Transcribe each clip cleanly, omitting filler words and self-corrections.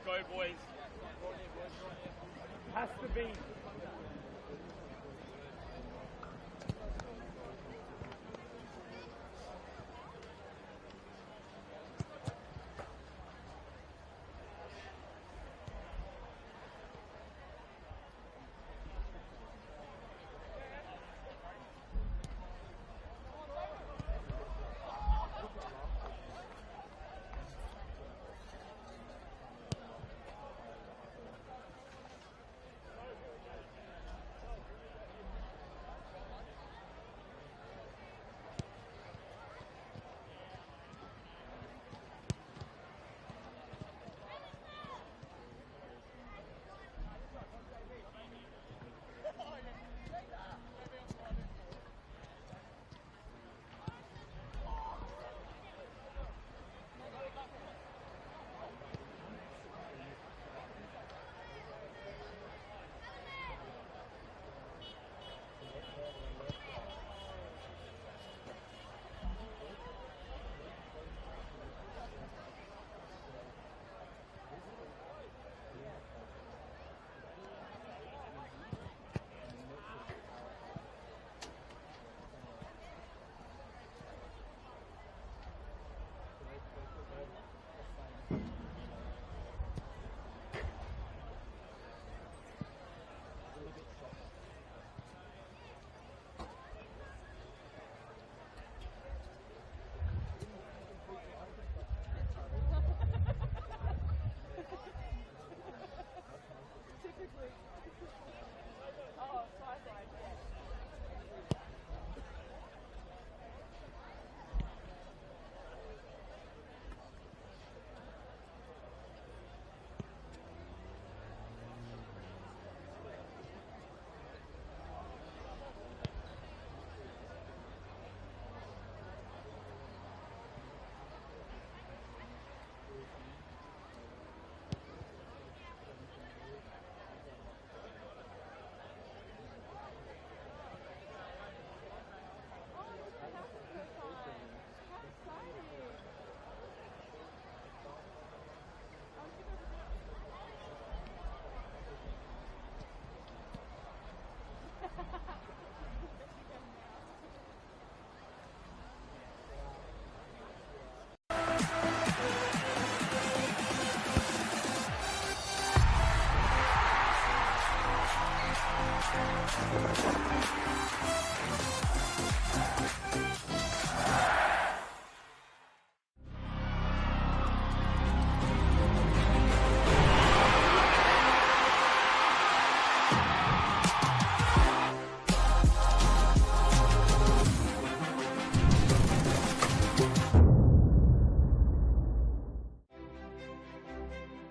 go, boys. Has to be.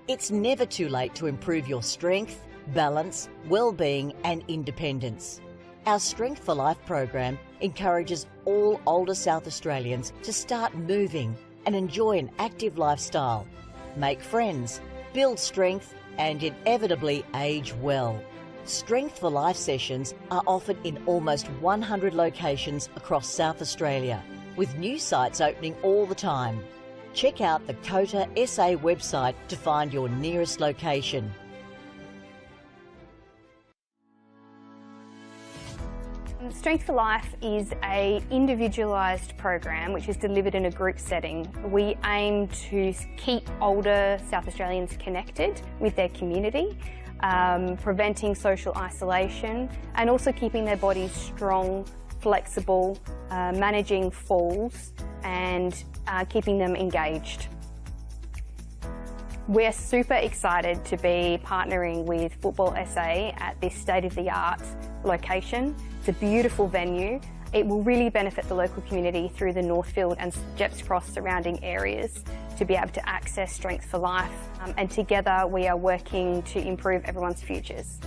It's never too late to improve your strength, balance, well-being and independence. Our Strength for Life program encourages all older South Australians to start moving and enjoy an active lifestyle, make friends, build strength and inevitably age well. Strength for Life sessions are offered in almost 100 locations across South Australia, with new sites opening all the time. Check out the COTA SA website to find your nearest location. Strength for Life is an individualised program which is delivered in a group setting. We aim to keep older South Australians connected with their community, preventing social isolation and also keeping their bodies strong, flexible, managing falls and keeping them engaged. We're super excited to be partnering with Football SA at this state-of-the-art location. It's a beautiful venue. It will really benefit the local community through the Northfield and Jeps Cross surrounding areas to be able to access Strength for Life. And together we are working to improve everyone's futures.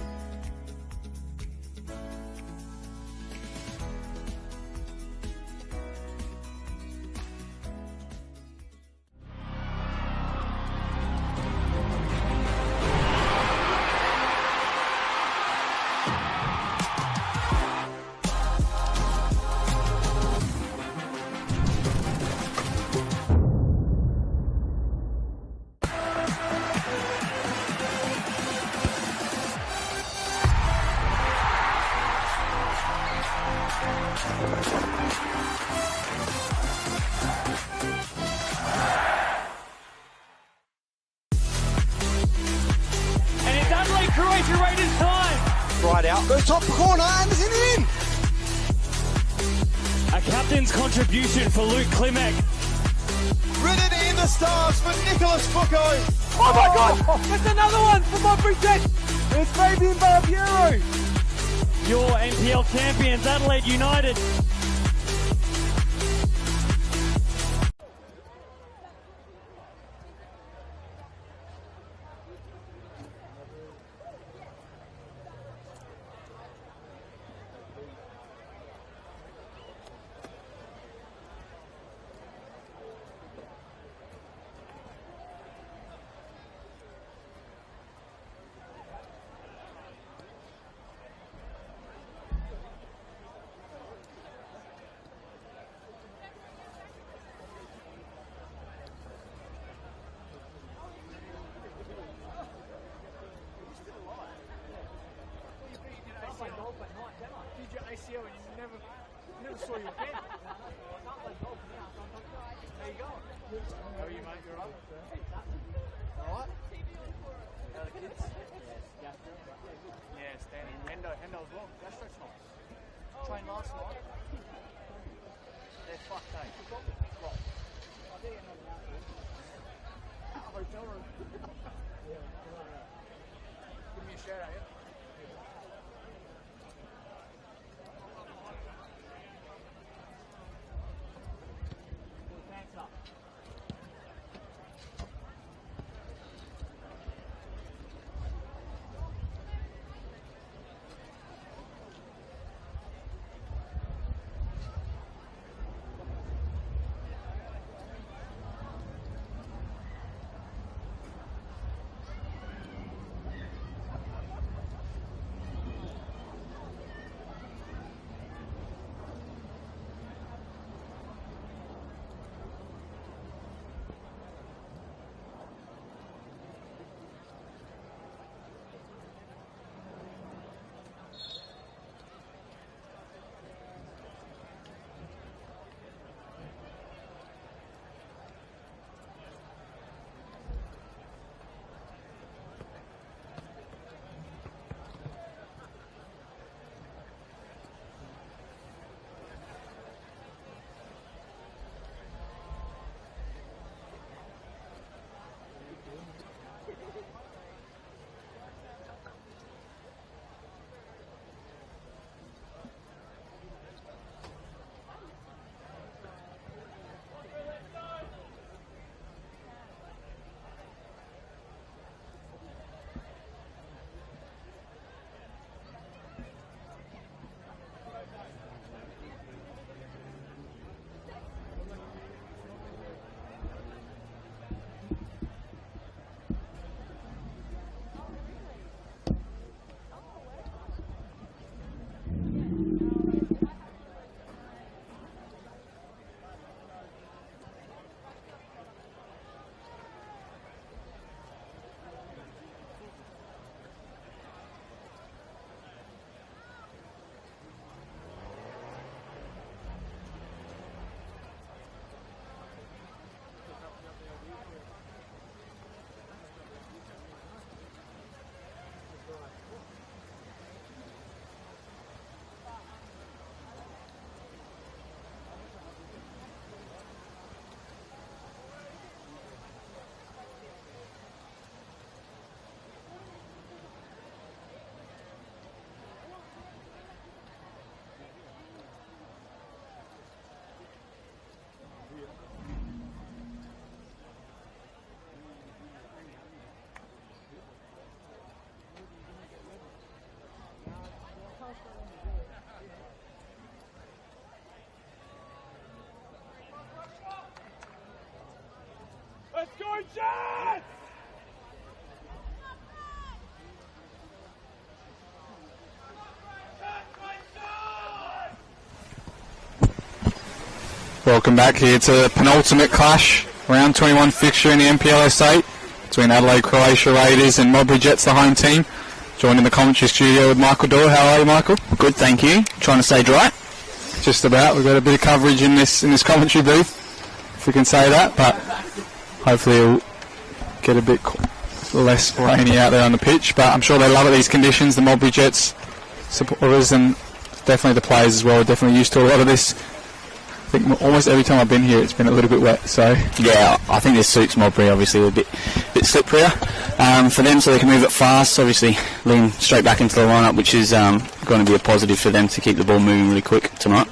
And it's Adelaide Croatia Raiders time. Right out, goes top corner and it's in. A captain's contribution for Luke Klimek. Written in the stars for Nicholas Foucault. Oh my God! That's another one for Modbury. It's Fabian Barbiero. Your NPL champions, Adelaide United. Did your ACL and you never saw you again? There you go. How are you, mate? You're up? Alright? How are the kids? Yeah, standing. Hendo as well. Gastro's nice. Trained last night. They're fucked, eh? Right. Hotel room. Give me a shout out, yeah? Welcome back here to the penultimate clash, round 21 fixture in the NPLSA between Adelaide Croatia Raiders and Modbury Jets, the home team. Joined in the commentary studio with Michael Dorr. How are you, Michael? Good, thank you. Trying to stay dry? Just about. We've got a bit of coverage in this commentary booth, if we can say that, but hopefully it'll get a bit less rainy out there on the pitch. But I'm sure they love it, these conditions. The Modbury Jets supporters and definitely the players as well are definitely used to a lot of this. I think almost every time I've been here it's been a little bit wet, so yeah, I think this suits Modbury. Obviously a bit slipperier for them, so they can move it fast. Obviously lean straight back into the lineup, which is going to be a positive for them to keep the ball moving really quick tonight.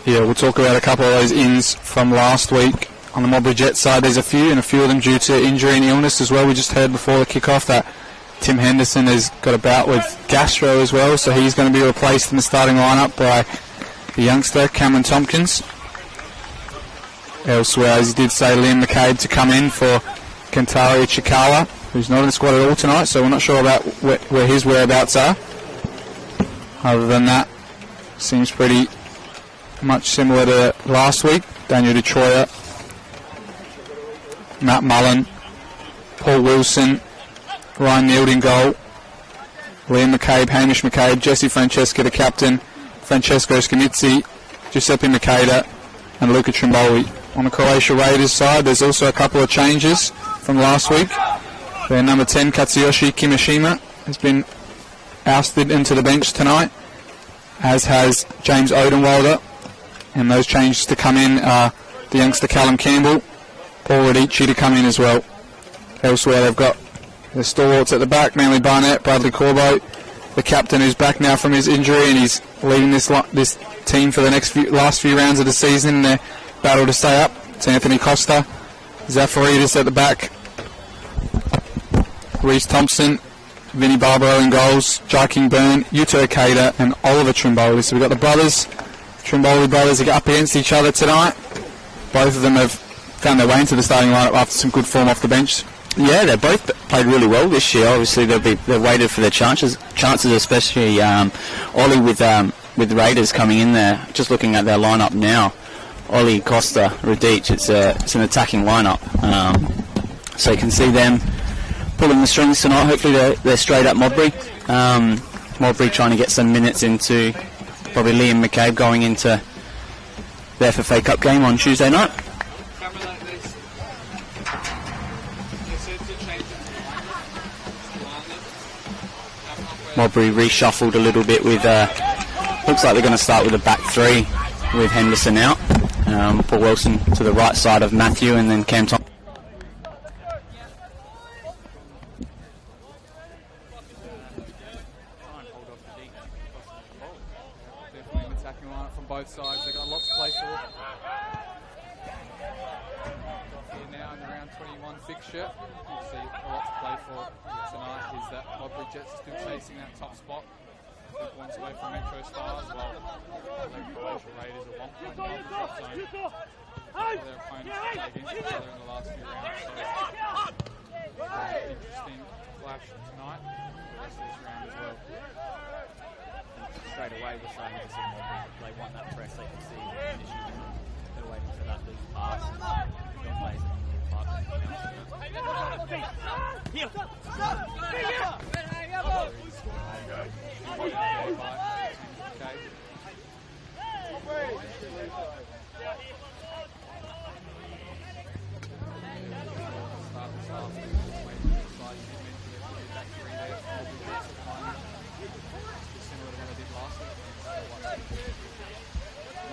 Yeah, we'll talk about a couple of those ins from last week. On the Modbury Jets side there's a few of them due to injury and illness as well. We just heard before the kick-off that Tim Henderson has got a bout with gastro as well, so he's going to be replaced in the starting lineup by the youngster Cameron Tompkins. Elsewhere, as he did say, Liam McCabe to come in for Kentari Chikala, who's not in the squad at all tonight, so we're not sure about where his whereabouts are. Other than that, seems pretty much similar to last week. Daniel DeTroyer, Matt Mullen, Paul Wilson, Ryan Neild in goal, Liam McCabe, Hamish McCabe, Jesse Francesca the captain, Francesco Scanizzi, Giuseppe Makeda and Luca Trimboli. On the Croatia Raiders side there's also a couple of changes from last week. Their number 10 Katsuyoshi Kimishima has been ousted into the bench tonight, as has James Odenwalder, and those changes to come in are the youngster Callum Campbell, Paul Radici to come in as well. Elsewhere they've got the stalwarts at the back, mainly Barnett, Bradley Corbo, the captain who's back now from his injury and he's leading this team for the last few rounds of the season in their battle to stay up. It's Anthony Costa, Zafaridis at the back, Reece Thompson, Vinnie Barbaro in goals, Jai King Byrne, Yuto Ikeda and Oliver Trimboli. So we've got the Trimboli brothers are up against each other tonight. Both of them have found their way into the starting lineup after some good form off the bench. Yeah, they both played really well this year. Obviously, they've waited for their chances, especially Ollie with the Raiders coming in there. Just looking at their lineup now, Ollie, Costa, Radic. It's an attacking lineup. So you can see them pulling the strings tonight. Hopefully, they're straight up Modbury. Modbury trying to get some minutes into probably Liam McCabe going into their FFA Cup game on Tuesday night. Modbury reshuffled a little bit with, looks like they're going to start with a back three with Henderson out. Paul Wilson to the right side of Matthew and then Cam Thompson. Definitely an attacking lineup from both sides. They've got lots to play for. Here now in the round 21 fixture, you see a lot to play for tonight is that Modbury Jets are still chasing that top spot. Points away from Metro Stars, while the Croatia Raiders are 1 point above the drop zone. Their opponents have played against each other in the last few rounds, so very interesting clash tonight for the rest of this round as well. Straight away we're starting to see Modbury. They want that press, they can see the conditions. They're waiting for that loose pass. Got plays in the park.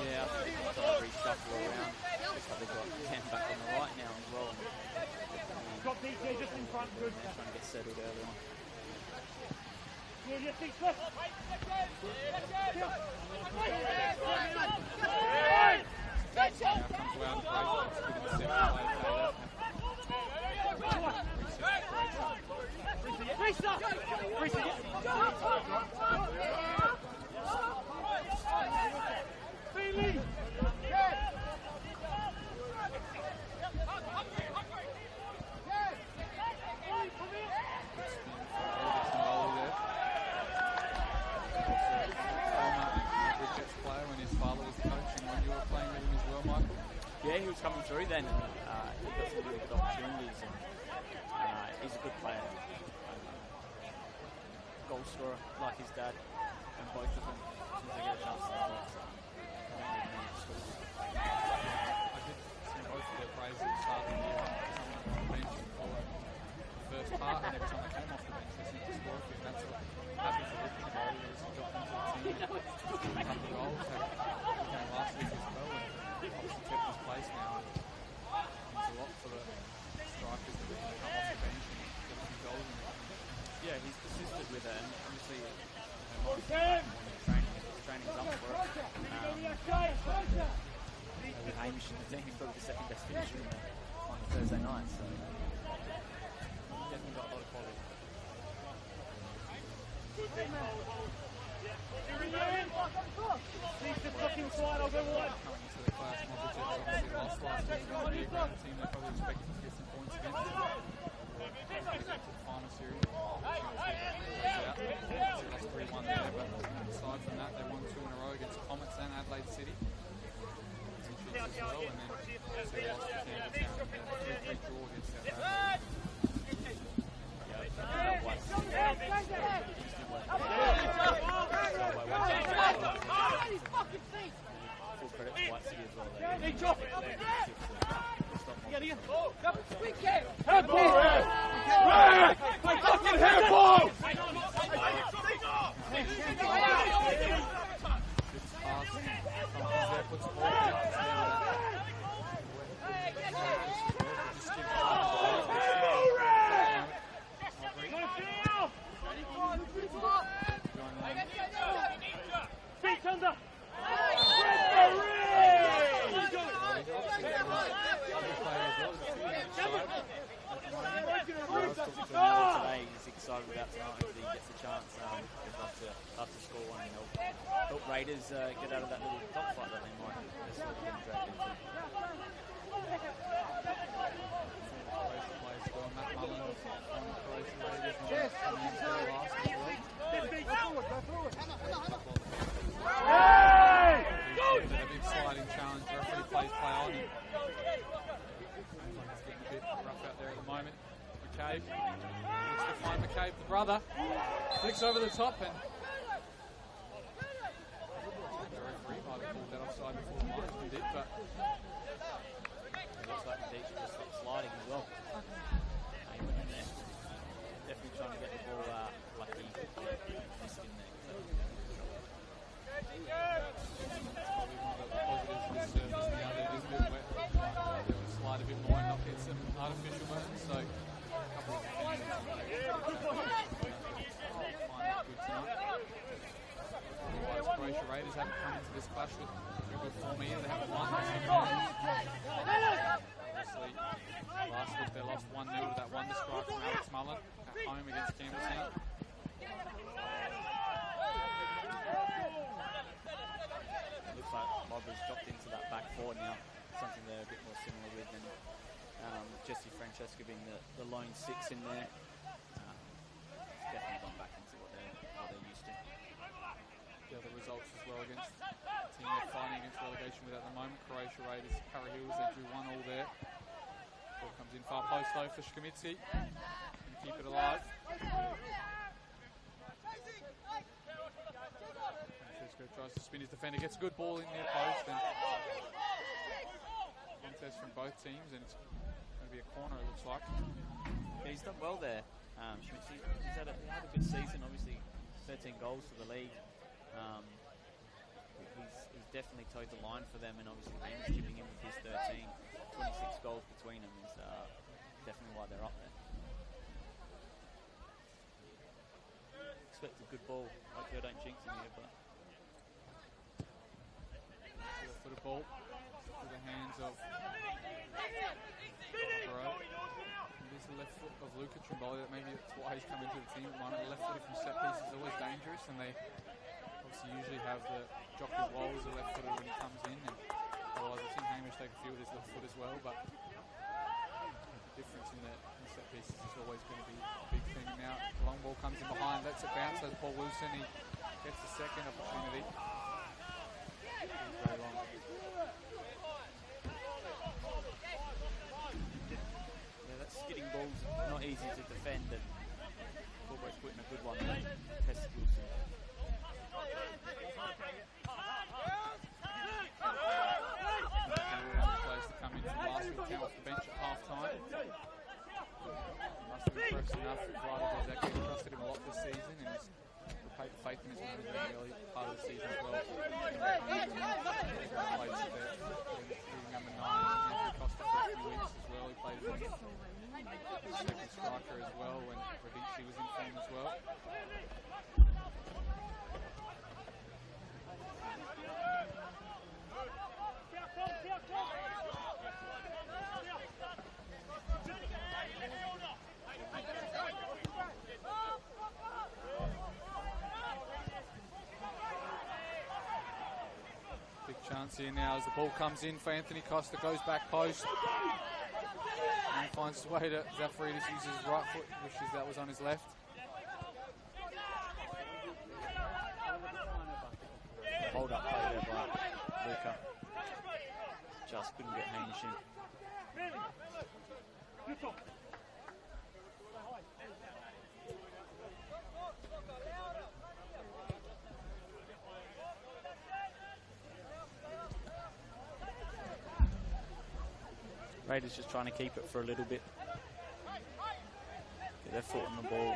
Yeah, I think they've got to reshuffle around. Looks like they've got Cam back on the right now as well. Got DJ just in front, good. They're trying to get settled early on. keeps coming through then, and he got some really good opportunities, and he's a good player. Goal scorer like his dad, and both of them, as soon as they get a chance to score, so they don't really need to score. I did see both of their praise at the start of the year. Someone on the bench for the first part, and every time they came off the bench, they seemed to score a few. And that's what happy for Ricky. He was dropped into the team, a couple of goals, had a game last week as well, and obviously kept his place now. It means a lot for the strikers that come off the bench and get a few goals in it. Yeah, he's persisted with it, and obviously training's up for it. With Hamish in the team, he's probably the second best finisher on the Thursday night, so definitely got a lot of quality. Coming into the class, Modbury obviously lost last week. They're going to be a great team. They're probably expected to get some points against them. To the final series. They lost 3-1 there, but aside from that, they won 2 in a row against Comets and Adelaide City. As well, and then also lost to Campbelltown and then 3-3 draw against South Adelaide. Full credit to White City as well. Today he's excited about tonight because he gets a chance. He'd love to score one and help Raiders get out of that little dogfight that they might have sort of been dragged into. A big sliding challenge. Referee plays play on him. It's getting a bit rough out there at the moment. McCabe looks to find McCabe, the brother. Flicks over the top and the referee might have called that offside before the linesman did, but it looks like the Deech just stopped sliding as well. He went in there. Definitely trying to get the ball lucky. Missed in there. probably one of the positives of this surface. The other is a bit wet. They would slide a bit more and not get some artificial burns. So a couple of things find that good tonight. Otherwise, Croatia Raiders haven't come into this clash with a good form either. They haven't won this game. Obviously, last week they lost 1-0 to that wonder strike from Alex Mullen at home against Campbelltown. Looks like Modbury's dropped into that back four now, something they're a bit more similar with, and Jesse Francesca being the lone six in there. It's definitely gone back into what they're used to. The other results as well against the team they're fighting against relegation with at the moment. Croatia Raiders, Curry Hills, they drew 1-1 there. Ball comes in far post though for Shkamitsi. Can keep it alive. Francesco tries to spin his defender, gets a good ball in near post, and contest from both teams, and it's going to be a corner it looks like. Yeah, he's done well there. Schmitz, he's had a good season, obviously 13 goals for the league. He's definitely towed the line for them, and obviously Hamish chipping in with his 13, 26 goals between them is definitely why they're up there. Expect a good ball. Hopefully I don't jinx him here, but For the ball, to the hands of Bro. This is the left foot of Luca Trimboli. Maybe that's why he's come into the team at the moment. The left footed from set piece is always dangerous, and they obviously usually have the Jockey Wall as a left footer when he comes in. And otherwise, I've seen Hamish take a few of his left foot as well, but the difference in the set pieces is always going to be a big thing. Now, the long ball comes in behind, lets it bounce. That's Paul Wilson. He gets the second opportunity. Very long. Must have impressed enough with Ryder that he trusted him a lot this season, and he's paid faith in his manager in the early part of the season as well. Played number 9, Anthony Costa for a few weeks as well. He played as second striker as well when Radici was in form as well. Chance here now as the ball comes in for Anthony Costa, goes back post and finds his way to Zafaridis, uses his right foot, wishes that was on his left. Hold up play there by Luca. Just couldn't get Hamish in. Raiders just trying to keep it for a little bit. Get their foot on the ball.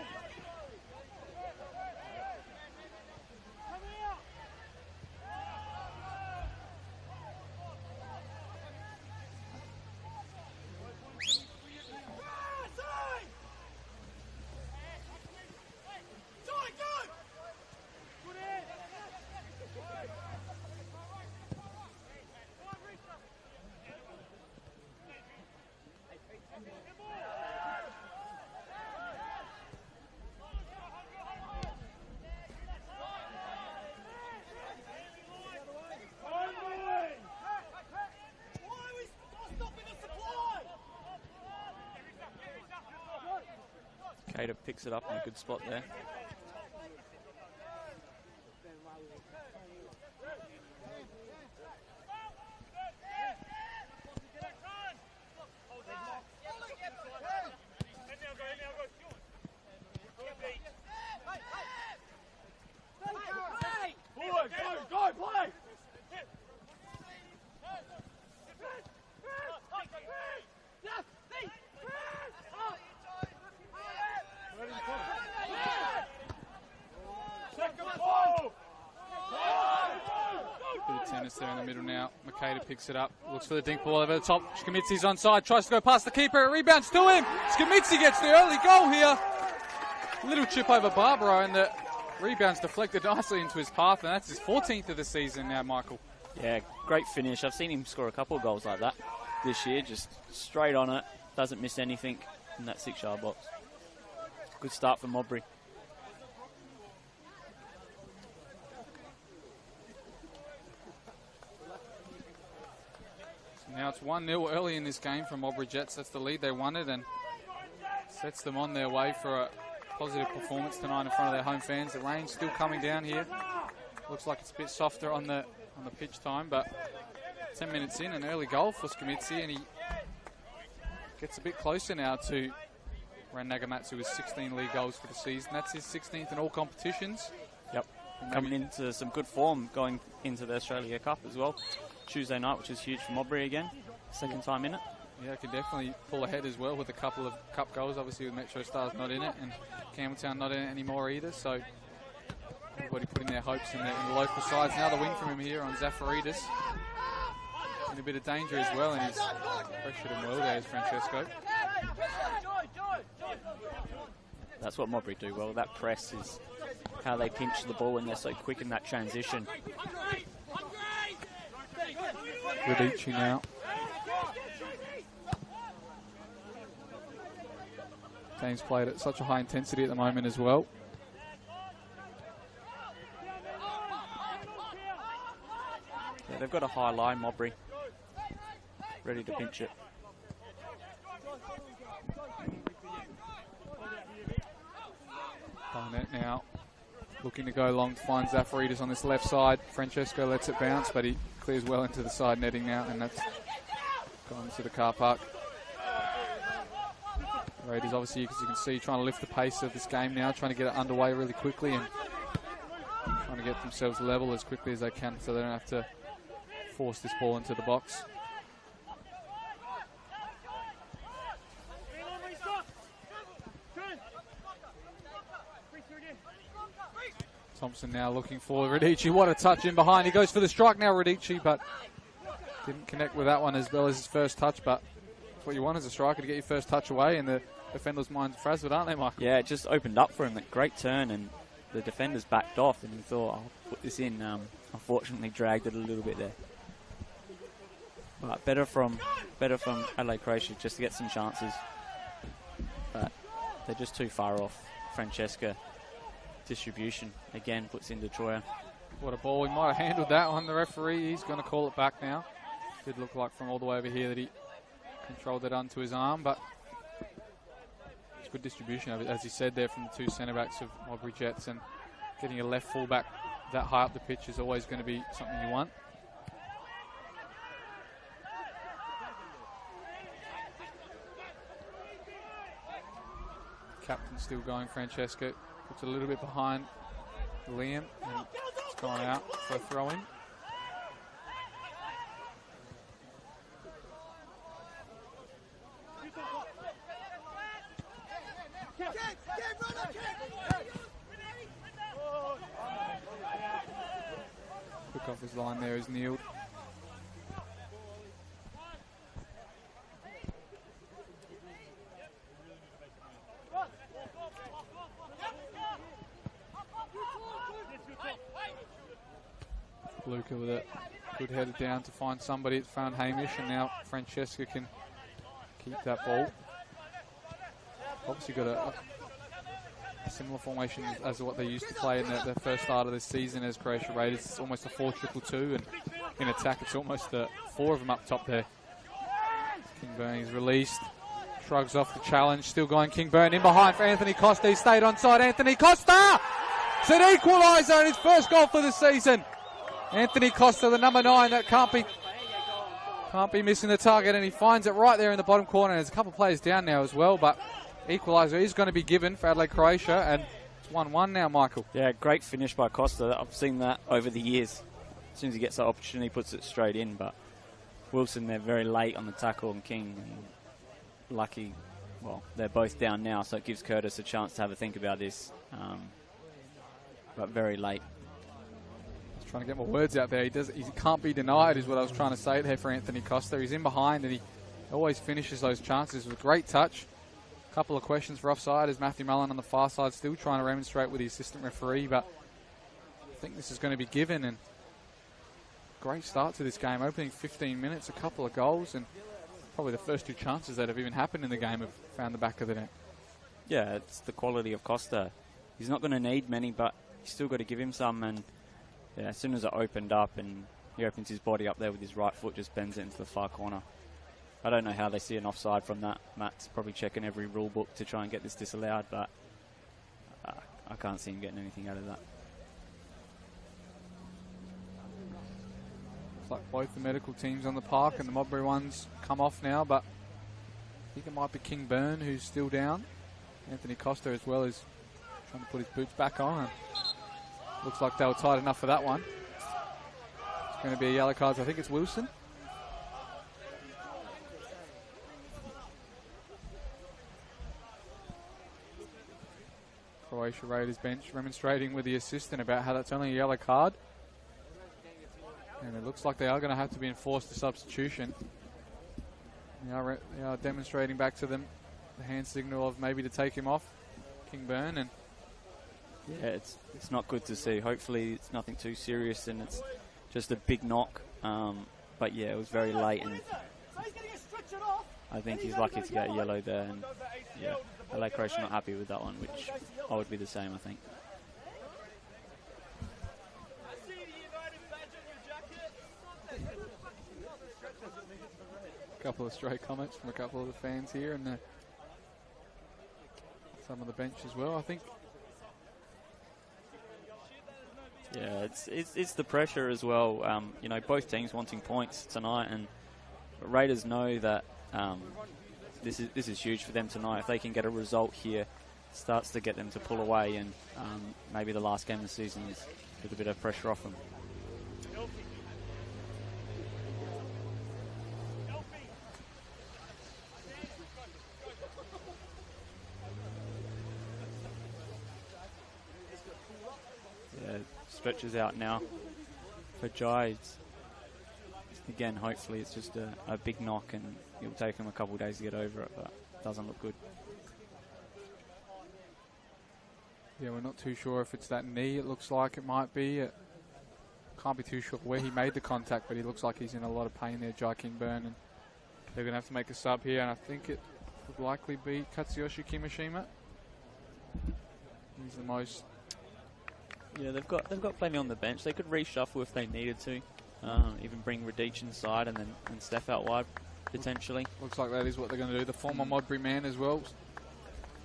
Cater picks it up in a good spot there. There in the middle now. Makeda picks it up, looks for the dink ball over the top. Schmitzi's onside, tries to go past the keeper, it rebounds to him. Schmitzi gets the early goal here. Little chip over Barbaro, and the rebound's deflected nicely into his path, and that's his 14th of the season now, Michael. Yeah, great finish. I've seen him score a couple of goals like that this year, just straight on it, doesn't miss anything in that 6-yard box. Good start for Modbury. Now it's 1-0 early in this game from Modbury Jets. That's the lead they wanted and sets them on their way for a positive performance tonight in front of their home fans. The rain's still coming down here. Looks like it's a bit softer on the pitch time, but 10 minutes in, an early goal for Schmitzi, and he gets a bit closer now to Ran Nagamatsu with 16 league goals for the season. That's his 16th in all competitions. Yep, coming into some good form going into the Australia Cup as well. Tuesday night, which is huge for Modbury again. Second time in it. Yeah, can definitely pull ahead as well with a couple of cup goals. Obviously with Metro Stars not in it and Campbelltown not in it anymore either. So everybody putting their hopes in the local sides. Now the win from him here on Zafaridis. In a bit of danger as well, and he's pressured him well there as Francesco. That's what Modbury do well. That press is how they pinch the ball and they're so quick in that transition. Radici now. Game's played at such a high intensity at the moment as well. Yeah, they've got a high line, Modbury. Ready to pinch it. Barnett now looking to go long to find Zafaridis on this left side. Francesco lets it bounce, but he clears well into the side netting now, and that's gone to the car park. Raiders obviously, as you can see, trying to lift the pace of this game now, trying to get it underway really quickly and trying to get themselves level as quickly as they can so they don't have to force this ball into the box. Thompson now looking for Radici. What a touch in behind. He goes for the strike now, Radici, but didn't connect with that one as well as his first touch. But that's what you want as a striker, to get your first touch away, and the defenders' minds frazzled, aren't they, Michael? Yeah, it just opened up for him. A great turn, and the defenders backed off, and he thought, I'll put this in. Unfortunately, dragged it a little bit there. But better from Adelaide Croatia just to get some chances. But they're just too far off. Francesca distribution again puts in Detroit. What a ball. He might have handled that one. The referee, he's going to call it back now. Did look like from all the way over here that he controlled it onto his arm, but it's good distribution, as he said there, from the two centre-backs of Modbury Jets, and getting a left full-back that high up the pitch is always going to be something you want. Captain still going, Francesca. Puts a little bit behind Liam, and it's gone out for a throw-in. Quick off his line there is Neil. Luca with it. Good header down to find somebody. It's found Hamish, and now Francesca can keep that ball. Obviously got a similar formation as what they used to play in the first start of this season as Croatia Raiders. It's almost a 4-2-2, and in attack it's almost four of them up top there. Kingburn is released, shrugs off the challenge, still going Kingburn in behind for Anthony Costa. He stayed onside. Anthony Costa! It's an equaliser and his first goal for the season. Anthony Costa, the number 9, that can't be missing the target, and he finds it right there in the bottom corner. There's a couple of players down now as well, but equaliser is going to be given for Adelaide Croatia, and it's 1-1 now, Michael. Yeah, great finish by Costa. I've seen that over the years. As soon as he gets that opportunity, he puts it straight in, but Wilson there very late on the tackle, and King lucky. Well, they're both down now, so it gives Curtis a chance to have a think about this, but very late. Trying to get my words out there. He can't be denied is what I was trying to say there for Anthony Costa. He's in behind, and he always finishes those chances with a great touch. A couple of questions for offside as Matthew Mullen on the far side still trying to remonstrate with the assistant referee, but I think this is going to be given, and great start to this game. Opening 15 minutes, a couple of goals, and probably the first two chances that have even happened in the game have found the back of the net. Yeah, it's the quality of Costa. He's not going to need many, but he's still got to give him some, and yeah, as soon as it opened up and he opens his body up there with his right foot, just bends it into the far corner. I don't know how they see an offside from that. Matt's probably checking every rule book to try and get this disallowed, but I can't see him getting anything out of that. Looks like both the medical teams on the park and the Modbury ones come off now, but I think it might be Kingburn who's still down. Anthony Costa as well is trying to put his boots back on. Looks like they were tight enough for that one. It's going to be a yellow card. I think it's Wilson. Croatia Raiders bench remonstrating with the assistant about how that's only a yellow card. And it looks like they are going to have to be enforced a substitution. They are demonstrating back to them the hand signal of maybe to take him off, Kingburn, and yeah, it's not good to see. Hopefully it's nothing too serious and it's just a big knock. But yeah, it was very late, and I think he's lucky to get a yellow there. And yeah, LA Croatia not happy with that one, which I would be the same, I think. A couple of stray comments from a couple of the fans here, and some of the bench as well, I think. Yeah, it's the pressure as well. You know, both teams wanting points tonight, and Raiders know that this is huge for them tonight. If they can get a result here, it starts to get them to pull away, and maybe the last game of the season is a bit of pressure off them. Yeah, stretches out now for Jai. Again, hopefully it's just a big knock and it'll take him a couple of days to get over it, but it doesn't look good. Yeah, we're not too sure if it's that knee. It looks like it might be. Can't be too sure where he made the contact, but he looks like he's in a lot of pain there, Jai Kingburn, and they're going to have to make a sub here, and I think it would likely be Katsuyoshi Kimishima. He's the most... Yeah, they've got plenty on the bench. They could reshuffle if they needed to. Even bring Radic inside and then Steph out wide, potentially. Looks like that is what they're going to do. The former Modbury man as well,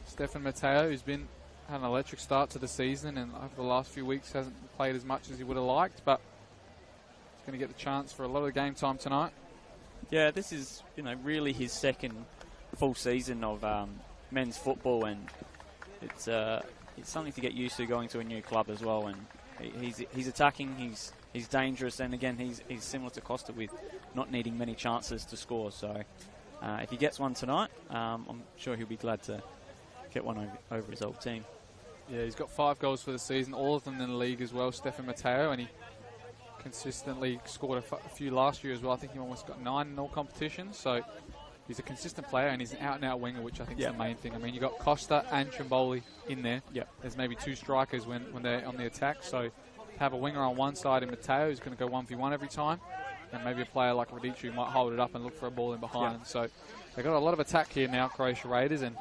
Stefan Matteo, who's had an electric start to the season and over the last few weeks hasn't played as much as he would have liked, but he's going to get the chance for a lot of the game time tonight. Yeah, this is really his second full season of men's football, and it's something to get used to going to a new club as well. And he's attacking, he's dangerous, and again he's similar to Costa with not needing many chances to score. So if he gets one tonight, I'm sure he'll be glad to get one over his old team. Yeah, he's got 5 goals for the season, all of them in the league as well, Stefan Matteo, and he consistently scored a few last year as well. I think he almost got 9 in all competitions, so he's a consistent player and he's an out-and-out winger, which I think is the main thing. I mean, you've got Costa and Trimboli in there. Yep. There's maybe 2 strikers when they're on the attack, so to have a winger on one side and Matteo who's going to go 1v1 every time, and maybe a player like Radic who might hold it up and look for a ball in behind. Yep. So they've got a lot of attack here now, Croatia Raiders, and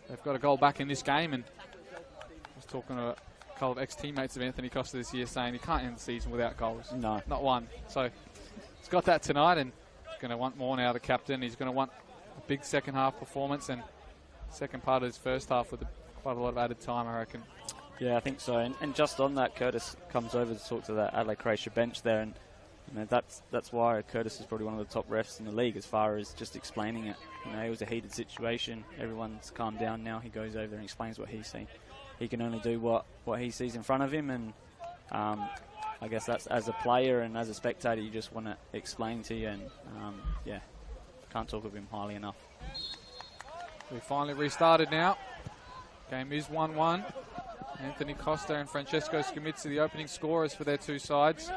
they've got a goal back in this game. And I was talking to a couple of ex-teammates of Anthony Costa this year saying he can't end the season without goals. No. Not one. So he's got that tonight, and he's going to want more now, the captain. He's going to want a big second half performance and second part of his first half with quite a lot of added time, I reckon. Yeah, I think so. And just on that, Curtis comes over to talk to the Adelaide Croatia bench there, and that's why Curtis is probably one of the top refs in the league as far as just explaining it. It was a heated situation. Everyone's calmed down now. He goes over and explains what he's seen. He can only do what he sees in front of him, and I guess that's as a player and as a spectator, you just want to explain to you, and can't talk of him highly enough. We finally restarted now. Game is 1-1. Anthony Costa and Francesco Scamitzi, the opening scorers for their 2 sides.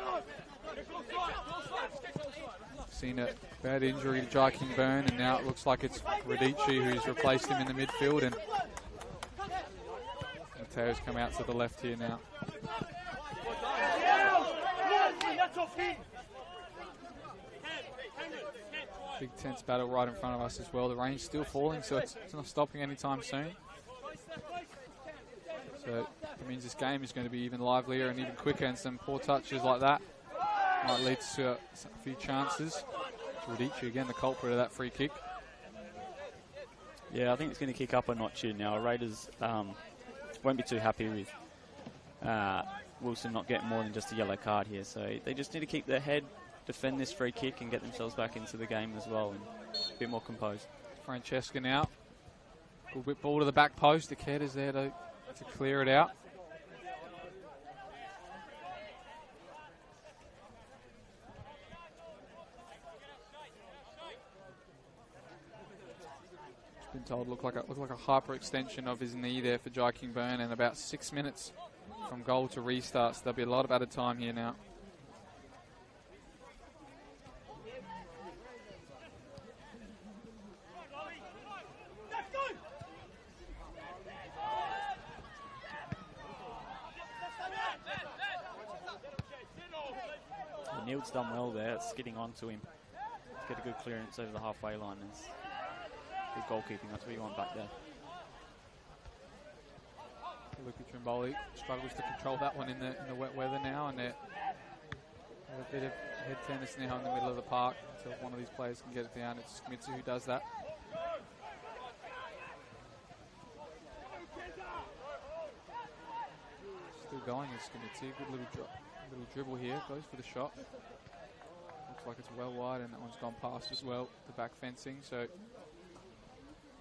Seen a bad injury to Jai Kingburn, and now it looks like it's Radici who's replaced him in the midfield, and Mateo's come out to the left here now. Big tense battle right in front of us as well. The rain's still falling, so it's not stopping anytime soon. So it means this game is going to be even livelier and even quicker, and some poor touches like that might lead to a few chances. Radici again, the culprit of that free kick. Yeah, I think it's going to kick up a notch here now. Raiders won't be too happy with Wilson not getting more than just a yellow card here. So they just need to keep their head, defend this free kick, and get themselves back into the game as well, and a bit more composed. Francesca now. Good whip ball to the back post. The kid is there to clear it out. Been told looked like a hyperextension of his knee there for Jai Kingburn, and about 6 minutes from goal to restart, so there'll be a lot of added time here now. Neil's done well there. It's skidding onto him. Let's get a good clearance over the halfway line. It's good goalkeeping. That's what you want back there. Luca Trimboli struggles to control that one in the wet weather now, and they're a bit of head tennis now in the middle of the park until one of these players can get it down. It's Scamitzi who does that. Still going is Scamitzi. Good little dribble here. Goes for the shot. Looks like it's well wide, and that one's gone past as well. The back fencing. So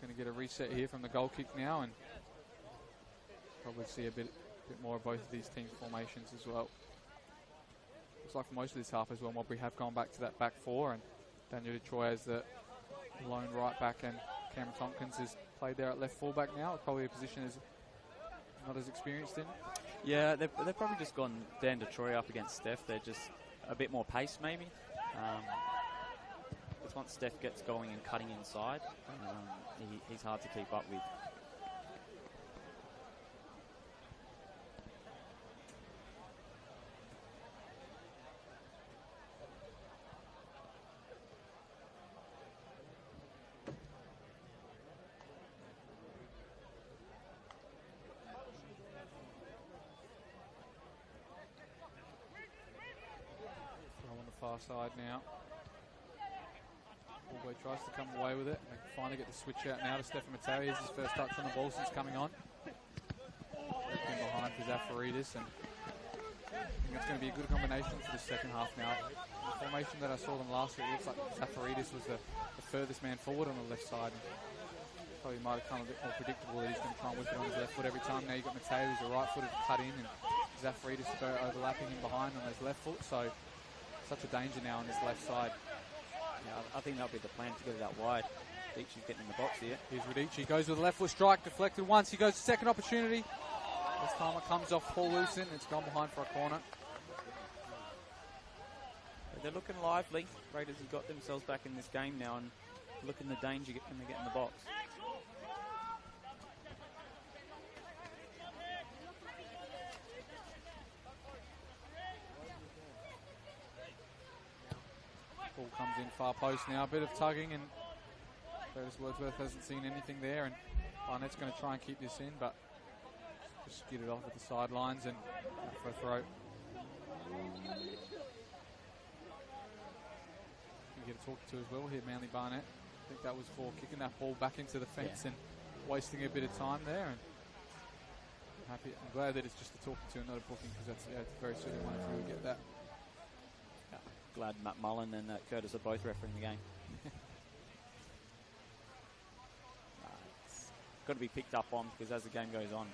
going to get a reset here from the goal kick now, and probably see a bit more of both of these team formations as well. Looks like for most of this half as well, Modbury have gone back to that back 4, and Daniel Detroit as the lone right back, and Cameron Tompkins has played there at left fullback now. Probably a position is not as experienced in. Yeah, they've probably just gone Dan to Troy up against Steph. They're just a bit more pace, maybe. Because once Steph gets going and cutting inside, he's hard to keep up with. Far side now. Allboy tries to come away with it. They finally get the switch out now to Stefan Mateo. Here's his first touch on the ball since coming on. Looking behind for Zafaridis, and I think it's going to be a good combination for the second half now. The formation that I saw them last week, it looks like Zafaridis was the furthest man forward on the left side. And probably might have come a bit more predictable that he's going to try and whip it on his left foot every time. Now you've got Mateo who's a right footed to cut in, and Zafaridis overlapping him behind on his left foot. So such a danger now on his left side. Yeah, I think that'll be the plan to get it out wide. Radice's getting in the box here. Here's Radice, goes with a left foot strike, deflected once. He goes to second opportunity. This time it comes off Paul Wilson. It's gone behind for a corner. But they're looking lively. Raiders have got themselves back in this game now and looking the danger when they get in the box. Ball comes in far post now, a bit of tugging, and Curtis Wordsworth hasn't seen anything there, and Barnett's going to try and keep this in, but just get it off at the sidelines and for a throw. You get a talk to as well here, Manly Barnett. I think that was for kicking that ball back into the fence and wasting a bit of time there. And I'm glad that it's just a talking to and not a booking, because that's it's a very suited one if we would get that. Glad Matt Mullen and Curtis are both refereeing the game. It's got to be picked up on, because as the game goes on,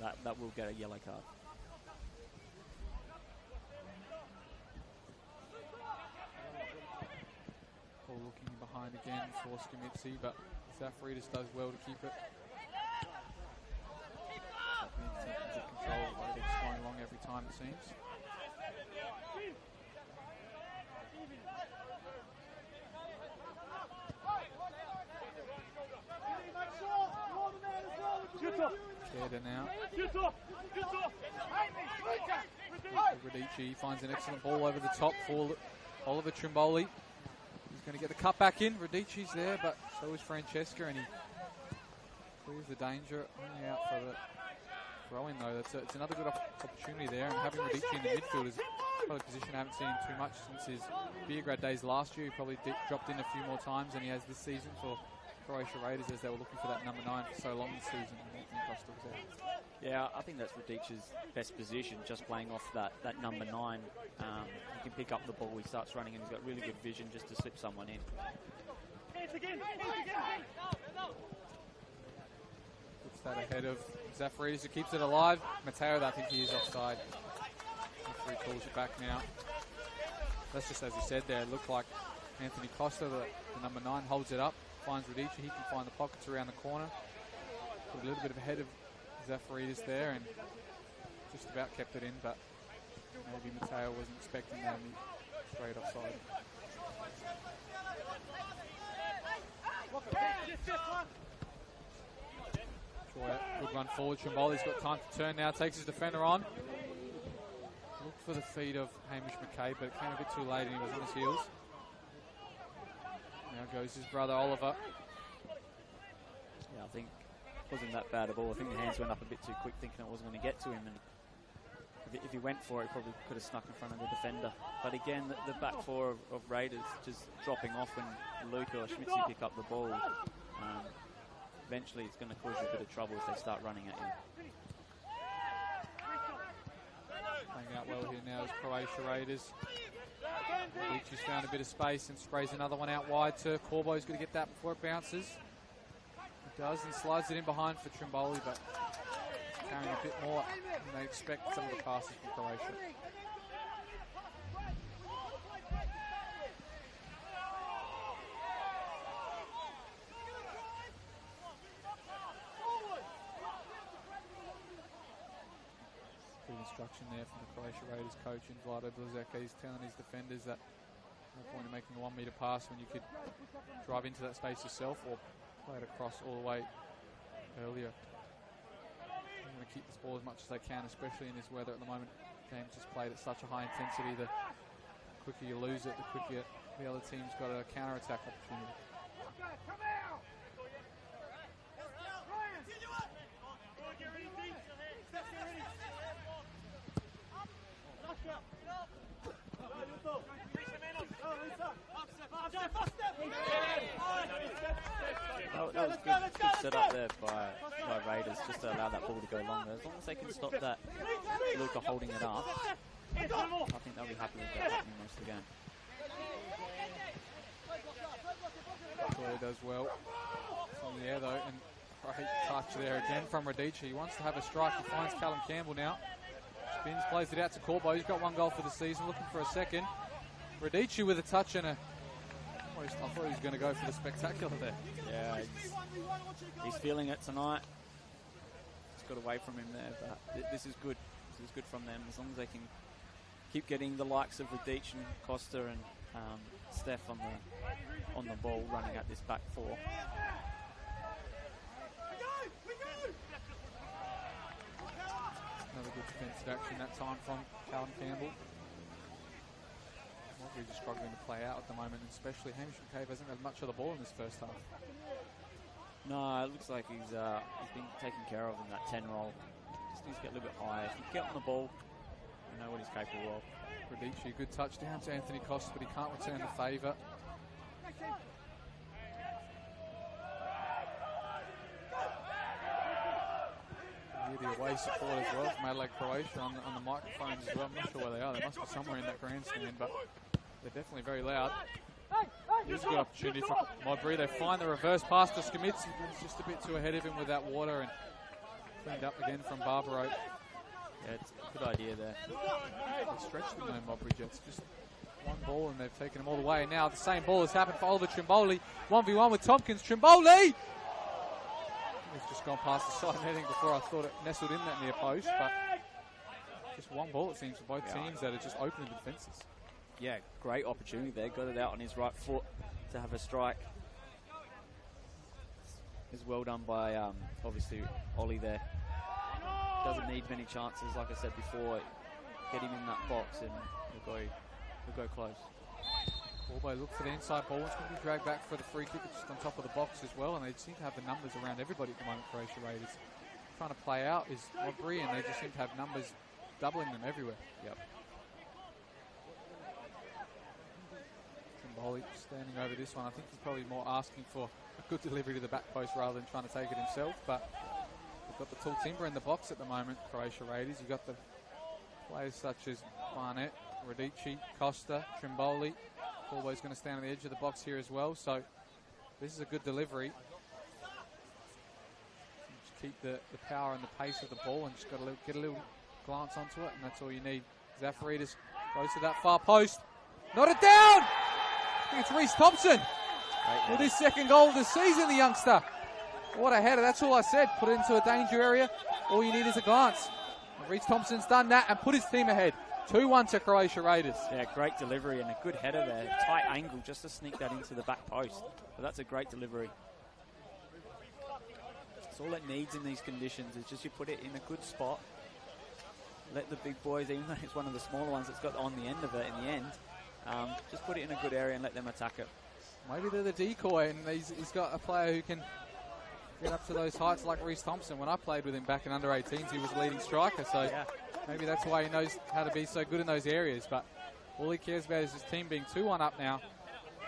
that will get a yellow card. Paul looking behind again for Skamitsi, but Zafaridis does well to keep it. Control, it's going along every time it seems. Kerda now. Radice finds an excellent ball over the top for Oliver Trimboli. He's going to get the cut back in. Radici's there, but so is Francesca, and he clears the danger. Only out for the throw-in though. It's another good opportunity there, and having Radice in the midfield is probably a position I haven't seen too much since his Beergrad days last year. He probably dropped in a few more times than he has this season for Croatia Raiders, as they were looking for that number 9 for so long this season. Costa was out. Yeah, I think that's Radice's best position, just playing off that number 9. He can pick up the ball, he starts running, and he's got really good vision just to slip someone in. Puts that ahead of Zafaridis, who keeps it alive. Mateo, I think he is offside. Referee calls it back now. That's just as he said there. It looked like Anthony Costa, the number 9, holds it up, finds Radice. He can find the pockets around the corner. Put a little bit of ahead of Zafaridis there, and just about kept it in, but maybe Mateo wasn't expecting that, and he straight offside. Good run forward. Trimboli's got time to turn now, takes his defender on. Looked for the feet of Hamish McKay, but it came a bit too late and he was on his heels. Now goes his brother Oliver. Yeah, I think it wasn't that bad at all. I think the hands went up a bit too quick, thinking it wasn't going to get to him, and if he went for it, he probably could have snuck in front of the defender. But again, the back four of Raiders just dropping off when Luca or Schmitzy pick up the ball. Eventually it's going to cause you a bit of trouble if they start running at you. Playing out well here now is Croatia Raiders. Beachy's found a bit of space and sprays another one out wide to Corbo's going to get that before it bounces. He does, and slides it in behind for Trimboli, but carrying a bit more than they expect some of the passes from Croatia. instruction there from the Croatia Raiders coach, and Vlado Blazeka. He's telling his defenders that no point in making a 1 metre pass when you could drive into that space yourself or play it across all the way earlier. They want to keep this ball as much as they can, especially in this weather at the moment. The game's just played at such a high intensity. The quicker you lose it, the quicker the other team's got a counter-attack opportunity. That was good set up there by Raiders, just to allow that ball to go longer. As long as they can stop that Luca holding it up, I think they'll be happy with that happening most of the game. He does well. It's on the air though, and great touch there again from Radici. He wants to have a strike. He finds Callum Campbell now. Spins, plays it out to Corbo. He's got 1 goal for the season, looking for a second. Radici with a touch and a... I thought he was going to go for the spectacular there. Yeah, he's feeling it tonight. It's got away from him there, but this is good. This is good from them, as long as they can keep getting the likes of Radic and Costa and Steph on the ball, running at this back four. Another good defensive action that time from Callum Campbell. Modbury just struggling to play out at the moment, and especially Hamish McCabe hasn't had much of the ball in this first half. No, it looks like he's been taken care of in that 10 role. Just needs to get a little bit higher. If you get on the ball, you know what he's capable of. Radici, good touchdown to Anthony Costa, but he can't return the favour. Hear the away support as well from Adelaide Croatia on the microphones as well. I'm not sure where they are. They must be somewhere in that grandstand, but they're definitely very loud. Here's a good opportunity for Modbury. They find the reverse pass to Skamitsi, but it's just a bit too ahead of him with that water, and cleaned up again from Barbaro. Yeah, it's a good idea there. They stretched them though, Modbury Jets. Just 1 ball and they've taken them all the way. And now the same ball has happened for Oliver Trimboli. 1v1 with Tompkins. Trimboli! He's just gone past the side netting before I thought it nestled in that near post, but just 1 ball it seems for both teams that are just opening the defences. Yeah, great opportunity there. Got it out on his right foot to have a strike. It's well done by obviously Ollie there. Doesn't need many chances, like I said before. Get him in that box and we'll go close. Corbo look for the inside ball. It's going to be dragged back for the free kick. It's just on top of the box as well, and they seem to have the numbers around everybody at the moment, Croatia Raiders. Trying to play out is Modbury, and they just seem to have numbers doubling them everywhere. Yep. Trimboli standing over this one. I think he's probably more asking for a good delivery to the back post rather than trying to take it himself, but they've got the tall timber in the box at the moment, Croatia Raiders. You've got the players such as Barnett, Radici, Costa, Trimboli. Corbo's going to stand on the edge of the box here as well, so this is a good delivery. Just keep the power and the pace of the ball, and just got to get a little glance onto it, and that's all you need. Zafaridis goes to that far post. Not it down! I think it's Reece Thompson with his 2nd goal of the season, the youngster. What a header, that's all I said. Put it into a danger area. All you need is a glance. And Reece Thompson's done that and put his team ahead. 2-1 to Croatia Raiders. Yeah, great delivery and a good header there. Tight angle just to sneak that into the back post. But that's a great delivery. That's all it needs in these conditions, is just you put it in a good spot. Let the big boys, even though it's one of the smaller ones that's got on the end of it in the end, just put it in a good area and let them attack it. Maybe they're the decoy, and he's got a player who can get up to those heights like Reece Thompson. When I played with him back in under 18s, he was a leading striker, so yeah. Maybe that's why he knows how to be so good in those areas. But all he cares about is his team being 2-1 up now,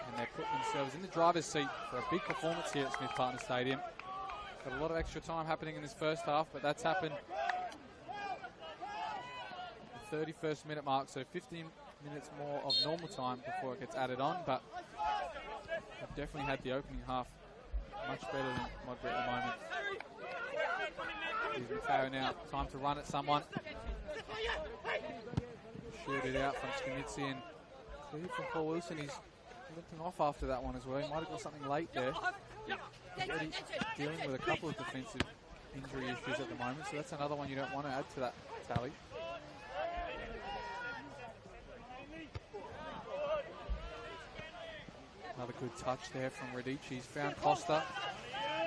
and they're putting themselves in the driver's seat for a big performance here at Smith Partner Stadium. Got a lot of extra time happening in this first half, but that's happened at the 31st minute mark, so 15 minutes more of normal time before it gets added on. But they've definitely had the opening half much better than Modbury at the moment. Here's Matteo now, time to run at someone. Shoot it out from Skamitsi, and cleared from Paul Wilson. He's limping off after that one as well. He might have got something late there. Already dealing with a couple of defensive injury issues at the moment, so that's another one you don't want to add to that tally. Another good touch there from Radici. He's found Costa.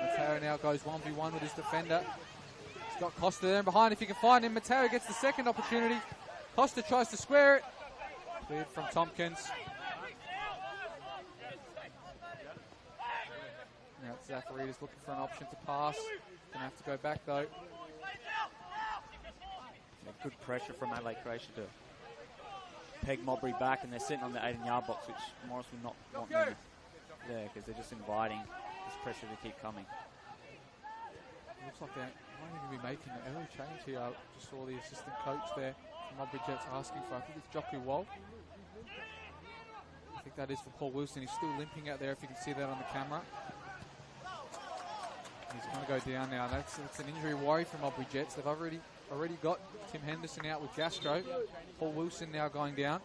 Matteo now goes 1v1 with his defender. He's got Costa there behind. If he can find him, Matteo gets the second opportunity. Costa tries to square it. Cleared from Tompkins. Now Zafaridis looking for an option to pass. Gonna have to go back though. Yeah, good pressure from Adelaide Croatia to peg Modbury back, and they're sitting on the 18-yard box, which Morris will not want them there because they're just inviting this pressure to keep coming. Looks like they might even be making an early change here. I just saw the assistant coach there from Modbury Jets asking for, I think it's Joku Wall. I think that is for Paul Wilson. He's still limping out there if you can see that on the camera. He's going to go down now. That's an injury worry for Modbury Jets. They've already got Tim Henderson out with gastro. Paul Wilson now going down.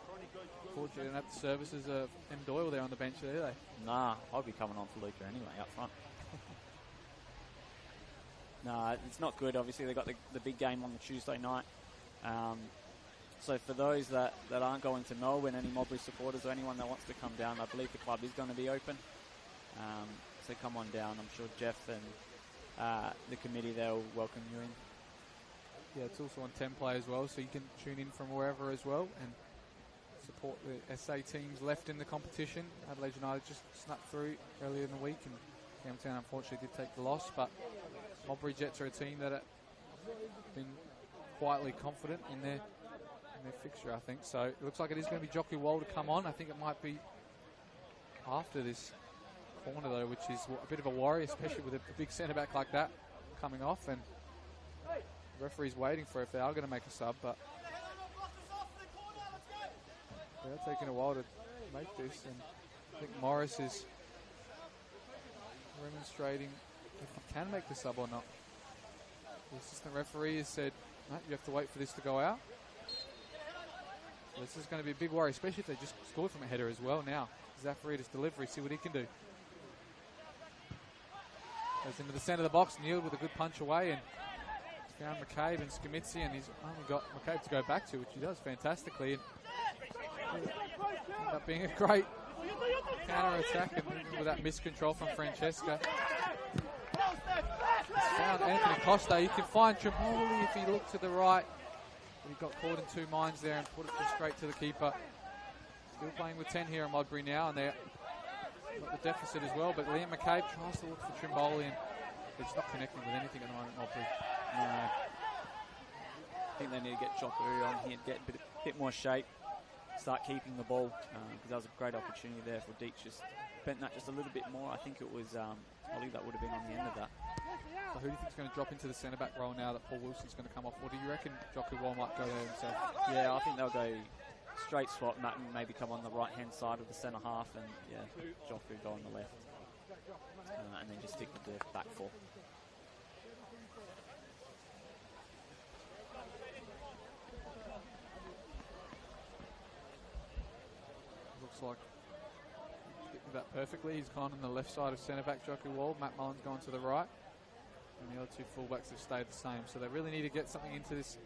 Unfortunately, they don't have the services of M. Doyle there on the bench, do they? Nah, I'll be coming on for Luca anyway, up front. Nah, it's not good. Obviously, they've got the big game on the Tuesday night. So for those that aren't going to know, when any Modbury supporters or anyone that wants to come down, I believe the club is going to be open. So come on down. I'm sure Jeff and the committee there will welcome you in. Yeah, it's also on 10 play as well, so you can tune in from wherever as well and support the SA teams left in the competition. Adelaide United just snuck through earlier in the week, and Campbelltown unfortunately did take the loss, but Modbury Jets are a team that have been quietly confident in their fixture, I think. So it looks like it is going to be Joku Wall to come on. I think it might be after this corner though, which is a bit of a worry, especially with a big centre back like that coming off, and the referee's waiting for if they are going to make a sub, but they're taking a while to make this, and I think Morris is demonstrating if he can make the sub or not. The assistant referee has said, no, you have to wait for this to go out. So this is going to be a big worry, especially if they just scored from a header as well now. Zafaridis delivery, see what he can do. Goes into the centre of the box, Neil with a good punch away, and found McCabe and Scamitzi, and he's only got McCabe to go back to, which he does fantastically. And ended up being a great counter-attack, and with that miscontrol from Francesca. He's found Anthony Costa. You can find Tripoli if he looked to the right, but he got caught in two minds there and put it straight to the keeper. Still playing with 10 here in Modbury now, and they're got the deficit as well, but Liam McCabe tries to look for Trimboli, and it's not connecting with anything at the moment, Modbury. No. I think they need to get Joku on here, get a bit more shape, start keeping the ball, because that was a great opportunity there for Deitch. Just bent that just a little bit more. I think it was Ollie that would have been on the end of that. So who do you think is going to drop into the centre-back role now that Paul Wilson's going to come off? Or do you reckon Joku Wall might go there himself? Yeah, I think they'll go straight swap, Matt, and maybe come on the right-hand side of the centre half, and yeah, Joku go on the left. And then just stick with the back four. Looks like getting that perfectly. He's gone on the left side of centre-back Joku Wall. Matt Mullen's gone to the right. And the other two fullbacks have stayed the same. So they really need to get something into this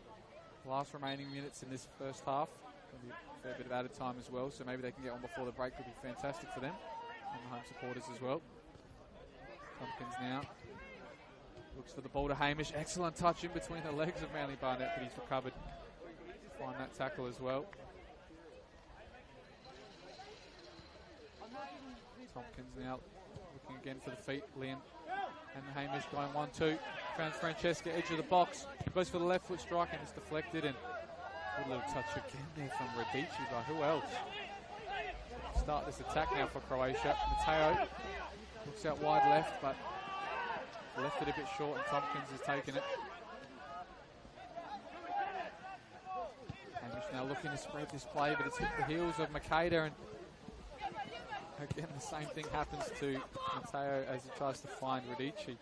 last remaining minutes in this first half. There'll be a fair bit of added time as well. So maybe they can get on before the break. Would be fantastic for them and the home supporters as well. Tompkins now looks for the ball to Hamish. Excellent touch in between the legs of Manly Barnett, but he's recovered to find that tackle as well. Tompkins now looking again for the feet. Liam and Hamish going 1-2. Found Francesca, edge of the box. Goes for the left foot strike, and it's deflected. And good little touch again there from Radici, but who else? Start this attack now for Croatia. Matteo looks out wide left, but left it a bit short, and Tompkins has taken it. Hamish now looking to spread this play, but it's hit the heels of Makeda, and again the same thing happens to Matteo as he tries to find Radici.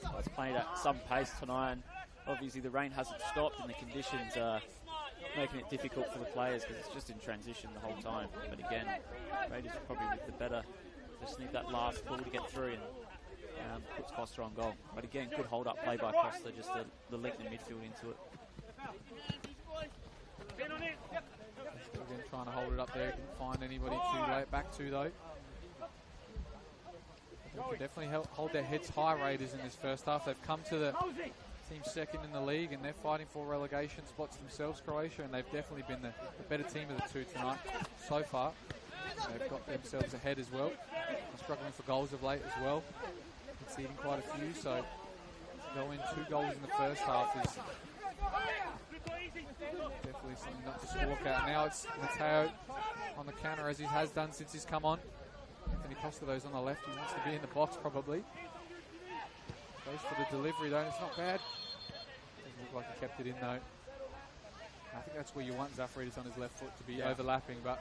So it's played at some pace tonight, and obviously the rain hasn't stopped, and the conditions are making it difficult for the players because it's just in transition the whole time. But again, Raiders probably with the better, just need that last ball to get through, and puts Costa on goal. But again, good hold-up play by Costa, just the length in midfield into it. Again, trying to hold it up there. Didn't find anybody to lay it back to, though. They can definitely hold their heads high, Raiders, in this first half. They've come to the team second in the league, and they're fighting for relegation spots themselves, Croatia, and they've definitely been the better team of the two tonight so far. They've got themselves ahead as well. They're struggling for goals of late as well, conceding quite a few, so to go in 2 goals in the first half is definitely something not to squawk at. Now it's Mateo on the counter, as he has done since he's come on. Anthony Costado's on the left. He wants to be in the box probably. Goes for the delivery though, and it's not bad. Doesn't look like he kept it in though. I think that's where you want Zafarides on his left foot to be overlapping, but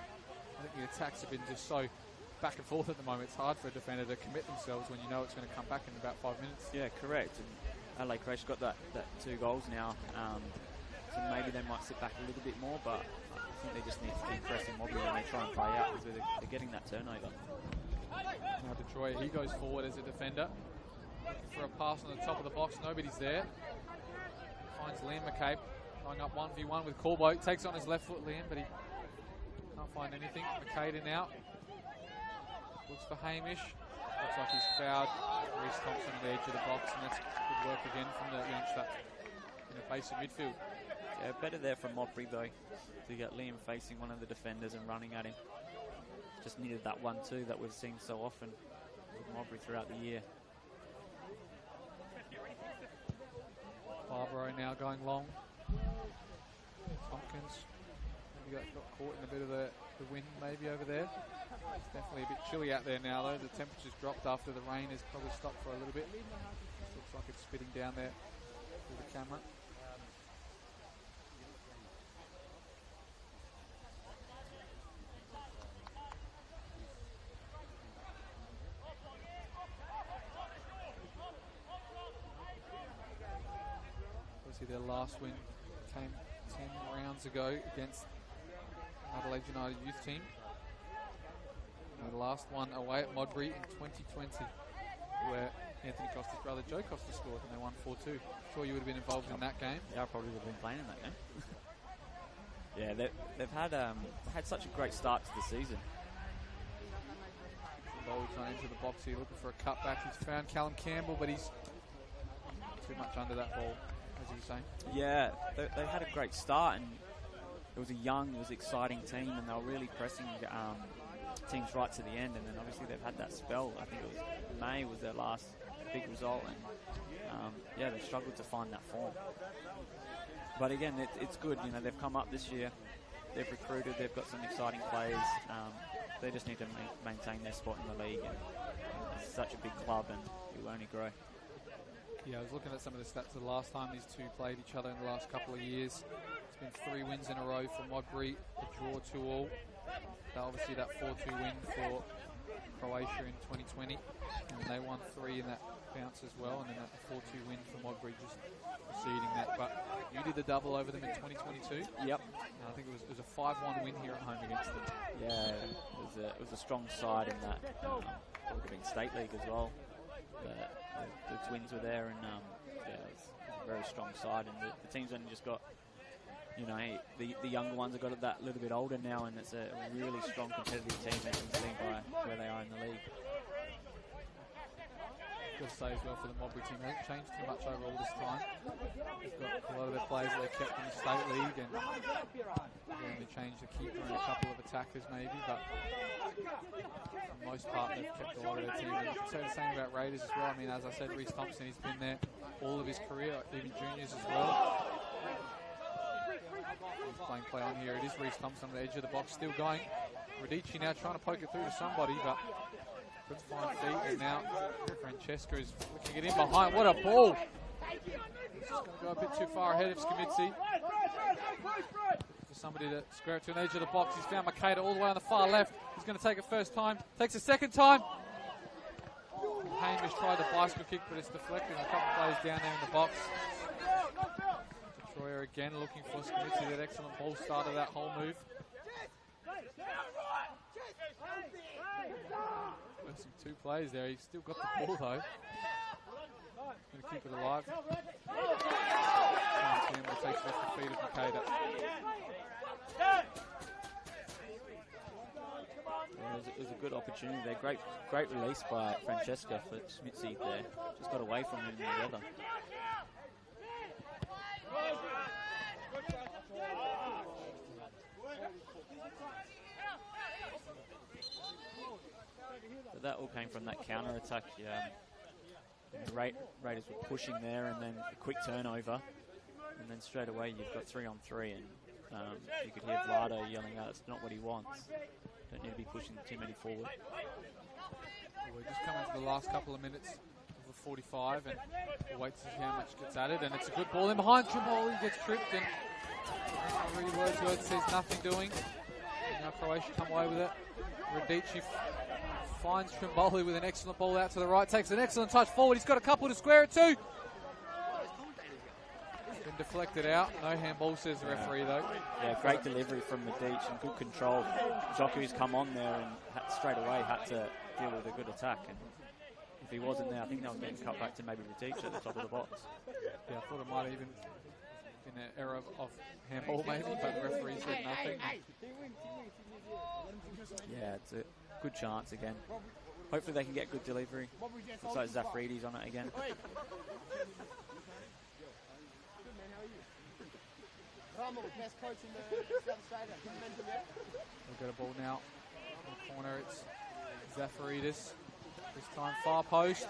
I think the attacks have been just so back and forth at the moment. It's hard for a defender to commit themselves when you know it's going to come back in about 5 minutes. Yeah, correct. And Adelaide Croatia got that 2 goals now, so maybe they might sit back a little bit more, but I think they just need to keep pressing Modbury when they try and play out, because they're getting that turnover. Now Detroit, he goes forward as a defender. Looking for a pass on the top of the box, nobody's there. Finds Liam McCabe, going up 1v1 with Corbo. Takes on his left foot, Liam, but he can't find anything. McCabe in out. Looks for Hamish. Looks like he's fouled Reece Thompson at the edge of the box, and that's good work again from the youngster in the base of midfield. Yeah, better there from Modbury though, to get Liam facing one of the defenders and running at him. Just needed that 1-2 that we've seen so often with Modbury throughout the year. Barbaro now going long. Tompkins maybe got caught in a bit of the wind maybe over there. It's definitely a bit chilly out there now though. The temperature's dropped after the rain has probably stopped for a little bit. Looks like it's spitting down there through the camera. Their last win came 10 rounds ago against Adelaide United youth team. And the last one away at Modbury in 2020, where Anthony Costa's brother Joe Costa scored, and they won 4-2. Sure you would have been involved in that game. Yeah, I probably would have been playing in that game. Yeah, they've had such a great start to the season. Bowles run into the box here looking for a cutback. He's found Callum Campbell, but he's too much under that ball. As you were saying. Yeah, they had a great start, and it was a young, it was an exciting team, and they were really pressing teams right to the end. And then obviously they've had that spell. I think it was May was their last big result, and yeah, they struggled to find that form. But again, it's good. You know, they've come up this year. They've recruited. They've got some exciting players. They just need to maintain their spot in the league. And it's such a big club, and it will only grow. Yeah, I was looking at some of the stats of the last time these two played each other in the last couple of years. It's been 3 wins in a row for Modbury, a draw 2-2. Obviously that 4-2 win for Croatia in 2020, and they won 3 in that bounce as well, and then that 4-2 win for Modbury just preceding that. But you did the double over them in 2022. Yep. And I think it was a 5-1 win here at home against them. Yeah, it was a strong side in that. It would have been State League as well. The Twins were there, and yeah, it's a very strong side, and the team's only just got, you know, the younger ones have got that little bit older now, and it's a really strong competitive team, as you can see by where they are in the league. Got to say as well for the Modbury team, they haven't changed too much over all this time. They've got a lot of their players they kept in the State League, and they changed the keeper and a couple of attackers maybe, but for the most part they've kept a lot of their team. And you can say the same about Raiders as well. I mean, as I said, Reece Thompson, he's been there all of his career, even juniors as well. He's playing play on here. It is Reece Thompson on the edge of the box, still going. Radici now trying to poke it through to somebody, but couldn't find feet, and now Francesco is looking it in behind. What a ball! He's just going to go a bit too far ahead of Scamitzi. For somebody to square it to an edge of the box. He's found Makeda all the way on the far left. He's going to take it first time. Takes a second time. Hamish tried the bicycle kick, but it's deflected. A couple of players down there in the box. Troyer again looking for Scamitzi. That excellent ball started that whole move. Some 2 plays there. He's still got the ball though. Going to keep it alive. Campbell takes it off the feet of Makeda. Yeah, it was a good opportunity there. Great release by Francesca for Schmitzy there. Just got away from him in the weather. But that all came from that counter attack. Raiders were pushing there, and then a quick turnover, and then straight away you've got 3-on-3, and you could hear Vlado yelling out, "It's not what he wants." Don't need to be pushing too many forward. We're just coming to the last couple of minutes of the 45, and we'll wait to see how much gets added. And it's a good ball in behind. Trimboli gets tripped, and Marie Wordsworth says nothing doing. And now Croatia come away with it. Radici finds Trimboli with an excellent ball out to the right, takes an excellent touch forward. He's got a couple to square it to. Been deflected out. No handball, says the referee, though. Yeah, great delivery from Medic and good control. Joku's come on there and straight away had to deal with a good attack. And if he wasn't there, I think that was getting cut back to maybe Medic at the top of the box. Yeah, I thought it might have even been an error of handball maybe, but the referee said nothing. Yeah, it's a good chance again. Hopefully they can get good delivery. Looks like Zafridi's on it again. We've got a ball now in the corner. It's Zafaridis. This time far post.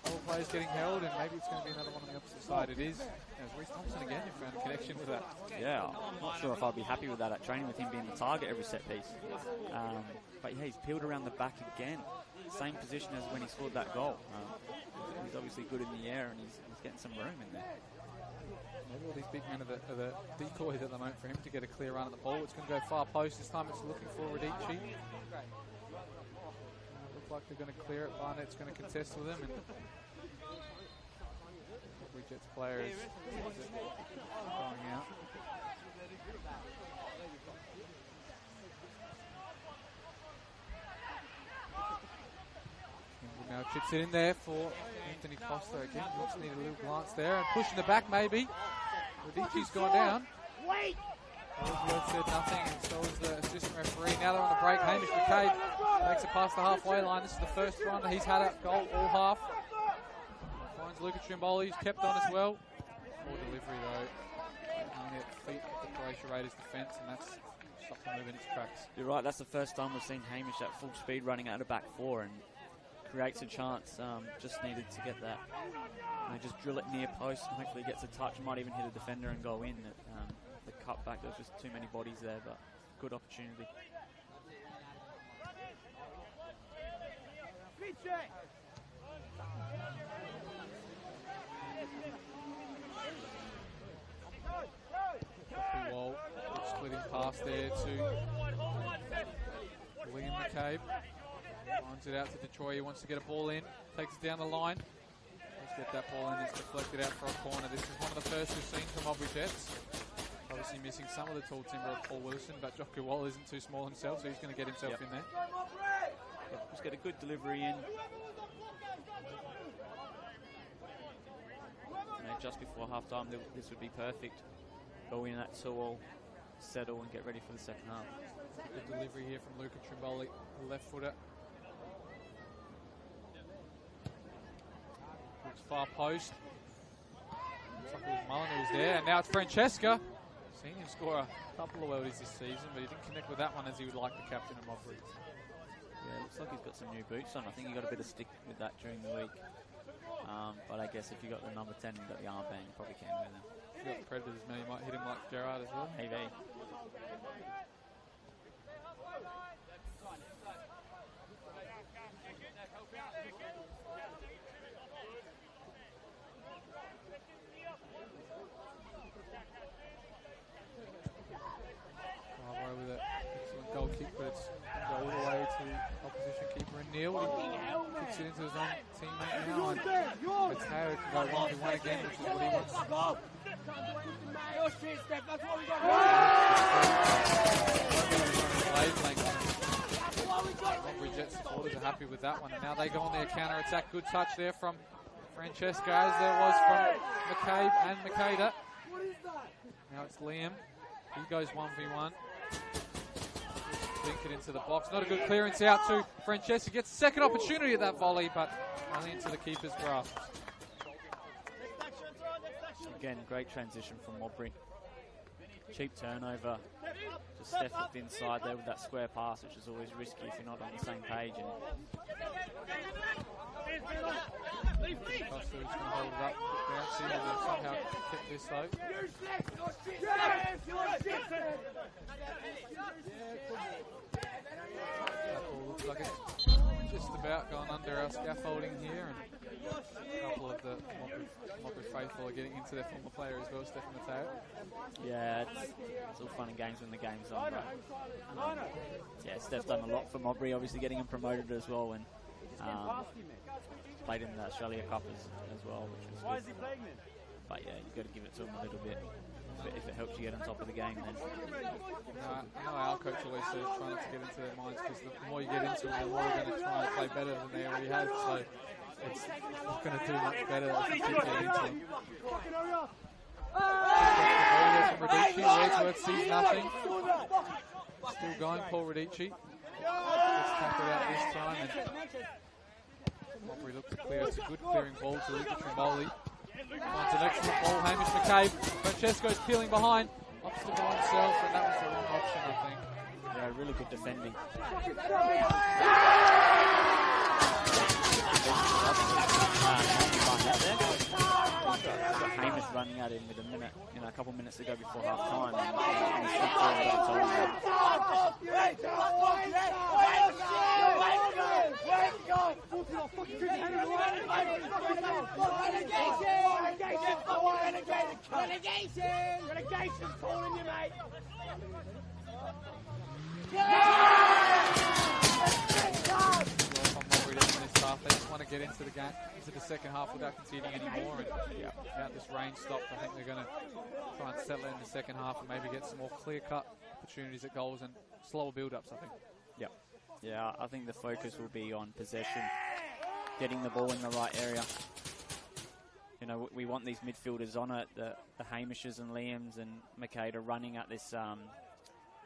All players getting held, and maybe it's going to be another one on the opposite side. It is. As Reece Thompson again, you found a connection with that. Yeah, I'm not sure if I'd be happy with that at training with him being the target every set piece. But yeah, he's peeled around the back again. Same position as when he scored that goal. He's obviously good in the air, and he's getting some room in there. Maybe all these big men are the decoys at the moment for him to get a clear run at the ball. It's going to go far post. This time it's looking for Radici. Looks like they're going to clear it. Barnett's going to contest with him. And Jets player is going out. Now chips it in there for Anthony Costa again. Just need a little glance there and pushing the back maybe. Radici's gone down. Ellsworth said nothing, and so is the assistant referee. Now they're on the break. Hamish McCabe takes it past the halfway line. This is the first run that he's had a goal all half. Finds Luca Trimboli, who's kept on as well. Poor delivery though. Only at the feet of the Croatia Raiders defence, and that's stopped them moving its tracks. You're right, that's the first time we've seen Hamish at full speed running out of back four, and creates a chance. Just needed to get that. Just drill it near post, and hopefully gets a touch. Might even hit a defender and go in. The cutback, there's just too many bodies there, but good opportunity. Wall, splitting pass there to William McCabe. Finds it out to Detroit. He wants to get a ball in. Takes it down the line. Let's get that ball in. It's deflected out for a corner. This is one of the first we've seen from Modbury Jets. Obviously missing some of the tall timber of Paul Wilson, but Joku Wall isn't too small himself, so he's going to get himself in there. Yep, just get a good delivery in. Just before half-time, this would be perfect. Go in at 2-all, settle, and get ready for the second half. Good delivery here from Luca Trimboli, the left footer. Looks far post. Looks like it was Mullen who was there, and now it's Francesca. Seen him score a couple of worldies this season, but he didn't connect with that one as he would like, the captain of Modbury. Yeah, looks like he's got some new boots on. I think he got a bit of stick with that during the week. But I guess if you got the number 10 and you got the armband, you probably can with him. If you got the Predators, man, you might hit him like Gerard as well. Maybe. Bravo with an excellent goal kick, but it's all the way to opposition keeper and Neil. He kicks it into his own teammate now, and Mateo can go 1v1 again, which is what he wants. Modbury Jets supporters are happy with that one, and now they go on their counter attack. Good touch there from Francesca, as there was from McCabe and Makeda. Now it's Liam. He goes 1v1. dink it into the box. Not a good clearance out to Francesca. Gets a second opportunity at that volley, but only into the keeper's grasp. Again, great transition from Modbury. Cheap turnover. Just step up inside there with that square pass, which is always risky if you're not on the same page. And Costa's going to hold it up, bouncy, and then somehow kept this though. That ball looks like it's just about gone under our scaffolding here, and a couple of the Modbury faithful are getting into their former player as well, Steph Mateo. yeah, it's all fun and games when the game's on. But, yeah, Steph's done a lot for Modbury, obviously getting him promoted as well, and played in the Australia Cup as well, which was good. But yeah, you've got to give it to him a little bit. If it helps you get on top of the game, then. I know our coach always says try not to get into their minds, because the more you get into it, the more you're going to try and play better than they already have. So it's not going to do much better if you keep getting into them. From Radici, Wordsworth sees nothing. Still going, Paul Radici. Gets tackled out this time, and Modbury looked to clear. It's a good clearing ball to Luca Trimboli. Finds an excellent ball, Hamish McCabe. Francesco's peeling behind, opts to go himself, and that was the wrong option, I think. Yeah, really good defending. We've got Hamish running at him with a couple minutes to go before half time. They just want to get into the game, into the second half without conceding anymore, and without this rain stopped, I think they're going to try and settle in the second half and maybe get some more clear-cut opportunities at goals and slower build-ups, I think. Yep. Yeah, I think the focus will be on possession, getting the ball in the right area. You know, we want these midfielders on it, the Hamishes and Liams and McCade are running at this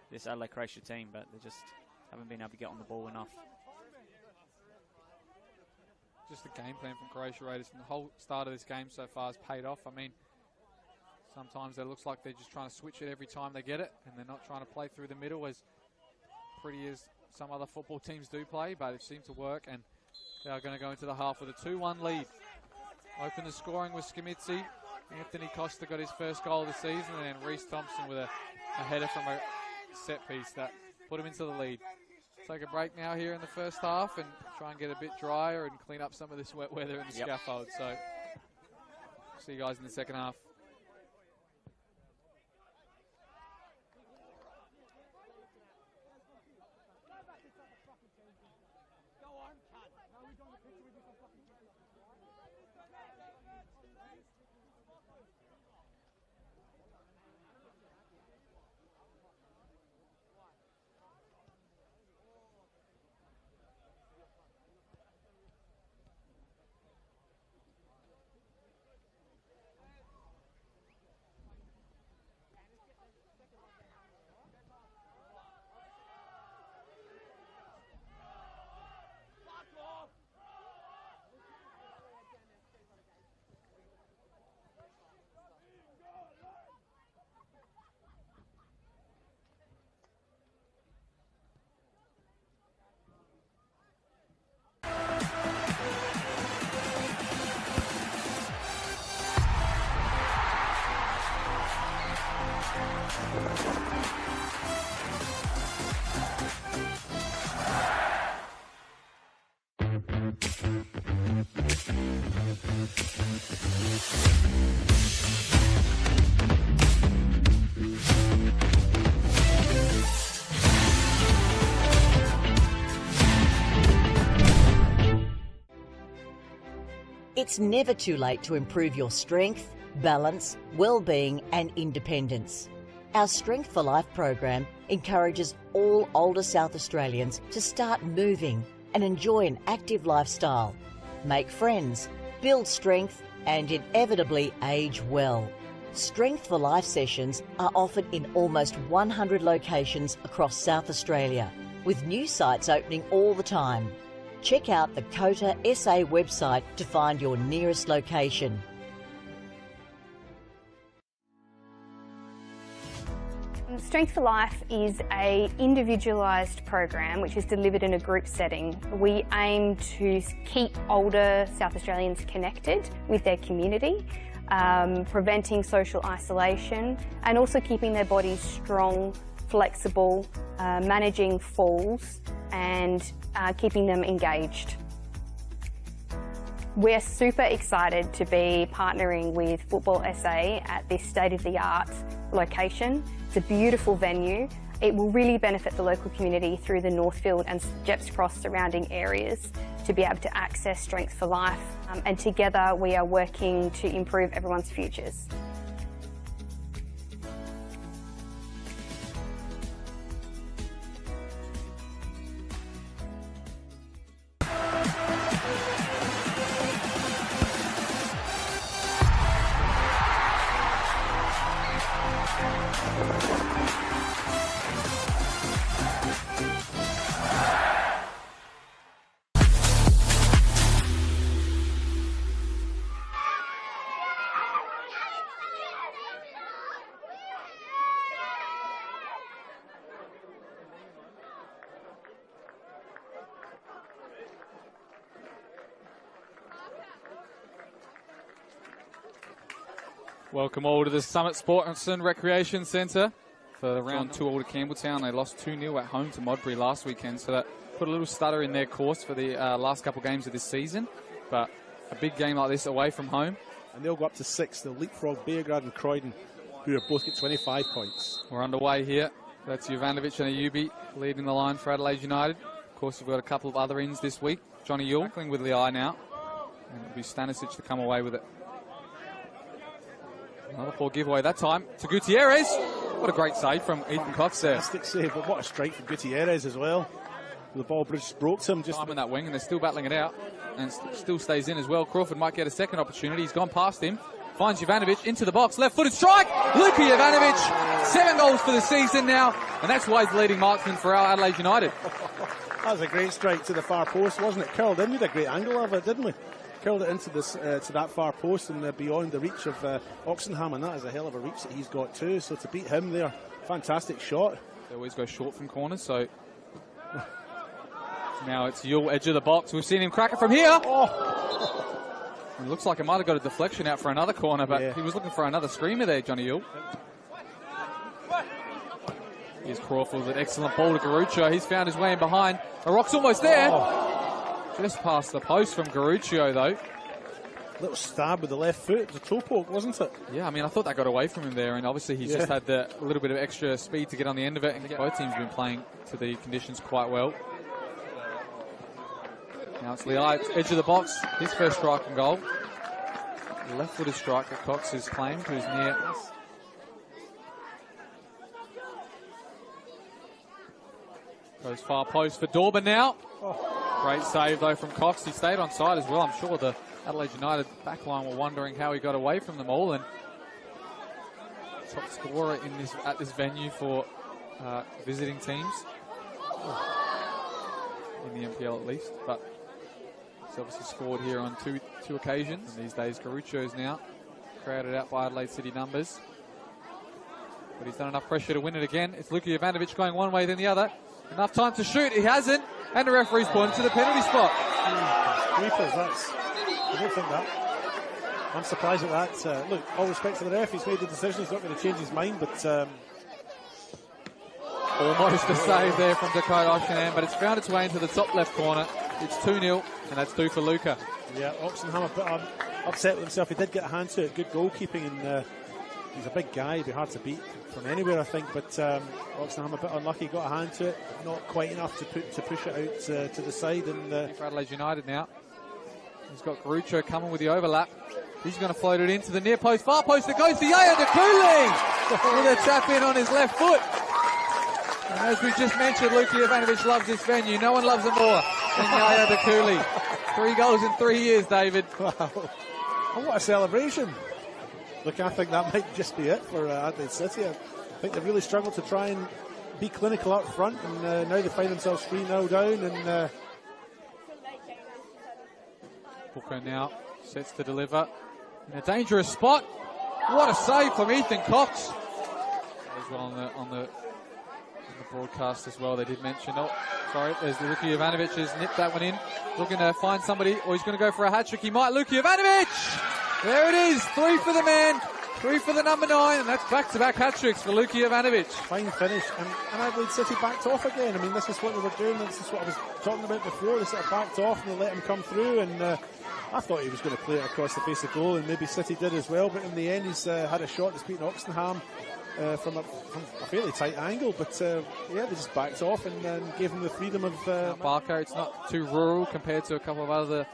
this Adelaide Croatia team, but they just haven't been able to get on the ball enough. Just the game plan from Croatia Raiders from the whole start of this game so far has paid off. I mean, sometimes it looks like they're just trying to switch it every time they get it, and they're not trying to play through the middle as pretty as some other football teams do play, but it seemed to work, and they are going to go into the half with a 2-1 lead. Open the scoring with Schimitzi. Anthony Costa got his first goal of the season, and then Reece Thompson with a header from a set piece that put him into the lead. Take a break now here in the first half and try and get a bit drier and clean up some of this wet weather in the scaffold. So, see you guys in the second half. It's never too late to improve your strength, balance, well-being and independence. Our Strength for Life program encourages all older South Australians to start moving and enjoy an active lifestyle, make friends, build strength and inevitably age well. Strength for Life sessions are offered in almost 100 locations across South Australia. with new sites opening all the time. Check out the COTA SA website to find your nearest location. Strength for Life is an individualised program which is delivered in a group setting. We aim to keep older South Australians connected with their community, preventing social isolation and also keeping their bodies strong, flexible, managing falls and keeping them engaged. We're super excited to be partnering with Football SA at this state-of-the-art location. It's a beautiful venue. It will really benefit the local community through the Northfield and Jeps Cross surrounding areas to be able to access Strength for Life. And together we are working to improve everyone's futures. Welcome all to the Summit Sports and Recreation Centre for the round 2 all to Campbelltown. They lost 2-0 at home to Modbury last weekend, so that put a little stutter in their course for the last couple of games of this season. But a big game like this away from home. And they'll go up to 6. They'll leapfrog Beograd and Croydon, who are both at 25 points. We're underway here. That's Jovanovic and Ayubi leading the line for Adelaide United. Of course, we've got a couple of other ins this week. Johnny Yule tackling with the eye now. And it'll be Stanisic to come away with it. Another poor giveaway that time to Gutierrez. What a great save from Ethan Cox there. Fantastic save, but what a strike from Gutierrez as well. The ball just broke to him. Just time in that wing, and they're still battling it out. And still stays in as well. Crawford might get a second opportunity. He's gone past him. Finds Jovanovic into the box. Left-footed strike. Luka Jovanovic. 7 goals for the season now. And that's why he's the leading marksman for our Adelaide United. That was a great strike to the far post, wasn't it? Curled in with a great angle of it, didn't we? Curled it into this to that far post and beyond the reach of Oxenham, and that is a hell of a reach that he's got too. So to beat him there, fantastic shot. They always go short from corners, so now it's Yule, edge of the box. We've seen him crack it from here. Oh. It looks like it might have got a deflection out for another corner, but he was looking for another screamer there, Johnny Yule. Here's Crawford with an excellent ball to Garuccio. He's found his way in behind. A rock's almost there. Oh. Just past the post from Garuccio, though. Little stab with the left foot. It was a toe poke, wasn't it? Yeah, I mean, I thought that got away from him there, and obviously he's just had a little bit of extra speed to get on the end of it, and both teams have been playing to the conditions quite well. Now it's Leai, edge of the box, his first strike and goal. Left-footed strike that Cox has claimed, who's near. Goes far post for Dorban now. Oh. Great save, though, from Cox. He stayed on side as well. I'm sure the Adelaide United backline were wondering how he got away from them all. And top scorer at this venue for visiting teams. In the NPL at least. But he's obviously scored here on two occasions. And these days, Garuccio's now crowded out by Adelaide City numbers. But he's done enough pressure to win it again. It's Luka Jovanovic going one way, then the other. Enough time to shoot. He hasn't. And the referee's pointing to the penalty spot. I don't think that. I'm surprised at that. Look, all respect to the ref. He's made the decision. He's not going to change his mind, but... almost a save there from Dakota Oxenham, but it's found its way into the top left corner. It's 2-0, and that's 2 for Luka. Yeah, Oxenham a bit upset with himself. He did get a hand to it. Good goalkeeping, and he's a big guy. He'd be hard to beat from anywhere, I think, but Oxenham a bit unlucky. Got a hand to it, not quite enough to push it out to the side. And for Adelaide United now. He's got Garuccio coming with the overlap. He's going to float it into the near post, far post. It goes to Yaya Dakuli with a tap in on his left foot. And as we just mentioned, Luka Jovanovic loves this venue. No one loves him more than Yaya Dakuli. 3 goals in 3 years, David. Wow. Oh, what a celebration. Look, I think that might just be it for Adelaide City. I think they've really struggled to try and be clinical up front, and now they find themselves 3-0 down. And Booker now sets to deliver in a dangerous spot. What a save from Ethan Cox. As well on the broadcast as well, they did mention. Oh, sorry, there's Luka Jovanovic has nipped that one in. Looking to find somebody, or he's going to go for a hat-trick. He might. Luka Jovanovic! There it is, 3 for the man, 3 for the number 9, and that's back-to-back hat-tricks for Luka Jovanovic. Fine finish, and Adelaide City backed off again. I mean, this is what they were doing, this is what I was talking about before. They sort of backed off and they let him come through, and I thought he was going to play it across the face of goal, and maybe City did as well, but in the end he's had a shot that's beaten Oxenham from a fairly tight angle, but yeah, they just backed off and gave him the freedom of... Barker, it's not too rural compared to a couple of other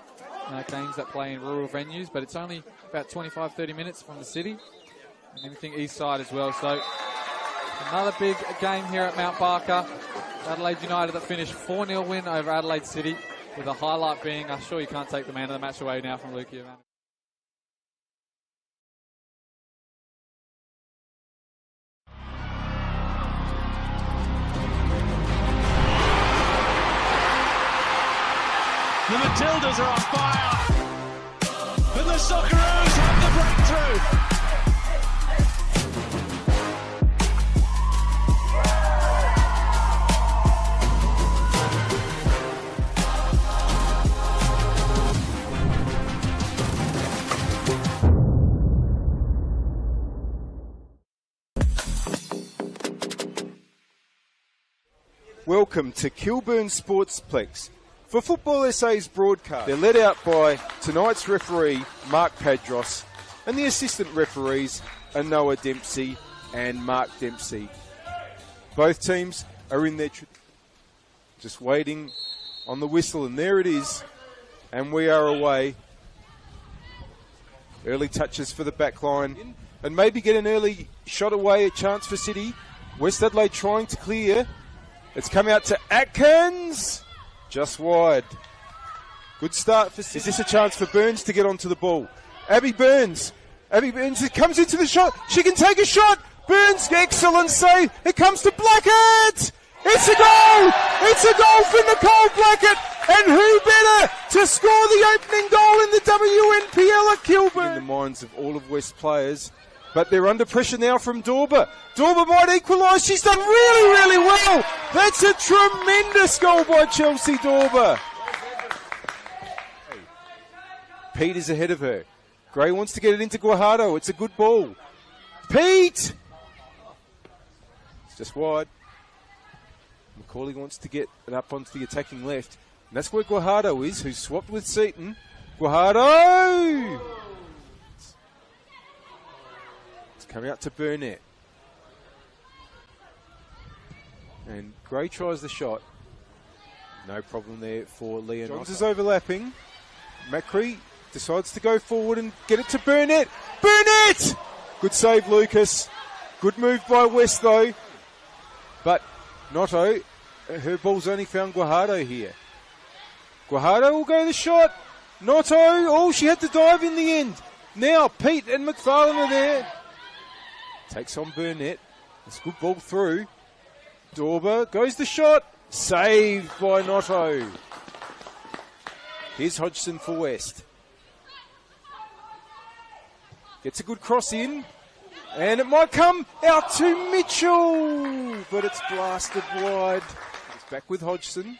games that play in rural venues, but it's only about 25-30 minutes from the city, and anything east side as well. So another big game here at Mount Barker. Adelaide United that finished 4-0 win over Adelaide City, with a highlight being, I'm sure you can't take the man of the match away now from Luka Jovanovic. The Matildas are on fire, and the Socceroos have the breakthrough. Welcome to Kilburn Sportsplex. For Football SA's broadcast, they're led out by tonight's referee, Mark Padros, and the assistant referees are Noah Dempsey and Mark Dempsey. Both teams are in their... just waiting on the whistle, and there it is, and we are away. Early touches for the back line, and maybe get an early shot away, a chance for City. West Adelaide trying to clear. It's come out to Atkins. Just wide. Good start for City. Is this a chance for Burns to get onto the ball? Abby Burns comes into the shot. She can take a shot. Burns, excellent save. It comes to Blackett. It's a goal. It's a goal for Nicole Blackett. And who better to score the opening goal in the WNPL at Kilburn? In the minds of all of West players. But they're under pressure now from Dorber. Dorber might equalise. She's done really, really well. That's a tremendous goal by Chelsea Dorber. Pete is ahead of her. Gray wants to get it into Guajardo. It's a good ball. Pete! It's just wide. McCauley wants to get it up onto the attacking left. And that's where Guajardo is, who's swapped with Seaton. Guajardo! Coming out to Burnett. And Gray tries the shot. No problem there for Leon. Johns is overlapping. Macri decides to go forward and get it to Burnett. Burnett! Good save, Lucas. Good move by West, though. But Noto, her ball's only found Guajardo here. Guajardo will go the shot. Noto, oh, she had to dive in the end. Now Pete and McFarlane are there. Takes on Burnett. It's a good ball through. Dorber goes the shot. Saved by Noto. Here's Hodgson for West. Gets a good cross in. And it might come out to Mitchell. But it's blasted wide. It's back with Hodgson.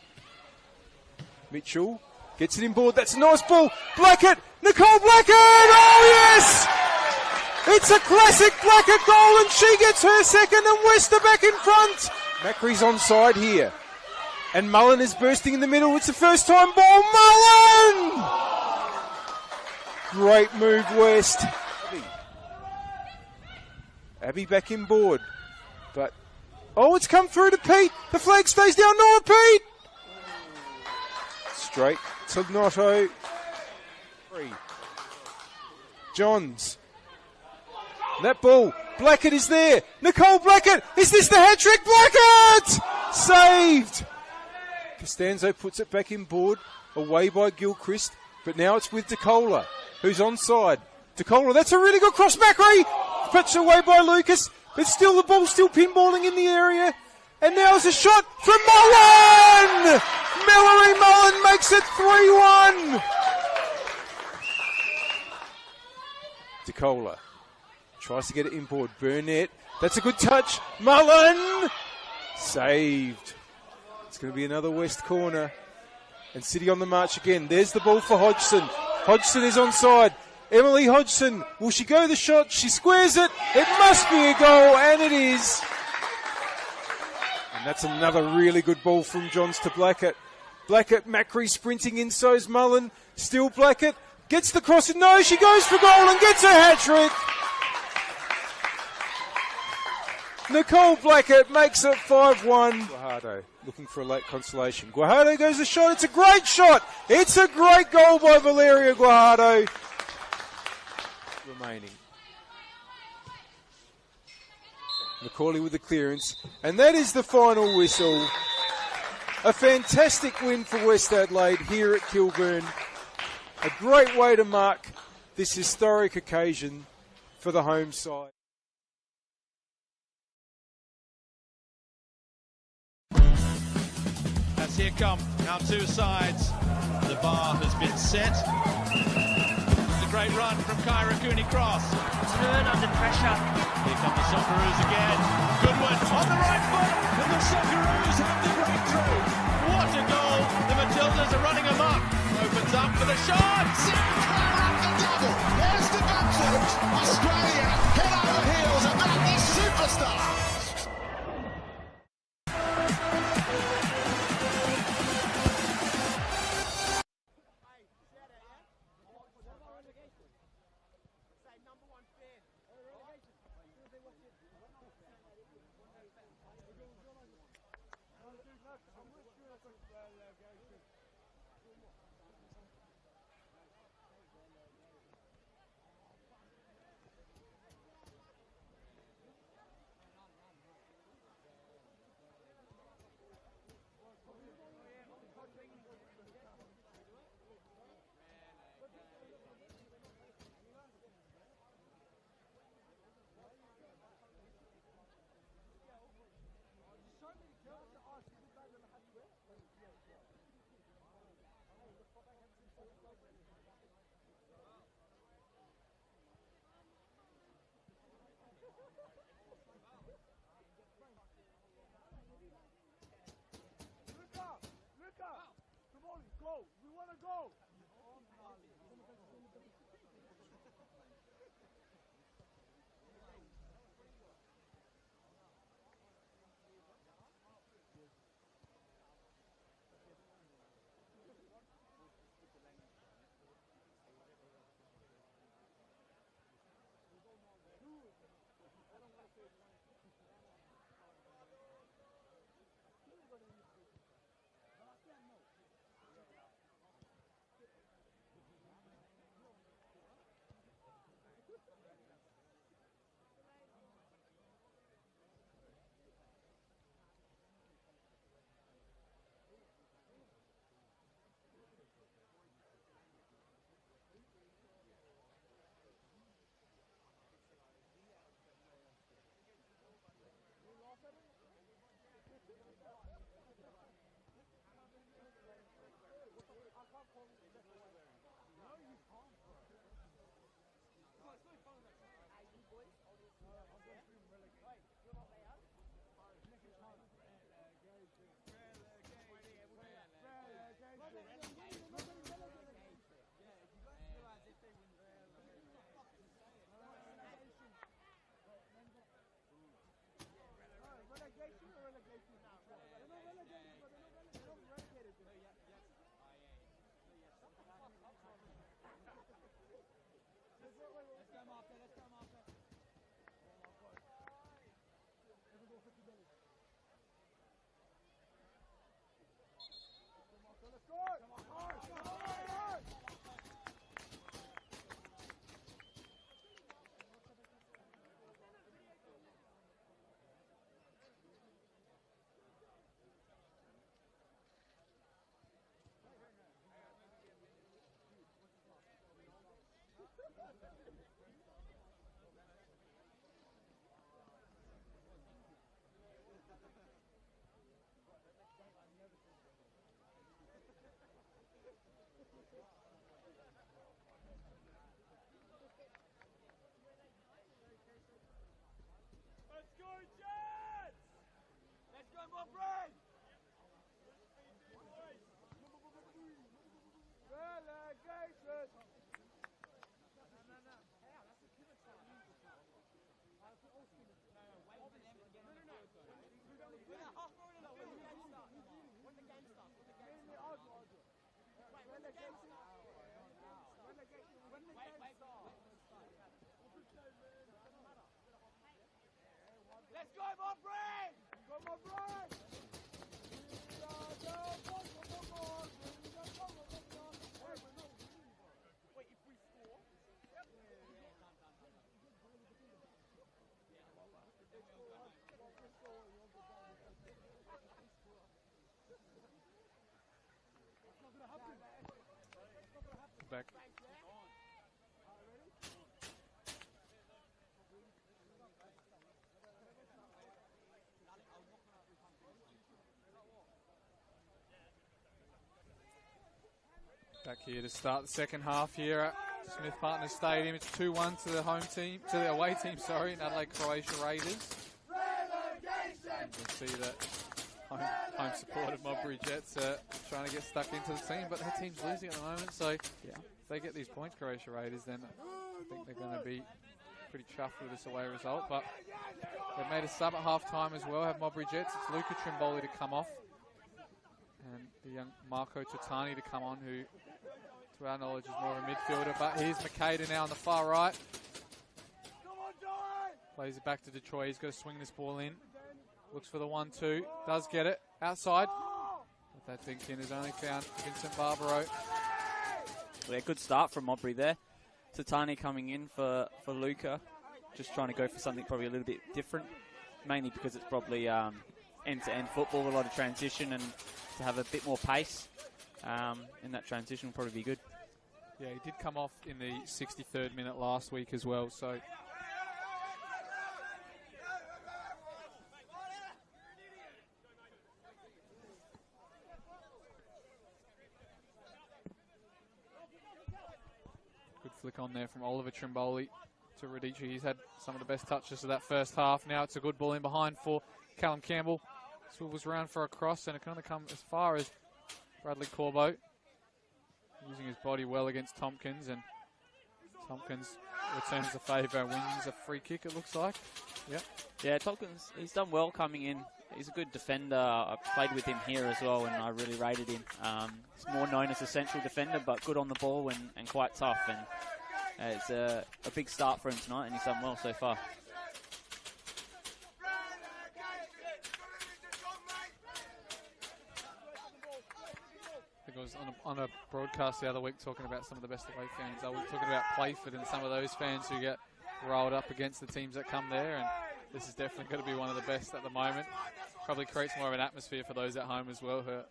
Mitchell gets it in board. That's a nice ball. Blackett. Nicole Blackett. Oh, yes! It's a classic Blackett goal, and she gets her second, and West are back in front. Macri's onside here. And Mullen is bursting in the middle. It's the first time ball. Mullen! Great move, West. Abby back in board. But, oh, it's come through to Pete. The flag stays down. Noah Pete! Straight to Noto. Johns. That ball, Blackett is there. Nicole Blackett, is this the hat-trick? Blackett! Saved! Costanzo puts it back in board, away by Gilchrist, but now it's with DeCola, who's onside. DeCola, that's a really good cross, Macri! Pitched away by Lucas, but still the ball's still pinballing in the area. And now it's a shot from Mullen! Mallory Mullen makes it 3-1. DeCola tries to get it inboard. Burnett, that's a good touch. Mullen! Saved. It's going to be another West corner. And City on the march again. There's the ball for Hodgson. Hodgson is onside. Emily Hodgson, will she go the shot? She squares it. It must be a goal, and it is. And that's another really good ball from Johns to Blackett. Blackett, Macri sprinting in, so's Mullen. Still Blackett. Gets the cross, and no, she goes for goal and gets a hat-trick. Nicole Blackett makes it 5-1. Guajardo looking for a late consolation. Guajardo goes the shot. It's a great shot. It's a great goal by Valeria Guajardo. Remaining. McCauley with the clearance. And that is the final whistle. A fantastic win for West Adelaide here at Kilburn. A great way to mark this historic occasion for the home side. As here come our two sides. The bar has been set. It's a great run from Kyra Cooney-Cross. Turn under pressure. Here come the Socceroos again. Good one on the right foot, and the Socceroos have the breakthrough. What a goal! The Matildas are running amok. Opens up for the shot. Sinclair up the double. There's the back foot. Australia head over heels about this superstar. Let's go, Modbury! Go, Modbury! Wait, if we score? Back. Back here to start the second half here at Smith Partners Stadium. It's 2-1 to the home team, to the away team, sorry, in Adelaide Croatia Raiders. You can see that home supported Modbury Jets are trying to get stuck into the team, but their team's losing at the moment, so if they get these points, Croatia Raiders, then I think they're going to be pretty chuffed with this away result. But they've made a sub at half-time as well, have Modbury Jets. It's Luca Trimboli to come off, and the young Marco Totani to come on, who, to our knowledge, is more of a midfielder. But here's Makeda now on the far right. Plays it back to Detroit. He's got to swing this ball in. Looks for the 1-2. Does get it. Outside. But that dinked in. Has only found Vincent Barbaro. Yeah, good start from Modbury there. Totani coming in for Luca. Just trying to go for something probably a little bit different. Mainly because it's probably end-to-end football, a lot of transition, and to have a bit more pace in that transition will probably be good. Yeah, he did come off in the 63rd minute last week as well, so... Good flick on there from Oliver Trimboli to Radici. He's had some of the best touches of that first half. Now it's a good ball in behind for Callum Campbell. Swivels around for a cross, and it can only come as far as Bradley Corbo. Using his body well against Tompkins, and Tompkins returns the favour, wins a free kick, it looks like. Yep. Yeah, Tompkins, he's done well coming in. He's a good defender. I played with him here as well, and I really rated him. He's more known as a central defender, but good on the ball and quite tough. And it's a big start for him tonight, and he's done well so far. I was on a broadcast the other week talking about some of the best away fans. I was talking about Playford and some of those fans who get rolled up against the teams that come there, and this is definitely going to be one of the best at the moment. Probably creates more of an atmosphere for those at home as well who are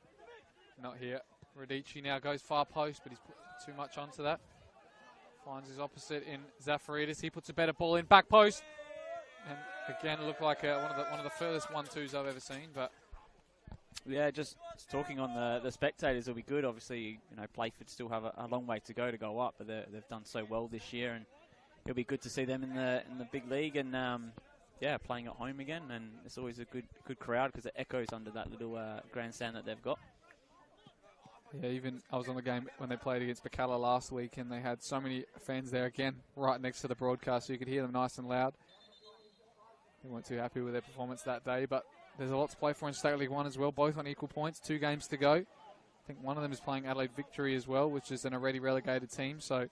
not here. Radici now goes far post, but he's put too much onto that. Finds his opposite in Zafaridis. He puts a better ball in, back post, and again it looked like one of the furthest 1-2s I've ever seen. But yeah, just talking on the spectators will be good. Obviously, you know, Playford still have a long way to go up, but they've done so well this year, and it'll be good to see them in the big league and yeah, playing at home again. And it's always a good crowd because it echoes under that little grandstand that they've got. Yeah, even I was on the game when they played against Bacala last week, and they had so many fans there again, right next to the broadcast, so you could hear them nice and loud. They weren't too happy with their performance that day, but there's a lot to play for in State League 1 as well, both on equal points, 2 games to go. I think one of them is playing Adelaide Victory as well, which is an already relegated team, so it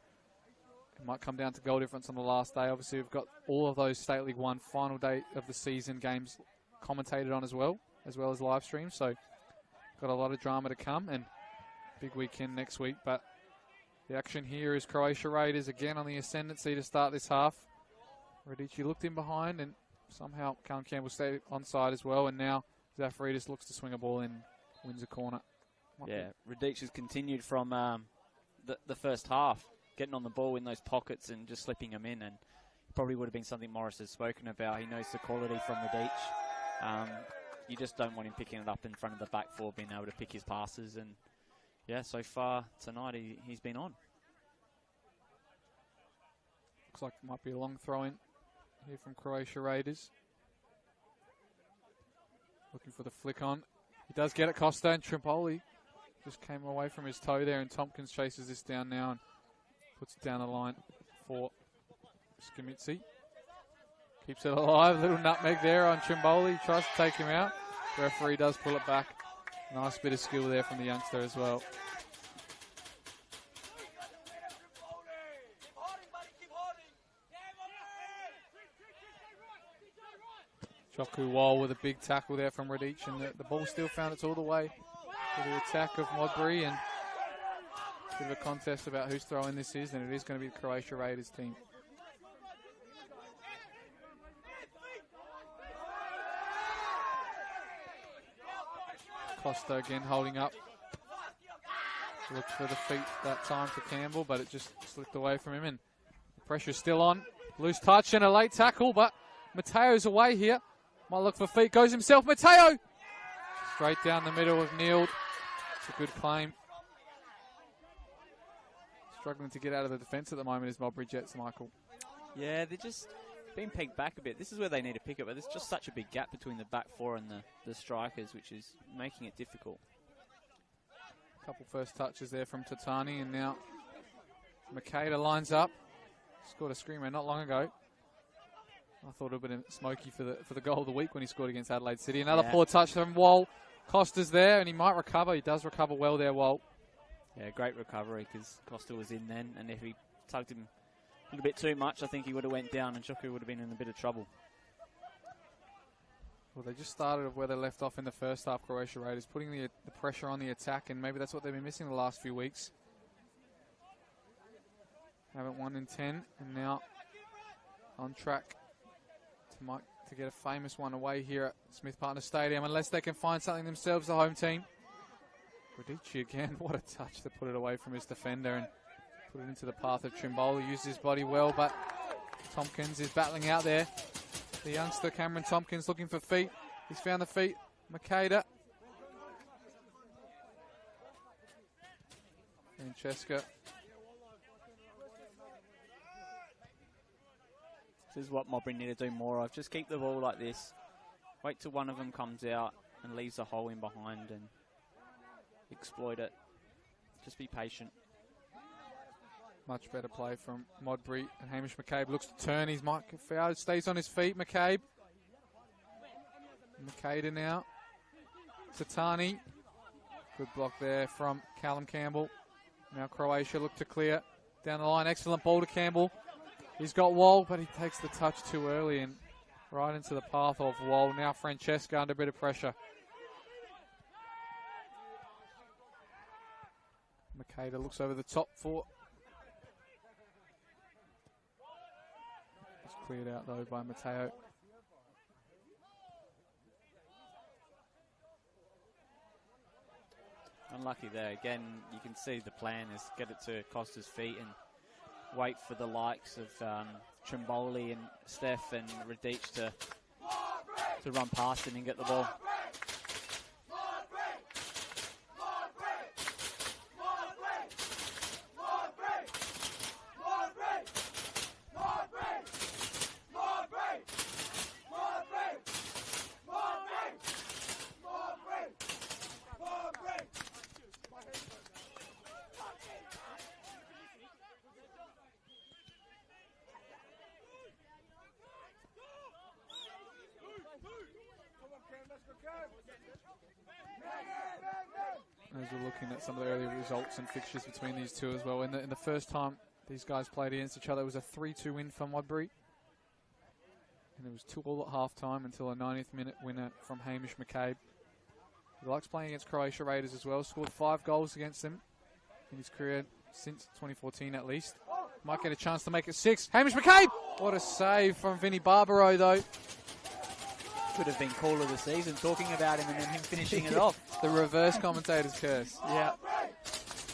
might come down to goal difference on the last day. Obviously, we've got all of those State League 1 final day of the season games commentated on as well as live streams, so got a lot of drama to come, and big weekend next week. But the action here is Croatia Raiders again on the ascendancy to start this half. Radici looked in behind, and somehow Callum Campbell stayed onside as well, and now Zafaridis looks to swing a ball in, wins a corner. Yeah, Radici's continued from the first half, getting on the ball in those pockets and just slipping them in, and probably would have been something Morris has spoken about. He knows the quality from Radic. You just don't want him picking it up in front of the back four, being able to pick his passes, and yeah, so far tonight he's been on. Looks like it might be a long throw in here from Croatia Raiders. Looking for the flick on. He does get it, Costa, and Trimpoli just came away from his toe there, and Tompkins chases this down now and puts it down the line for Scamitzi. Keeps it alive, little nutmeg there on Trimboli, tries to take him out. The referee does pull it back. Nice bit of skill there from the youngster as well. Joku Wall with a big tackle there from Radic, and the ball still found its all the way to the attack of Modbury, and a bit of a contest about whose throw-in this is, and it is going to be the Croatia Raiders team. Costa again holding up. Looked for the feet that time for Campbell, but it just slipped away from him, and the pressure's still on. Loose touch and a late tackle, but Mateo's away here. Might look for feet, goes himself, Mateo! Straight down the middle of Neild. It's a good claim. Struggling to get out of the defence at the moment is Modbury Jets, Michael. Yeah, they're just being pegged back a bit. This is where they need to pick it, but there's just such a big gap between the back four and the strikers, which is making it difficult. A couple first touches there from Tatani, and now Makeda lines up. Scored a screamer not long ago. I thought it would have been Smokey for the goal of the week when he scored against Adelaide City. Another poor touch from Wall. Costa's there, and he might recover. He does recover well there, Wall. Yeah, great recovery, because Costa was in then, and if he tugged him a little bit too much, I think he would have went down, and Joku would have been in a bit of trouble. Well, they just started where they left off in the first half, Croatia Raiders, putting the pressure on the attack, and maybe that's what they've been missing the last few weeks. Haven't won in 10, and now on track to get a famous one away here at Smith Partner Stadium, unless they can find something themselves, the home team. Radici again, what a touch to put it away from his defender and put it into the path of Trimboli. Used his body well, but Tompkins is battling out there. The youngster Cameron Tompkins looking for feet. He's found the feet. Makeda. Francesca. This is what Modbury need to do more of. Just keep the ball like this. Wait till one of them comes out and leaves a hole in behind and exploit it. Just be patient. Much better play from Modbury, and Hamish McCabe looks to turn. He's Mike fouled, stays on his feet. McCabe. Makeda now. Tatani. Good block there from Callum Campbell. Now Croatia look to clear down the line. Excellent ball to Campbell. He's got Wall, but he takes the touch too early and right into the path of Wall. Now Francesca under a bit of pressure. Makeda looks over the top for. It's cleared out though by Mateo. Unlucky there. Again, you can see the plan is get it to Costa's feet and wait for the likes of Trimboli and Steph and Radic to run past him and get the ball. As we're looking at some of the early results and fixtures between these two as well. In the first time these guys played against each other, it was a 3-2 win for Modbury. And it was 2-2 at half-time until a 90th minute winner from Hamish McCabe. He likes playing against Croatia Raiders as well. Scored 5 goals against them in his career since 2014 at least. Might get a chance to make it 6. Hamish McCabe! What a save from Vinny Barbaro though. Could have been call of the season talking about him and then him finishing it off. The reverse commentator's curse. Yeah.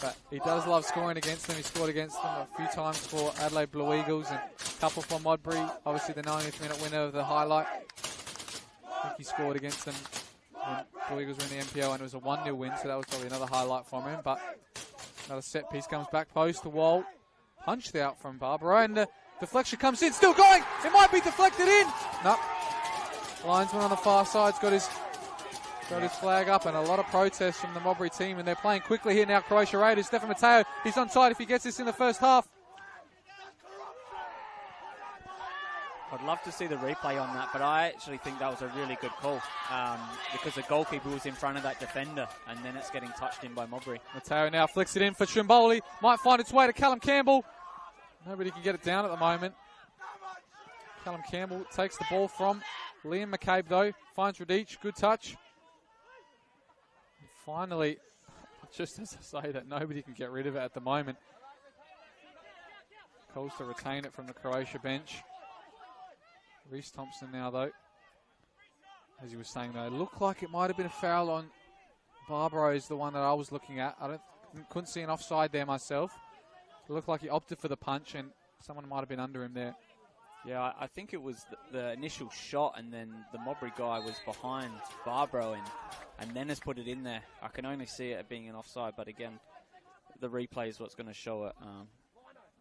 But he does love scoring against them. He scored against them a few times for Adelaide Blue Eagles and a couple for Modbury. Obviously the 90th minute winner of the highlight. I think he scored against them when Blue Eagles were in the NPL and it was a 1-0 win, so that was probably another highlight from him. But another set piece comes back post to Wall. Punched out from Barbaro and the deflection comes in. Still going! It might be deflected in! No. Linesman on the far side's got his flag up, and a lot of protests from the Modbury team, and they're playing quickly here now. Croatia Raiders, Stefan Mateo, he's onside if he gets this in the first half. I'd love to see the replay on that, but I actually think that was a really good call because the goalkeeper was in front of that defender, and then it's getting touched in by Modbury. Matteo now flicks it in for Trimboli. Might find its way to Callum Campbell. Nobody can get it down at the moment. Callum Campbell takes the ball from Liam McCabe, though. Finds Radic. Good touch. And finally, just as I say that, nobody can get rid of it at the moment. Calls to retain it from the Croatia bench. Reece Thompson now, though. As he was saying, though, it looked like it might have been a foul on Barbaro, is the one that I was looking at. Couldn't see an offside there myself. It looked like he opted for the punch, and someone might have been under him there. Yeah, I think it was the initial shot, and then the Modbury guy was behind Barbaro, and then has put it in there. I can only see it being an offside, but again, the replay is what's going to show it.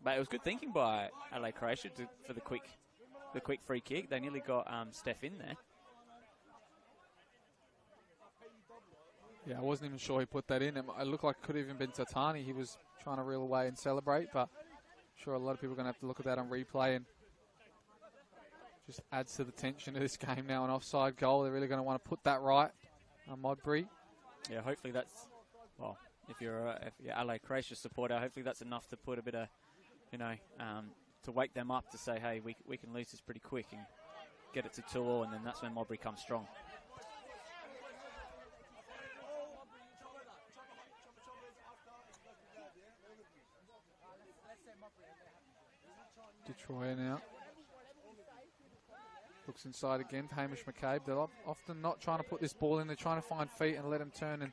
But it was good thinking by LA Croatia for the quick free kick. They nearly got Steph in there. Yeah, I wasn't even sure he put that in. It looked like it could have even been Tatani. He was trying to reel away and celebrate, but I'm sure a lot of people are going to have to look at that on replay, and just adds to the tension of this game now. An offside goal. They're really going to want to put that right on Modbury. Yeah, hopefully that's, well, if you're LA Croatia supporter, hopefully that's enough to put a bit of, to wake them up to say, hey, we can lose this pretty quick and get it to 2-2, and then that's when Modbury comes strong. Detroit now. Looks inside again, Hamish McCabe. They're often not trying to put this ball in. They're trying to find feet and let him turn and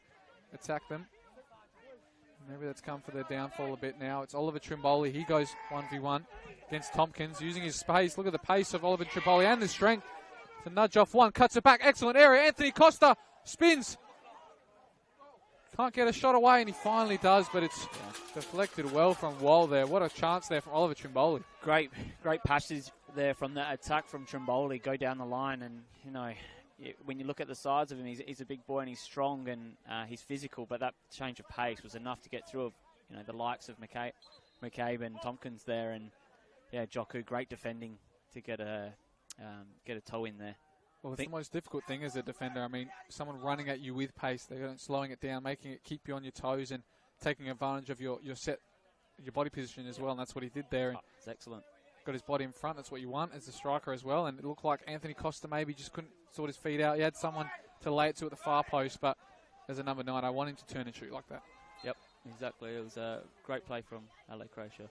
attack them. Maybe that's come for their downfall a bit now. It's Oliver Trimboli. He goes 1v1 against Tompkins, using his space. Look at the pace of Oliver Trimboli and the strength to nudge off one. Cuts it back. Excellent area. Anthony Costa spins. Can't get a shot away, and he finally does, but it's deflected well from Wall there. What a chance there from Oliver Trimboli. Great passage there from the attack from Trimboli. Go down the line, and, when you look at the size of him, he's a big boy and he's strong and he's physical, but that change of pace was enough to get through the likes of McCabe and Tompkins there, and Joku, great defending to get a toe in there. Well, it's the most difficult thing as a defender. I mean, someone running at you with pace, they're slowing it down, making it keep you on your toes and taking advantage of your body position as well, and that's what he did there. It's excellent. Got his body in front. That's what you want as a striker as well. And it looked like Anthony Costa maybe just couldn't sort his feet out. He had someone to lay it to at the far post, but as a number 9, I want him to turn and shoot like that. Yep, exactly. It was a great play from LA Croatia.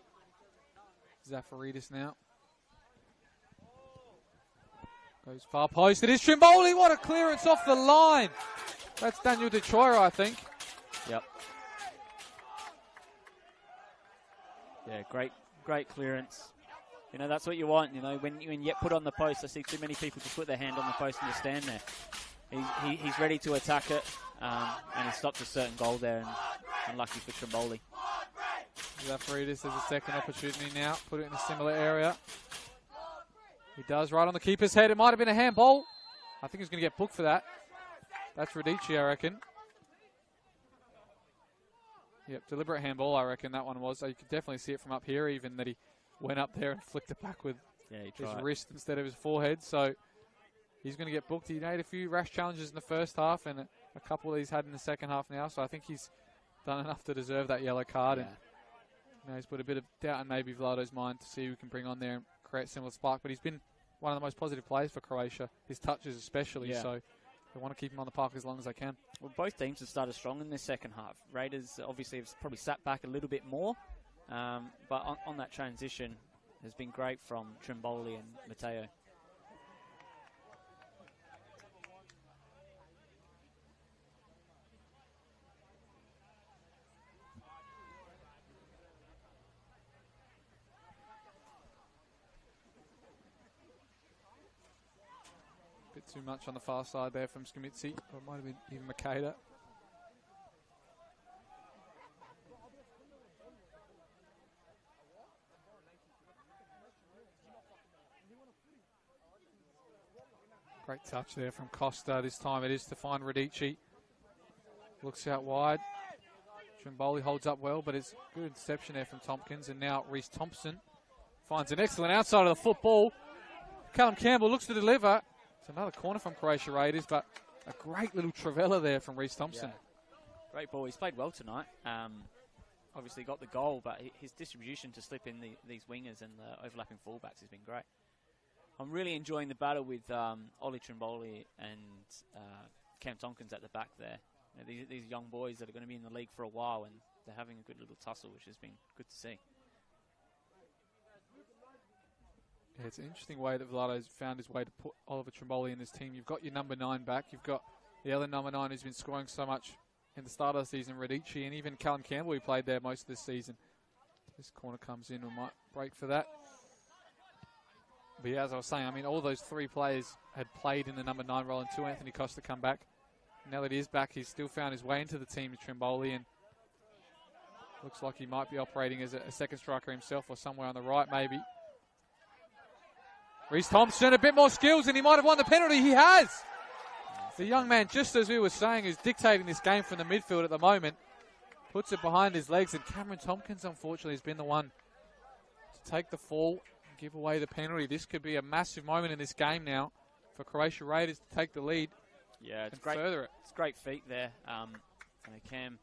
Zafaridis now. Goes far post. It is Trimboli. What a clearance off the line. That's Daniel Detroyer, I think. Yep. Yeah, great clearance. That's what you want. When you get put on the post, I see too many people just put their hand on the post and just stand there. He's ready to attack it, and he stopped a certain goal there, and unlucky for Trimboli. Zafaridis has a second opportunity now. Put it in a similar area. He does, right on the keeper's head. It might have been a handball. I think he's going to get booked for that. That's Radici, I reckon. Yep, deliberate handball, I reckon that one was. So you could definitely see it from up here, even that he went up there and flicked it back with his wrist instead of his forehead. So he's going to get booked. He made a few rash challenges in the first half, and a couple he's had in the second half now. So I think he's done enough to deserve that yellow card. Yeah. And he's put a bit of doubt in maybe Vlado's mind to see who can bring on there and create a similar spark. But he's been one of the most positive players for Croatia, his touches especially. Yeah. So they want to keep him on the park as long as they can. Well, both teams have started strong in this second half. Raiders obviously have probably sat back a little bit more, but on that transition has been great from Trimboli and Matteo. Too much on the far side there from Skamitsi, or it might have been even Makeda. Great touch there from Costa. This time it is to find Radici. Looks out wide. Trimboli holds up well, but it's good interception there from Tompkins. And now Reece Thompson finds an excellent outside of the football. Callum Campbell looks to deliver. It's another corner from Croatia Raiders, but a great little Travella there from Reece Thompson. Yeah. Great ball. He's played well tonight. Obviously got the goal, but his distribution to slip in these wingers and the overlapping fullbacks has been great. I'm really enjoying the battle with Ollie Trimboli and Cam Tompkins at the back there. You know, these young boys that are going to be in the league for a while, and they're having a good little tussle, which has been good to see. Yeah, it's an interesting way that Vlado's found his way to put Oliver Trimboli in this team. You've got your number 9 back. You've got the other number 9 who's been scoring so much in the start of the season, Radici, and even Callum Campbell, who played there most of this season. This corner comes in, we might break for that. But yeah, as I was saying, I mean, all those 3 players had played in the number 9 role until Anthony Costa come back. Now that he is back, he's still found his way into the team with Trimboli, and looks like he might be operating as a second striker himself or somewhere on the right maybe. Reece Thompson, a bit more skills, and he might have won the penalty. He has! The young man, just as we were saying, who's dictating this game from the midfield at the moment, puts it behind his legs, and Cameron Tompkins, unfortunately, has been the one to take the fall and give away the penalty. This could be a massive moment in this game now for Croatia Raiders to take the lead. Yeah, it's and great. Further it. It's great feet there. Cam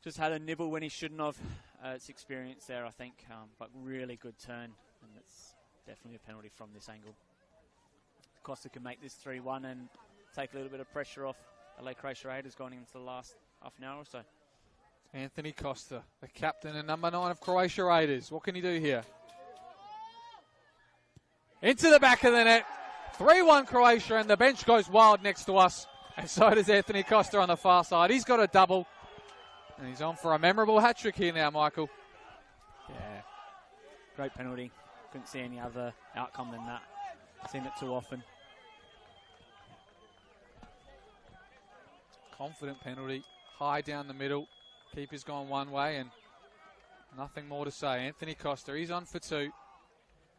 just had a nibble when he shouldn't have. It's experience there, I think, but really good turn, and it's definitely a penalty from this angle. Costa can make this 3-1 and take a little bit of pressure off LA Croatia Raiders going into the last half an hour or so. Anthony Costa, the captain and number 9 of Croatia Raiders. What can he do here? Into the back of the net. 3-1 Croatia, and the bench goes wild next to us. And so does Anthony Costa on the far side. He's got a double. And he's on for a memorable hat-trick here now, Michael. Yeah, great penalty. Couldn't see any other outcome than that. I've seen it too often. Confident penalty. High down the middle. Keeper's gone one way and nothing more to say. Anthony Costa, he's on for 2.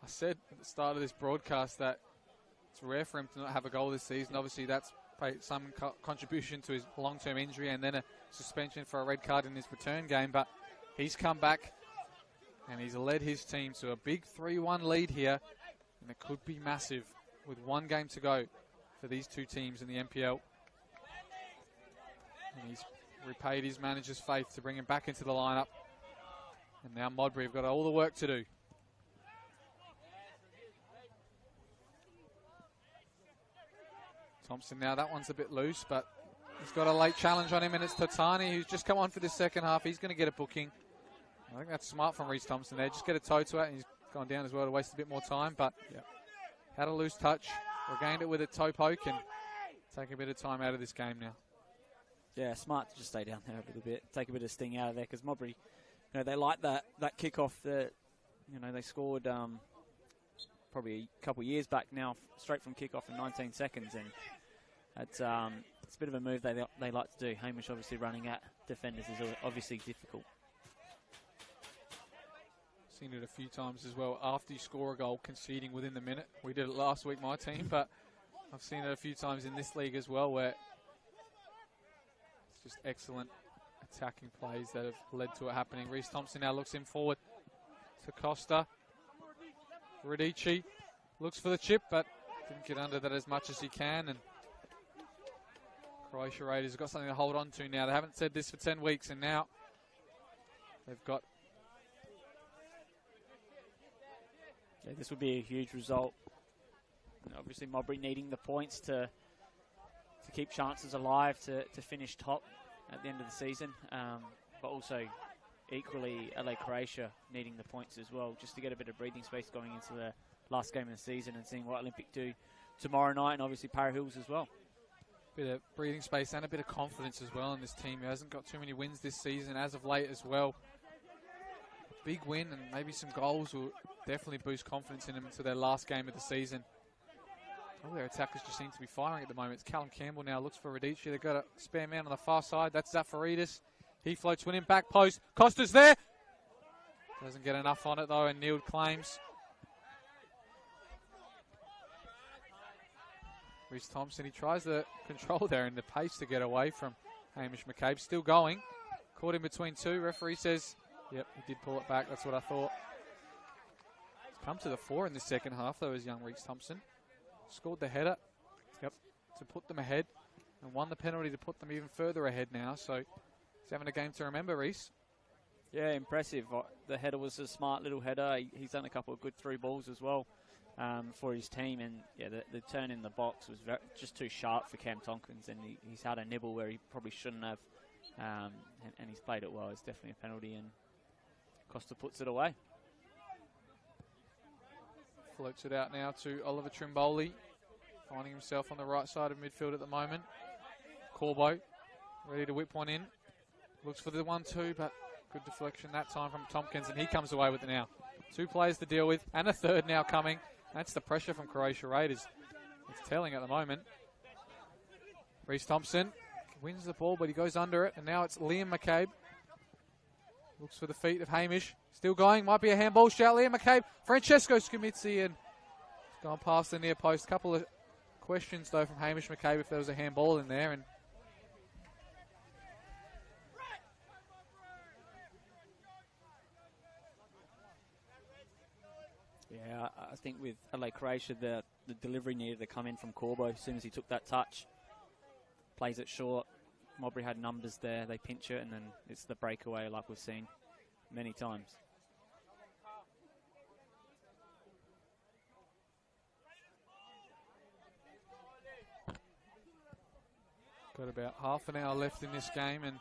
I said at the start of this broadcast that it's rare for him to not have a goal this season. Obviously, that's paid some contribution to his long-term injury and then a suspension for a red card in his return game. But he's come back and he's led his team to a big 3-1 lead here. And it could be massive with 1 game to go for these 2 teams in the NPL. And he's repaid his manager's faith to bring him back into the lineup. And now Modbury have got all the work to do. Thompson now, that one's a bit loose, but he's got a late challenge on him, and it's Totani who's just come on for this second half. He's going to get a booking. I think that's smart from Reece Thompson there. Just get a toe to it, and he's gone down as well to waste a bit more time, but had a loose touch, regained it with a toe poke, and take a bit of time out of this game now. Yeah, smart to just stay down there a little bit, take a bit of sting out of there, because Modbury, they like that kick-off that, they scored probably a couple of years back now, straight from kick-off in 19 seconds, and it's a bit of a move they like to do. Hamish obviously running at defenders is obviously difficult. Seen it a few times as well, after you score a goal, conceding within the minute. We did it last week, my team, but I've seen it a few times in this league as well, where it's just excellent attacking plays that have led to it happening. Reece Thompson now looks in forward to Costa. Radici looks for the chip, but didn't get under that as much as he can. And Croatia Raiders have got something to hold on to now. They haven't said this for 10 weeks, and now they've got... Yeah, this would be a huge result. Obviously, Modbury needing the points to keep chances alive to finish top at the end of the season, but also equally LA Croatia needing the points as well, just to get a bit of breathing space going into the last game of the season and seeing what Olympic do tomorrow night, and obviously Para Hills as well. Bit of breathing space and a bit of confidence as well in this team. Who hasn't got too many wins this season as of late as well. A big win and maybe some goals will definitely boost confidence in them into their last game of the season. All their attackers just seem to be firing at the moment. It's Callum Campbell now, looks for Radici. They've got a spare man on the far side. That's Zafaridis. He floats one in, back post. Costa's there. Doesn't get enough on it though, and Neild claims. Reece Thompson, he tries the control there and the pace to get away from Hamish McCabe. Still going. Caught in between 2. Referee says, yep, he did pull it back. That's what I thought. come to the fore in the second half, though, as young Reese Thompson. Scored the header to put them ahead and won the penalty to put them even further ahead now. So he's having a game to remember, Reese. Yeah, impressive. The header was a smart little header. He's done a couple of good through balls as well for his team. And, yeah, the turn in the box was just too sharp for Cam Tompkins, and he's had a nibble where he probably shouldn't have. And he's played it well. It's definitely a penalty, and Costa puts it away. Floats it out now to Oliver Trimboli, finding himself on the right side of midfield at the moment. Corbo ready to whip one in. Looks for the 1-2, but good deflection that time from Tompkins, and he comes away with it now. 2 players to deal with, and a third now coming. That's the pressure from Croatia Raiders. It's telling at the moment. Reese Thompson wins the ball, but he goes under it, and now it's Liam McCabe. Looks for the feet of Hamish. Still going, might be a handball shout. Liam McCabe, Francesco Scamitzi, and it's gone past the near post. Couple of questions, though, from Hamish McCabe if there was a handball in there. And yeah, I think with LA Croatia, the delivery needed to come in from Corbo as soon as he took that touch. Plays it short. Modbury had numbers there. They pinch it, and then it's the breakaway like we've seen many times. got about half an hour left in this game, and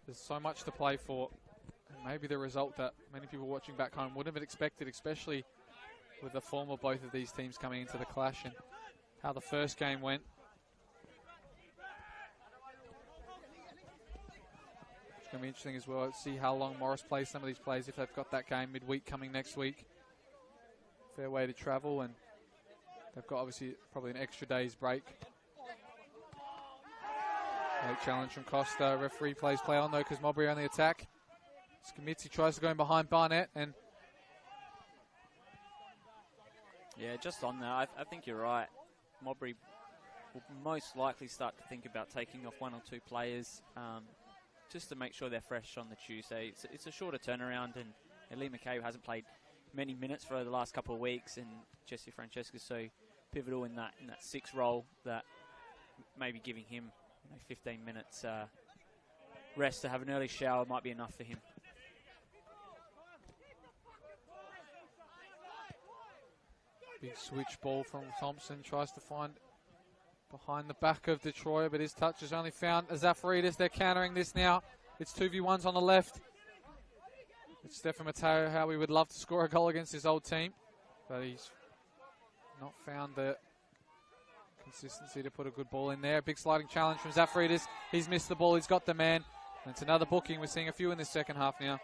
there's so much to play for. And maybe the result that many people watching back home wouldn't have expected, especially with the form of both of these teams coming into the clash and how the first game went. It's going to be interesting as well to see how long Morris plays some of these players if they've got that game midweek coming next week. Fair way to travel, and they've got obviously probably an extra day's break. Late challenge from Costa. Referee plays play on though because Modbury on the attack. Scamitzi tries to go in behind Barnett, and yeah, just on that, I think you're right. Modbury will most likely start to think about taking off one or two players just to make sure they're fresh on the Tuesday. It's a shorter turnaround, and Lee McCabe hasn't played many minutes for the last couple of weeks, and Jesse Francesca's so pivotal in that 6 role that maybe giving him 15 minutes rest to have an early shower might be enough for him. Big switch ball from Thompson, tries to find behind the back of Detroit, but his touch is only found Zafaridis. They're countering this now. It's 2v1s on the left. It's Stefan Matteo, how we would love to score a goal against his old team, but he's not found the consistency to put a good ball in there. Big sliding challenge from Zafaridis. He's missed the ball. He's got the man. And it's another booking. We're seeing a few in this second half now.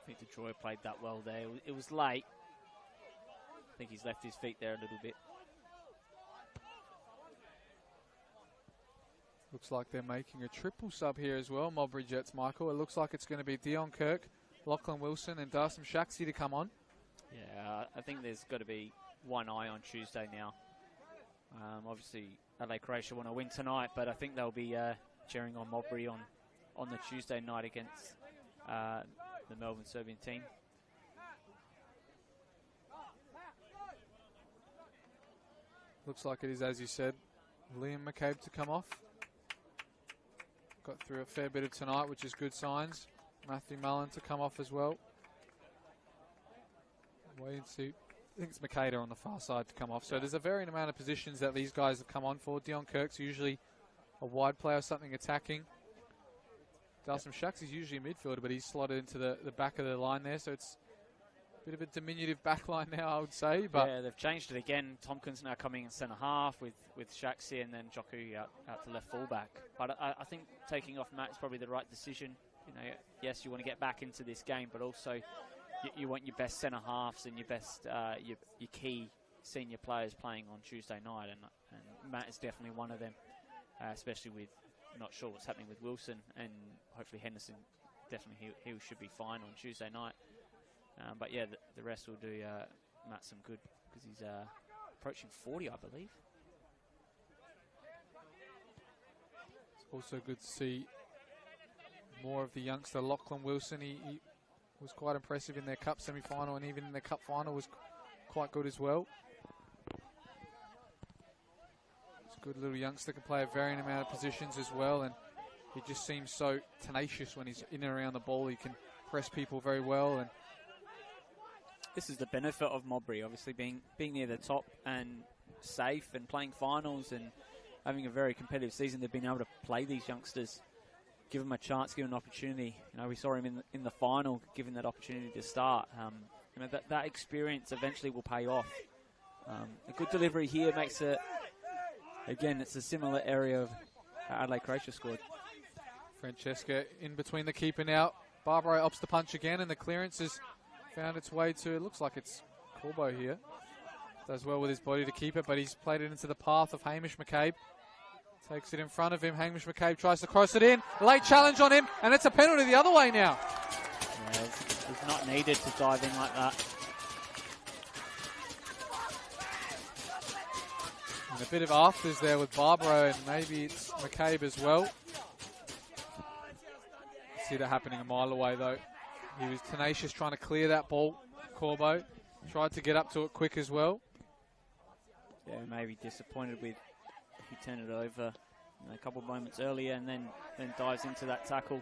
I think Detroit played that well there. It was late. I think he's left his feet there a little bit. Looks like they're making a triple sub here as well, Modbury Jets, Michael. It looks like it's going to be Dion Kirk, Lachlan Wilson, and Darcy Shaxi to come on. Yeah, I think there's got to be one eye on Tuesday now. Obviously, LA Croatia want to win tonight, but I think they'll be cheering on Modbury on the Tuesday night against the Melbourne Serbian team. Looks like it is, as you said, Liam McCabe to come off. Got through a fair bit of tonight, which is good signs. Matthew Mullen to come off as well. Wait and see. I think it's Makeda on the far side to come off. So there's a varying amount of positions that these guys have come on for. Dion Kirk's usually a wide player, something attacking. Dalsum Shax is usually a midfielder, but he's slotted into the back of the line there. So it's a bit of a diminutive back line now, I would say. But yeah, they've changed it again. Tompkins now coming in centre half with Shaxi, and then Joku out to left fullback. But I think taking off Matt is probably the right decision. You know, yes, you want to get back into this game, but also you want your best centre halves and your best your key senior players playing on Tuesday night, and Matt is definitely one of them. Especially with not sure what's happening with Wilson, and hopefully Henderson definitely he should be fine on Tuesday night. But yeah, the rest will do Matt some good because he's approaching 40, I believe. It's also good to see more of the youngster Lachlan Wilson. He was quite impressive in their cup semi-final, and even in their cup final was quite good as well. He's a good little youngster, can play a varying amount of positions as well, and he just seems so tenacious when he's in and around the ball. He can press people very well, and this is the benefit of Modbury, obviously being near the top and safe and playing finals and having a very competitive season. They've been able to play these youngsters, give them a chance, give them an opportunity. You know, we saw him in the final, given that opportunity to start. You know, that experience eventually will pay off. A good delivery here makes it, again, it's a similar area of how Adelaide Croatia scored. Francesca in between the keeper now. Barbaro opts the punch again, and the clearance has found its way to, it looks like it's Corbo here. Does well with his body to keep it, but he's played it into the path of Hamish McCabe. Takes it in front of him. Hamish McCabe tries to cross it in. Late challenge on him, and it's a penalty the other way now. Yeah, it's not needed to dive in like that. And a bit of afters there with Barbaro, and maybe it's McCabe as well. See that happening a mile away though. He was tenacious trying to clear that ball. Corbo tried to get up to it quick as well. Yeah, maybe disappointed with he turned it over a couple of moments earlier and then dives into that tackle.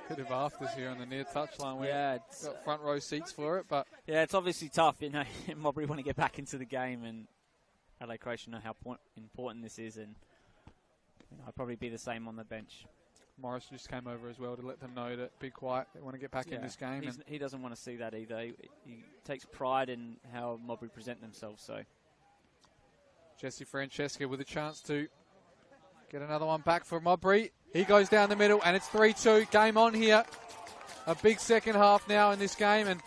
Bit of afters here on the near touchline. Yeah, it's got front row seats for it, but yeah, it's obviously tough. You know, Modbury want to get back into the game, and Adelaide Croatia know how important this is, and you know, I'd probably be the same on the bench. Morris just came over as well to let them know to be quiet. They want to get back in this game. He doesn't want to see that either. He takes pride in how Modbury present themselves. So Jesse Francesca with a chance to get another one back for Modbury. He goes down the middle, and it's 3-2. Game on here. A big second half now in this game, and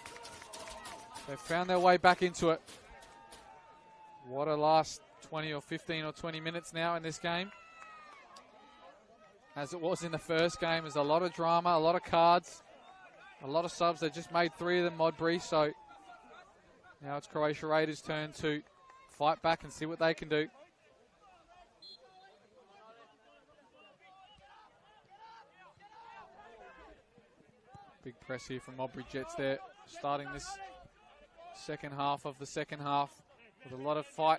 they've found their way back into it. What a last 20 or 15 or 20 minutes now in this game. As it was in the first game, there's a lot of drama, a lot of cards, a lot of subs. They just made 3 of them, Modbury, so now it's Croatia Raiders' turn to fight back and see what they can do. Big press here from Modbury Jets there, starting this second half of the second half with a lot of fight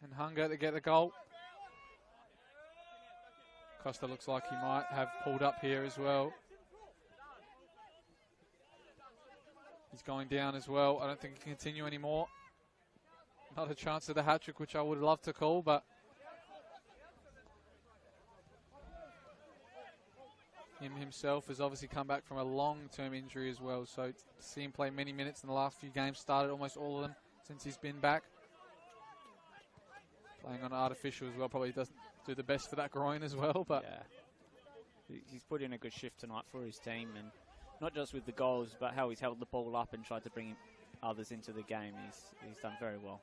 and hunger to get the goal. Costa looks like he might have pulled up here as well. He's going down as well. I don't think he can continue anymore. Not a chance of the hat-trick, which I would love to call, but him himself has obviously come back from a long-term injury as well, so to see him play many minutes in the last few games, started almost all of them since he's been back. Playing on artificial as well, probably doesn't do the best for that groin as well, but yeah, he's put in a good shift tonight for his team, and not just with the goals, but how he's held the ball up and tried to bring others into the game. He's done very well.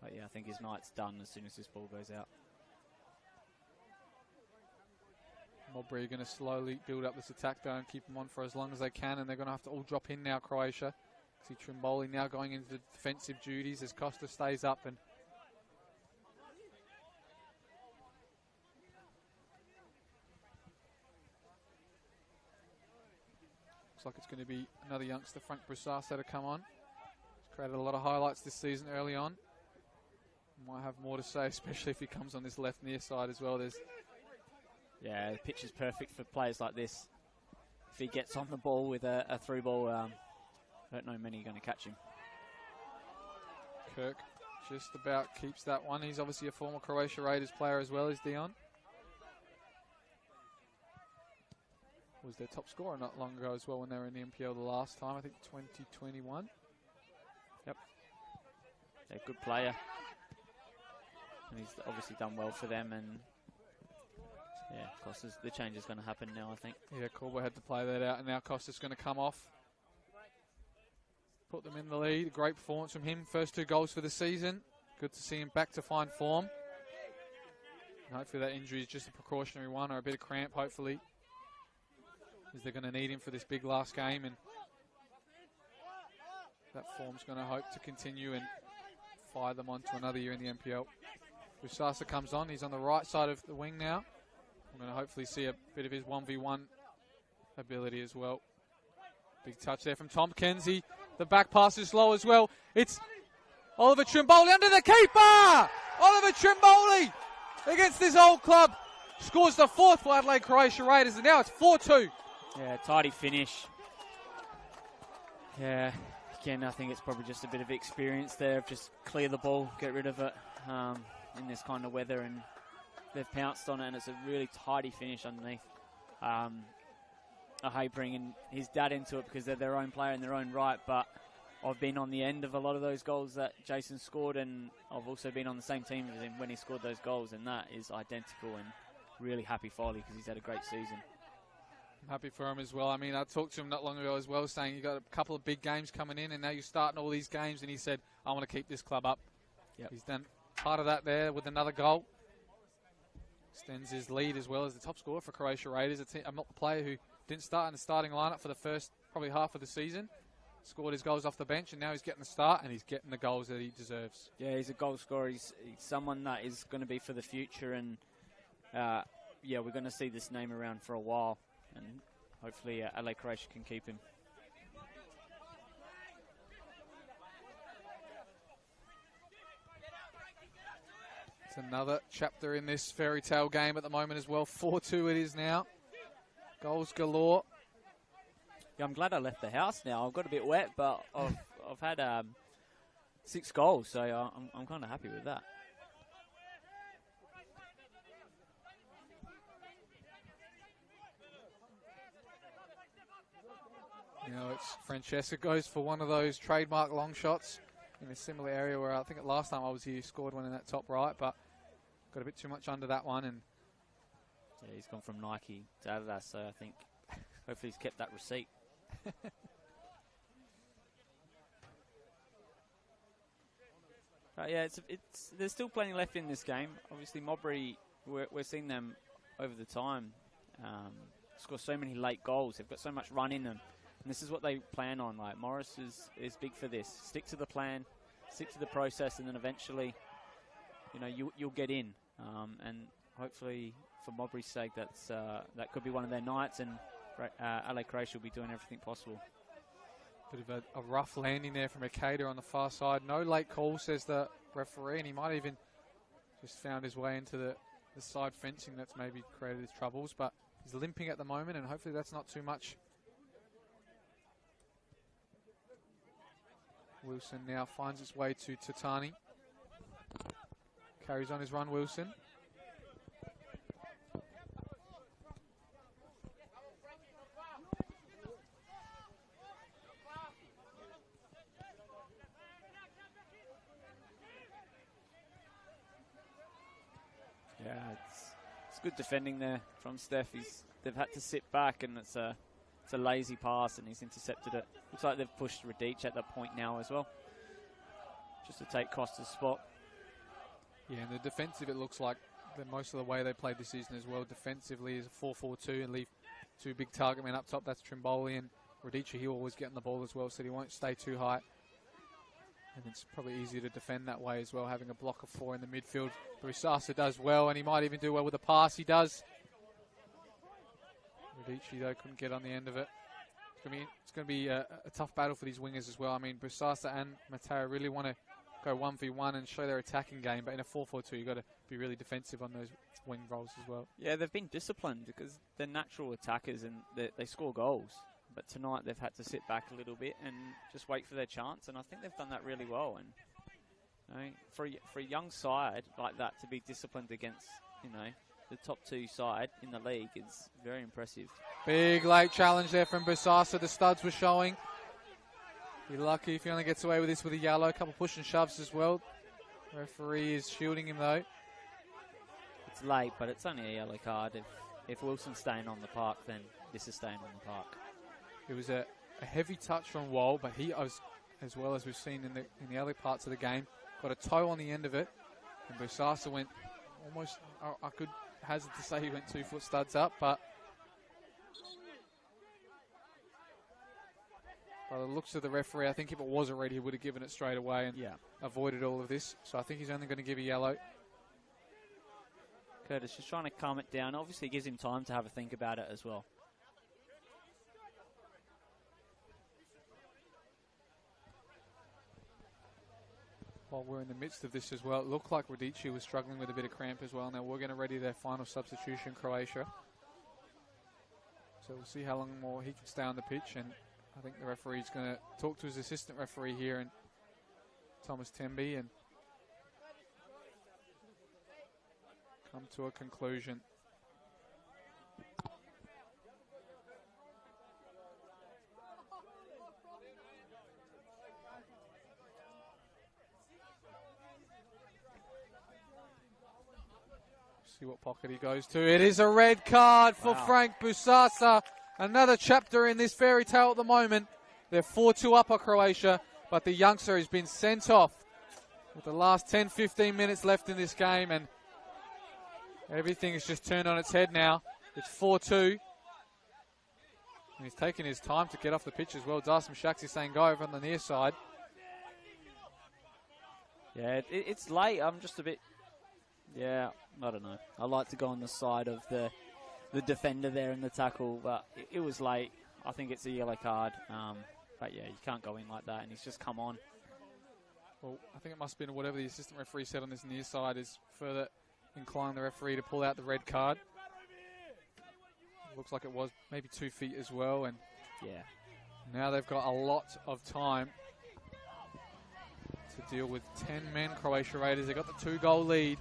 But yeah, I think his night's done as soon as this ball goes out. Modbury are going to slowly build up this attack though and keep them on for as long as they can, and they're going to have to all drop in now, Croatia. See Trimboli now going into defensive duties as Costa stays up, and looks like it's going to be another youngster, Frank Broussard, to come on. He's created a lot of highlights this season early on. Might have more to say, especially if he comes on this left near side as well. Yeah, the pitch is perfect for players like this. If he gets on the ball with a through ball, I don't know many are going to catch him. Kirk just about keeps that one. He's obviously a former Croatia Raiders player as well as Dion. Was their top scorer not long ago as well when they were in the NPL the last time, I think 2021. Yep. Yeah, good player. And he's obviously done well for them, and yeah, Costa's, the change is going to happen now, I think. Yeah, Corbo had to play that out, and now Costa's going to come off. Put them in the lead. A great performance from him. First 2 goals for the season. Good to see him back to fine form. And hopefully that injury is just a precautionary one, or a bit of cramp, hopefully. as they're going to need him for this big last game, and that form's going to hope to continue and fire them on to another year in the NPL. Busasa comes on. He's on the right side of the wing now. I'm going to hopefully see a bit of his 1v1 ability as well. Big touch there from Tom Kenzie. The back pass is low as well. It's Oliver Trimboli under the keeper! Oliver Trimboli against this old club. Scores the 4th for Adelaide Croatia Raiders, and now it's 4-2. Yeah, tidy finish. Yeah, again, I think it's probably just a bit of experience there. Just clear the ball, get rid of it in this kind of weather, and they've pounced on it, and it's a really tidy finish underneath. I hate bringing his dad into it because they're their own player in their own right, but I've been on the end of a lot of those goals that Jason scored, and I've also been on the same team as him when he scored those goals, and that is identical, and really happy for Ollie because he's had a great season. I'm happy for him as well. I mean, I talked to him not long ago as well, saying you got a couple of big games coming in, and now you're starting all these games, and he said, I want to keep this club up. Yep. He's done part of that there with another goal. Extends his lead as well as the top scorer for Croatia Raiders, a player who didn't start in the starting lineup for the first probably half of the season. Scored his goals off the bench, and now he's getting the start, and he's getting the goals that he deserves. Yeah, he's a goal scorer. He's someone that is going to be for the future, and yeah, we're going to see this name around for a while, and hopefully LA Croatia can keep him. It's another chapter in this fairy tale game at the moment as well. 4-2 it is now. Goals galore. Yeah, I'm glad I left the house now. I've got a bit wet, but I've had 6 goals, so I'm kind of happy with that. You know, it's Francesca goes for one of those trademark long shots in a similar area where I think last time I was here, he scored one in that top right, but got a bit too much under that one. And yeah, he's gone from Nike to Adidas, so I think hopefully he's kept that receipt. But yeah, there's still plenty left in this game. Obviously, Modbury, we're seeing them over the time score so many late goals. They've got so much run in them. And this is what they plan on. Like Morris is big for this. Stick to the plan, stick to the process, and then eventually, you know, you'll get in. And hopefully, for Modbury's sake, that could be one of their nights. And LA Croatia will be doing everything possible. Bit of a rough landing there from Ikeda on the far side. No late call, says the referee, and he might even just found his way into the side fencing that's maybe created his troubles. But he's limping at the moment, and hopefully that's not too much. Wilson now finds its way to Tatani. Carries on his run, Wilson. Yeah, it's good defending there from Steph. They've had to sit back, and it's a lazy pass, and he's intercepted it. Looks like they've pushed Radic at that point now as well, just to take Costa's spot. Yeah, and the defensive, it looks like most of the way they played this season as well. Defensively is a 4-4-2 and leave 2 big target men up top. That's Trimboli and Radici. He'll always get in the ball as well, so he won't stay too high. And it's probably easier to defend that way as well, having a block of 4 in the midfield. Busasa does well, and he might even do well with a pass. He does. Radici, though, couldn't get on the end of it. It's going to be a tough battle for these wingers as well. I mean, Busasa and Mateo really want to go 1v1 and show their attacking game, but in a 4-4-2, you've got to be really defensive on those wing roles as well. Yeah, they've been disciplined because they're natural attackers and they score goals. But tonight they've had to sit back a little bit and just wait for their chance, and I think they've done that really well. And you know, for a young side like that to be disciplined against, you know, the top 2 side in the league is very impressive. Big late challenge there from Busasa. The studs were showing. Be lucky if he only gets away with this with a yellow. A couple push and shoves as well. Referee is shielding him though. It's late, but it's only a yellow card. If Wilson's staying on the park, then this is staying on the park. It was a heavy touch from Wall, but he, as well as we've seen in the early parts of the game, got a toe on the end of it. And Busasa went almost, I could hazard to say he went 2 foot studs up, but By the looks of the referee, I think if it was a red, he would have given it straight away and avoided all of this. So I think he's only going to give a yellow. Curtis just trying to calm it down. Obviously, it gives him time to have a think about it as well. While we're in the midst of this as well, it looked like Radici was struggling with a bit of cramp as well. Now we're going to ready their final substitution, Croatia. So we'll see how long more he can stay on the pitch, and I think the referee's going to talk to his assistant referee here, and Thomas Temby, and come to a conclusion. See what pocket he goes to. It is a red card for Frank Busasa. Another chapter in this fairy tale at the moment. They're 4-2 up on Croatia, but the youngster has been sent off with the last 10-15 minutes left in this game, and everything is just turned on its head now. It's 4-2. And he's taking his time to get off the pitch as well. Darcy Shaxi saying go over on the near side. Yeah, it's late. I'm just a bit... Yeah, I don't know. I like to go on the side of the defender there in the tackle, but it was late. I think it's a yellow card. But yeah, you can't go in like that, and he's just come on. Well, I think it must have been whatever the assistant referee said on this near side is further inclining the referee to pull out the red card. Looks like it was maybe 2 feet as well, and yeah, now they've got a lot of time to deal with 10 men. Croatia Raiders, they got the 2-goal lead,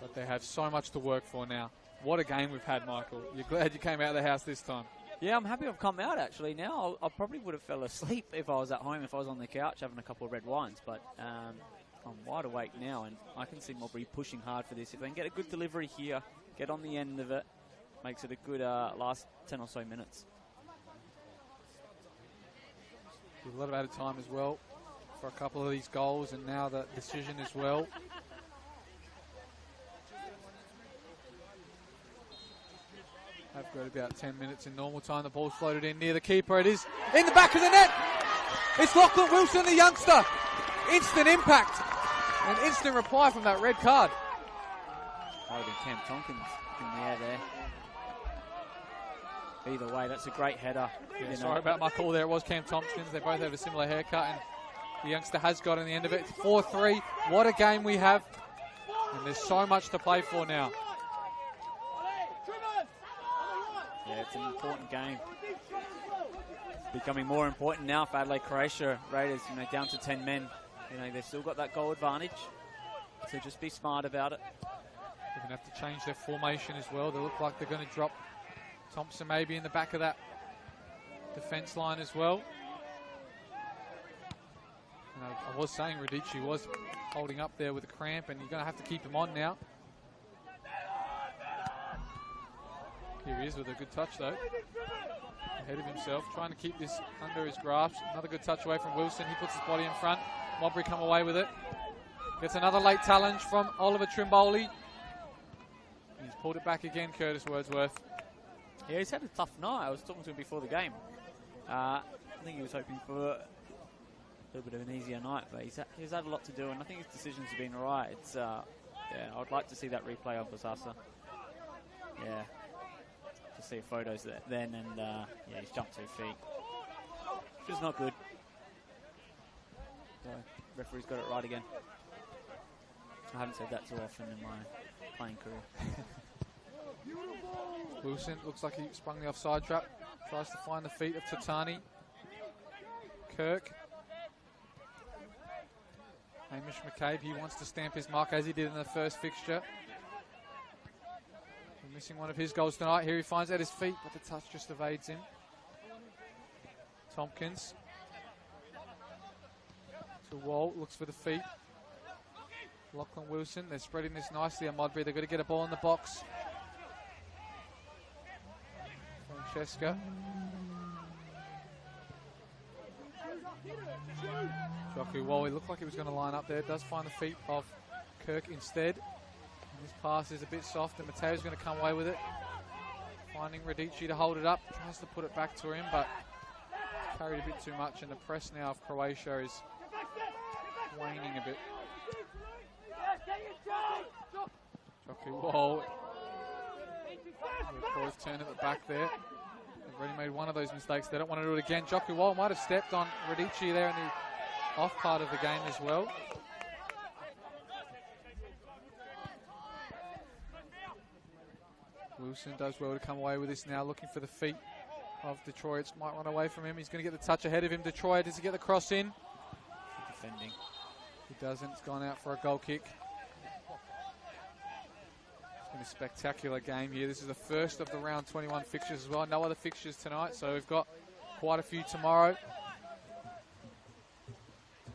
but they have so much to work for now. What a game we've had, Michael. You're glad you came out of the house this time. Yeah, I'm happy I've come out actually now. I probably would have fell asleep if I was at home, if I was on the couch having a couple of red wines, but I'm wide awake now, and I can see Modbury pushing hard for this. If they can get a good delivery here, get on the end of it, makes it a good last 10 or so minutes. There's a lot of added time as well for a couple of these goals, and now the decision as well. Have got about 10 minutes in normal time. The ball's floated in near the keeper. It is in the back of the net. It's Lachlan Wilson, the youngster. Instant impact. An instant reply from that red card. That would have been Cam Tompkins in the air there. Either way, that's a great header. Yeah, sorry about my call there. It was Cam Tompkins. They both have a similar haircut, and the youngster has got in the end of it. It's 4-3. What a game we have. And there's so much to play for now. Yeah, it's an important game. It's becoming more important now for Adelaide Croatia Raiders, down to 10 men. They've still got that goal advantage, so just be smart about it. They're going to have to change their formation as well. They look like they're going to drop Thompson maybe in the back of that defence line as well. I was saying Radici was holding up there with a cramp, and you're going to have to keep him on now. Here he is with a good touch though. Ahead of himself, trying to keep this under his grasp. Another good touch away from Wilson. He puts his body in front. Modbury come away with it. Gets another late challenge from Oliver Trimboli. He's pulled it back again, Curtis Wordsworth. Yeah, he's had a tough night. I was talking to him before the game. I think he was hoping for a little bit of an easier night, but he's had a lot to do, and I think his decisions have been right. It's yeah, I'd like to see that replay of Basasa. Yeah. See photos then, and yeah, he's jumped 2 feet, which is not good. So, referee's got it right again. I haven't said that too often in my playing career. Wilson looks like he sprung the offside trap. Tries to find the feet of Tatani. Kirk. Hamish McCabe, he wants to stamp his mark as he did in the first fixture. Missing one of his goals tonight. Here he finds at his feet, but the touch just evades him. Tompkins. To Wall, looks for the feet. Lachlan Wilson, they're spreading this nicely on Modbury. They've got to get a ball in the box. Francesca. Joku Wall, he looked like he was going to line up there. Does find the feet of Kirk instead. This pass is a bit soft, and Mateo's going to come away with it. Finding Radici to hold it up. Tries to put it back to him, but carried a bit too much, and the press now of Croatia is waning a bit. Jockey Wall. Boys turn at the back there. They've already made one of those mistakes. They don't want to do it again. Jockey Wall might have stepped on Radici there in the off part of the game as well. Wilson does well to come away with this now, looking for the feet of Detroit. Might run away from him. He's going to get the touch ahead of him. Detroit, does he get the cross in? Defending. He doesn't. It's gone out for a goal kick. It's been a spectacular game here. This is the first of the round 21 fixtures as well. No other fixtures tonight, so we've got quite a few tomorrow.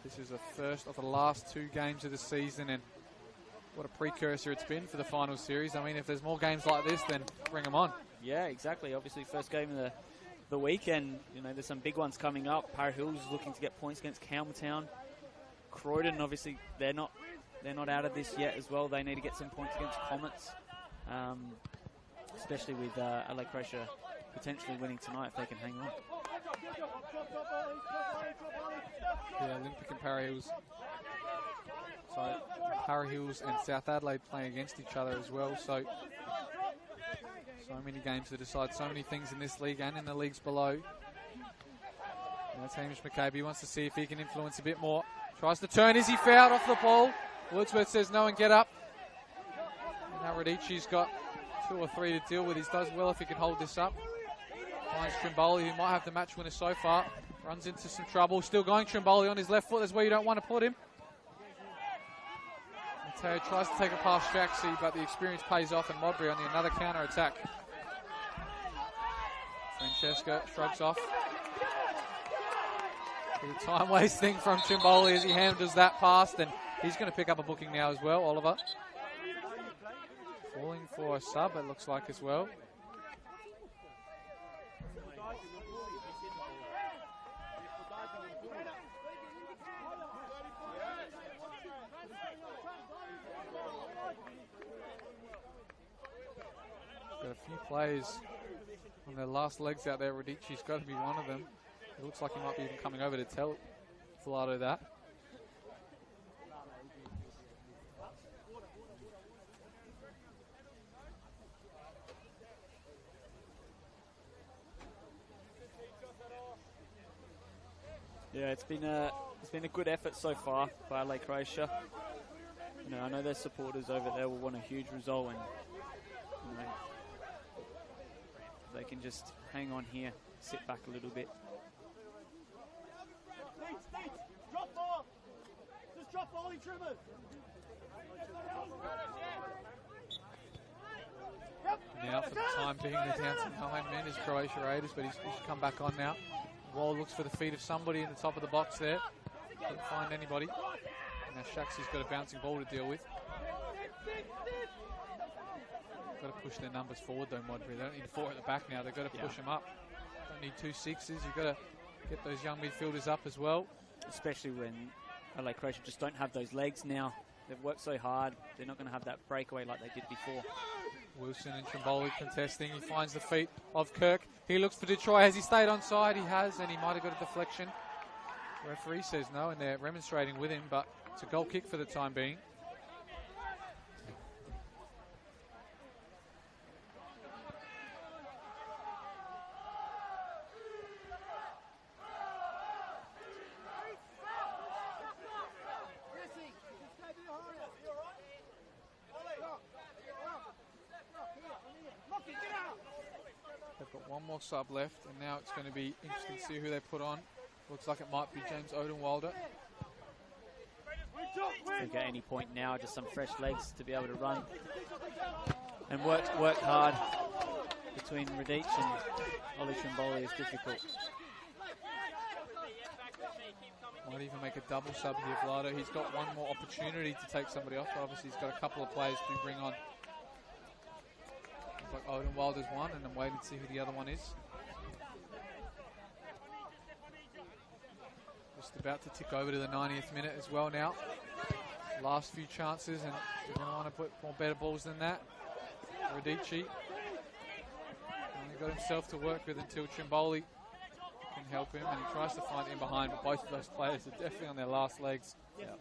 This is the first of the last 2 games of the season, and what a precursor it's been for the final series. I mean, if there's more games like this, then bring them on. Yeah, exactly. Obviously, first game of the weekend. You know, there's some big ones coming up. Para Hills looking to get points against Campbelltown. Croydon, obviously, they're not out of this yet as well. They need to get some points against Comets, especially with Adelaide Croatia potentially winning tonight if they can hang on. Yeah, Olympic and Para Hills. So Para Hills and South Adelaide playing against each other as well. So many games to decide so many things in this league and in the leagues below. And that's Hamish McCabe. He wants to see if he can influence a bit more. Tries to turn. Is he fouled off the ball? Wordsworth says no and get up. And now Radici's got 2 or 3 to deal with. He does well if he can hold this up. Finds Trimboli, who might have the match winner so far. Runs into some trouble. Still going. Trimboli on his left foot. That's where you don't want to put him. Mateo tries to take it past Shaxi, but the experience pays off, and Modbury on another counter attack. Francesco shrugs off. The time wasting from Trimboli as he handles that past, and he's going to pick up a booking now as well, Oliver. Falling for a sub, it looks like, as well. Got a few players on their last legs out there. Radici's got to be one of them. It looks like he might be even coming over to tell Filato that. Yeah, it's been a good effort so far by Adelaide Croatia. You know, I know their supporters over there will want a huge result, and you know, they can just hang on here, sit back a little bit. Now for the time being, they're down to 9 men as Croatia Raiders, but he's come back on now. Wall looks for the feet of somebody in the top of the box there. Couldn't find anybody. Now Shaxi's got a bouncing ball to deal with. Got to push their numbers forward though, Modbury. They don't need 4 at the back now. They've got to push them up. Don't need 2 6s. You've got to get those young midfielders up as well. Especially when Adelaide Croatia just don't have those legs now. They've worked so hard. They're not going to have that breakaway like they did before. Wilson and Trimboli contesting. He finds the feet of Kirk. He looks for Detroit. Has he stayed onside? He has, and he might have got a deflection. The referee says no, and they're remonstrating with him, but it's a goal kick for the time being. They've got one more sub left, and now it's going to be interesting to see who they put on. Looks like it might be James Odenwalder. Think at any point now, just some fresh legs to be able to run and work hard between Radic and Ollie Trimboli is difficult. Might even make a double sub here, Vlado. He's got one more opportunity to take somebody off, but obviously he's got a couple of players to bring on. Looks like Odenwalder's one, and I'm waiting to see who the other one is. Just about to tick over to the 90th minute as well now. Last few chances, and they're going to want to put more better balls than that. Radici only got himself to work with until Trimboli can help him, and he tries to find in behind, but both of those players are definitely on their last legs. Yep.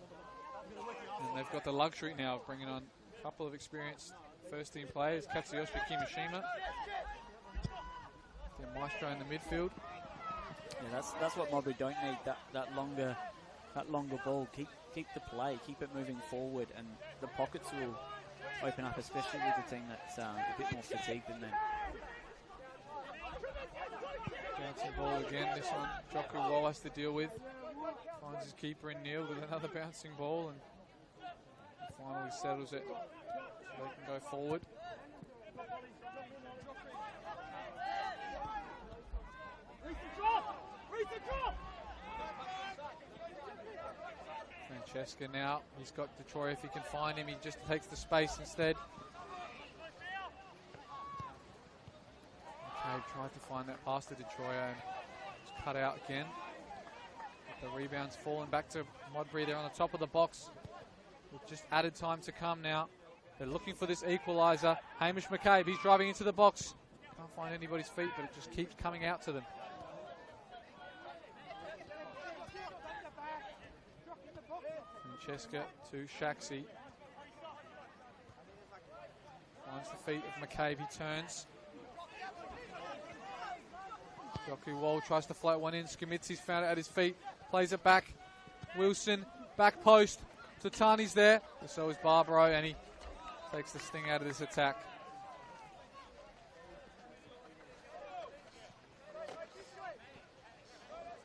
And they've got the luxury now of bringing on a couple of experienced first-team players, Katsuyoshi Kimishima, their maestro in the midfield. Yeah, that's what Modbury don't need, that longer ball. Keep the play, keep it moving forward, and the pockets will open up, especially with a team that's a bit more fatigued than them. Bouncing ball again, this one Joku Wall has to deal with. Finds his keeper in Neil with another bouncing ball, and finally settles it so they can go forward. Francesca now, he's got Detroit. If he can find him, he just takes the space instead. Okay, tried to find that pass to Detroit and it's cut out again. But the rebound's fallen back to Modbury. They're on the top of the box with just added time to come now. They're looking for this equaliser. Hamish McCabe, he's driving into the box. Can't find anybody's feet, but it just keeps coming out to them. Francesca to Shaxi. Finds the feet of McCabe, he turns. Joku Wall tries to float one in. Skimitsi's found it at his feet. Plays it back. Wilson, back post. Tatani's there. But so is Barbaro, and he takes the sting out of this attack.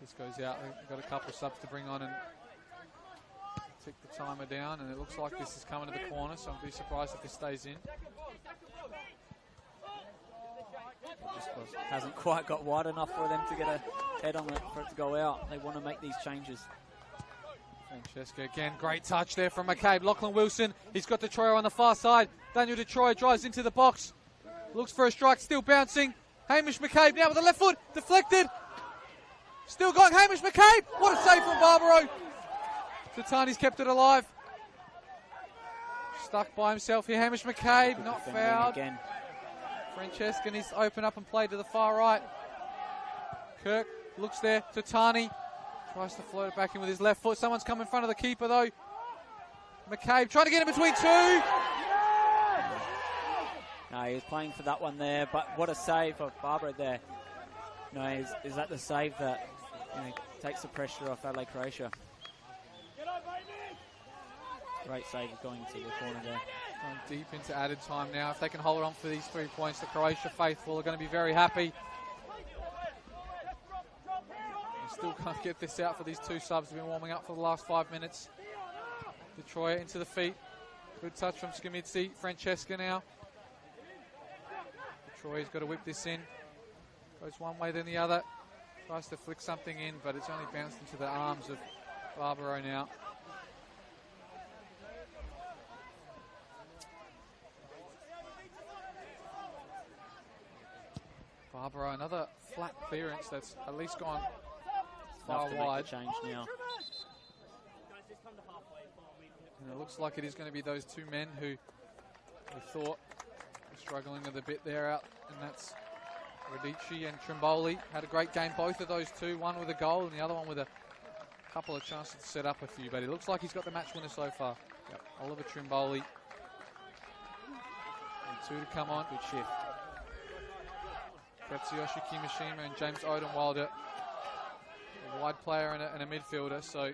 This goes out. They've got a couple of subs to bring on and tick the timer down. And it looks like this is coming to the corner, so I'll be surprised if this stays in. Just hasn't quite got wide enough for them to get a head on it for it to go out. They want to make these changes. Francesca again, great touch there from McCabe. Lachlan Wilson, he's got Detroit on the far side. Daniel Detroit drives into the box. Looks for a strike, still bouncing. Hamish McCabe now with the left foot, deflected. Still going, Hamish McCabe. What a save from Barbaro. Tatani's kept it alive. Stuck by himself here, Hamish McCabe, not fouled. Again. Francesca needs to open up and play to the far right. Kirk looks there, Tatani tries to float it back in with his left foot. Someone's come in front of the keeper though. McCabe trying to get in between two. No, he was playing for that one there, but what a save of Barbaro there. No, is that the save that takes the pressure off Adelaide Croatia? Great save going into the corner there. Going deep into added time now. If they can hold on for these 3 points, the Croatia faithful are going to be very happy. They still can't get this out for these two subs. They've been warming up for the last 5 minutes. Detroit into the feet. Good touch from Skimitsi. Francesca now. Detroit's got to whip this in. Goes one way then the other. Tries to flick something in, but it's only bounced into the arms of Barbaro now. Barbaro, another flat clearance that's at least gone far wide. Change now. And it looks like it is going to be those two men who we thought were struggling with a bit there out, and that's Radici and Trimboli. Had a great game, both of those two, one with a goal and the other one with a couple of chances to set up a few, but it looks like he's got the match winner so far. Yep. Oliver Trimboli. And two to come on. Good shift. Katsuyoshi Kimishima and James Odenwalder, a wide player and a midfielder, so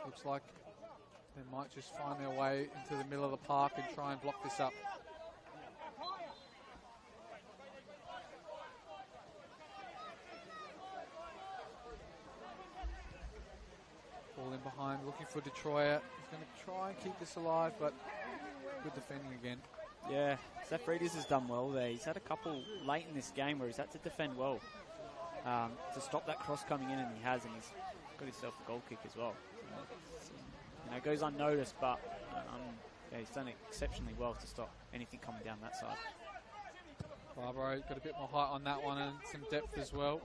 looks like they might just find their way into the middle of the park and try and block this up. Ball in behind, looking for Detroit. He's going to try and keep this alive, but good defending again. Yeah, Seth Reeders has done well there. He's had a couple late in this game where he's had to defend well to stop that cross coming in, and he has, and he's got himself a goal kick as well. It goes unnoticed, but yeah, he's done it exceptionally well to stop anything coming down that side. Barbaro got a bit more height on that one and some depth as well.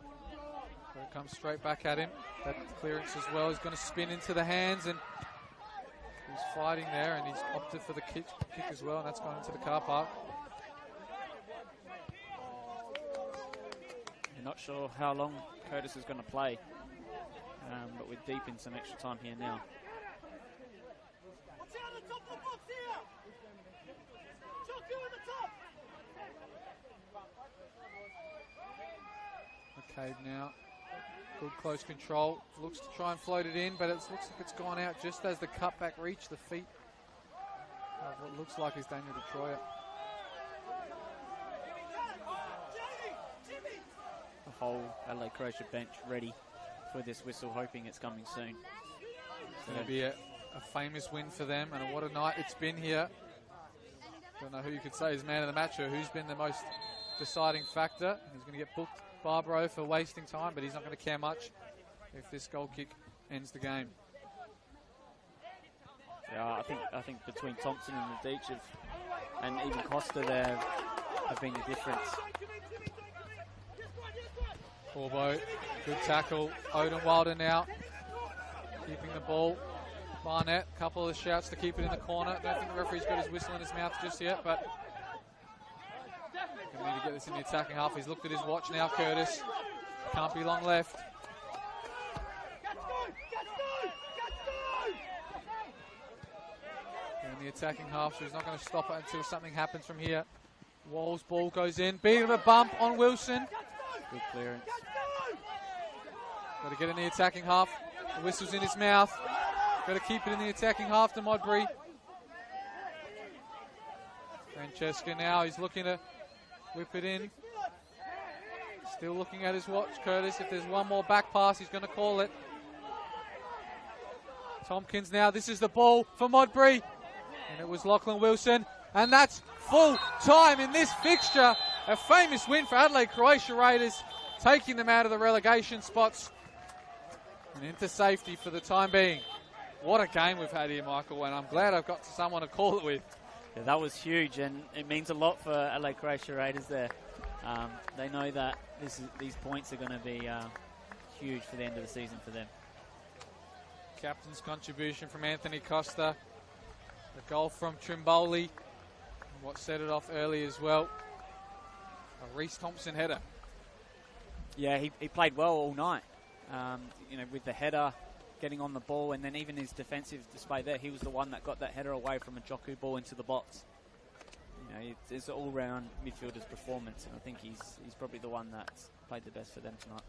So it comes straight back at him. That clearance as well is going to spin into the hands, and he's fighting there, and he's opted for the kick as well, and that's gone into the car park. We're not sure how long Curtis is going to play, but we're deep in some extra time here now. McCabe now. Good close control. Looks to try and float it in, but it looks like it's gone out just as the cutback reached the feet of what looks like is Daniel Detroit. The whole Adelaide Croatia bench ready for this whistle, hoping it's coming soon. It's going to be a famous win for them, and what a night it's been here. Don't know who you could say is man of the match or who's been the most deciding factor. He's going to get booked, Barbaro, for wasting time, but he's not going to care much if this goal kick ends the game. Yeah, I think between Thompson and the Deitch and even Costa there have been the difference. Corbo, good tackle. Odin Wilder now keeping the ball. Barnett, a couple of shouts to keep it in the corner. Don't think the referee's got his whistle in his mouth just yet, but going to need to get this in the attacking half. He's looked at his watch now, Curtis. Can't be long left. In the attacking half, so he's not going to stop it until something happens from here. Wall's ball goes in. Bit of a bump on Wilson. Good clearance. Got to get in the attacking half. The whistle's in his mouth. Got to keep it in the attacking half to Modbury. Francesca now, he's looking to whip it in. Still looking at his watch, Curtis. If there's one more back pass, he's going to call it. Tompkins now, this is the ball for Modbury. And it was Lachlan Wilson. And that's full time in this fixture. A famous win for Adelaide Croatia Raiders, taking them out of the relegation spots and into safety for the time being. What a game we've had here, Michael, and I'm glad I've got someone to call it with. Yeah, that was huge, and it means a lot for Adelaide Croatia Raiders there. They know that these points are going to be huge for the end of the season for them. Captain's contribution from Anthony Costa. The goal from Trimboli. What set it off early as well. A Reece Thompson header. Yeah, he played well all night. With the header, getting on the ball, and then even his defensive display there, he was the one that got that header away from a Joku ball into the box. It's an all-round midfielder's performance, and I think he's probably the one that's played the best for them tonight.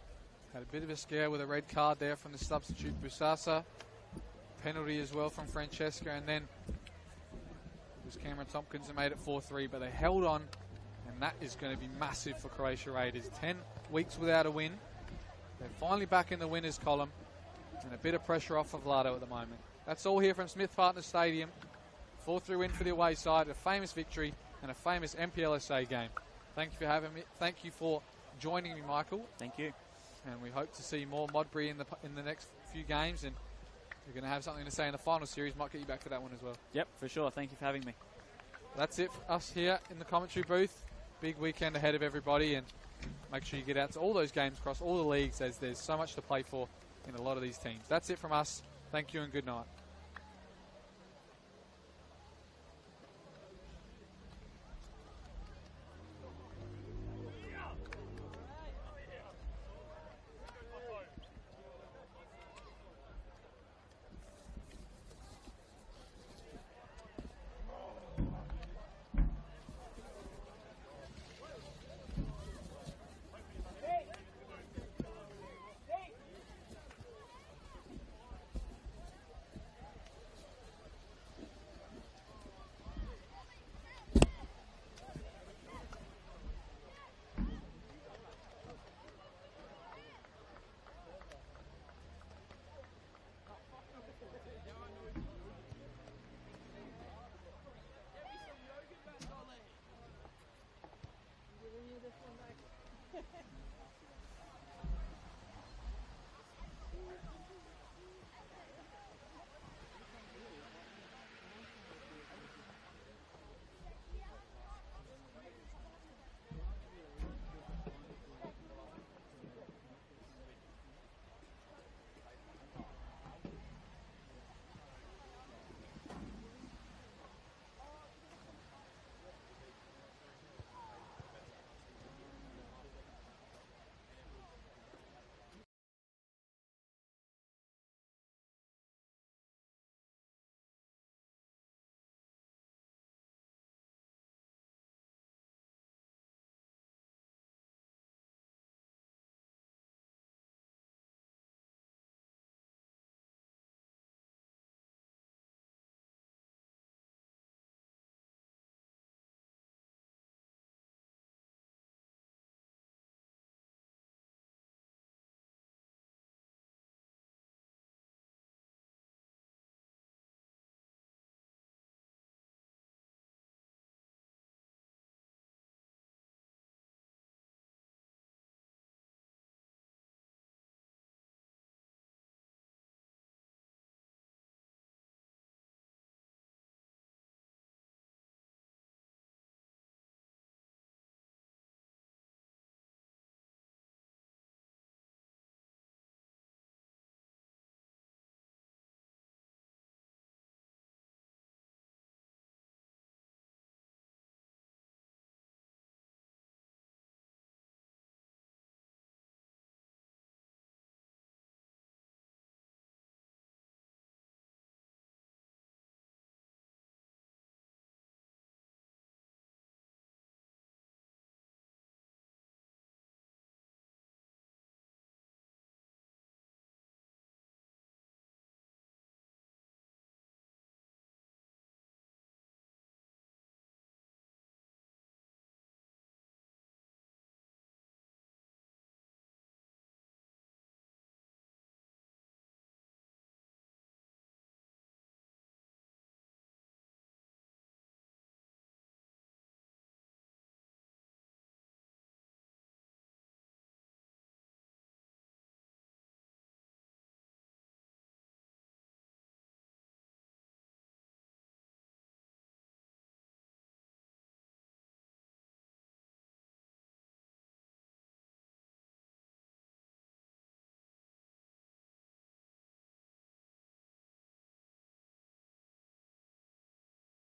Had a bit of a scare with a red card there from the substitute Busasa. Penalty as well from Francesca, and then it was Cameron Tompkins who made it 4-3, but they held on, and that is going to be massive for Croatia Raiders. 10 weeks without a win. They're finally back in the winners column, and a bit of pressure off of Vlado at the moment. That's all here from Smith Partners Stadium. 4-3 win for the away side, a famous victory and a famous NPLSA game. Thank you for having me. Thank you for joining me, Michael. Thank you. And we hope to see more Modbury in the next few games, and we're going to have something to say in the final series. Might get you back for that one as well. Yep, for sure. Thank you for having me. That's it for us here in the commentary booth. Big weekend ahead of everybody, and make sure you get out to all those games across all the leagues, as there's so much to play for in a lot of these teams. That's it from us. Thank you and good night.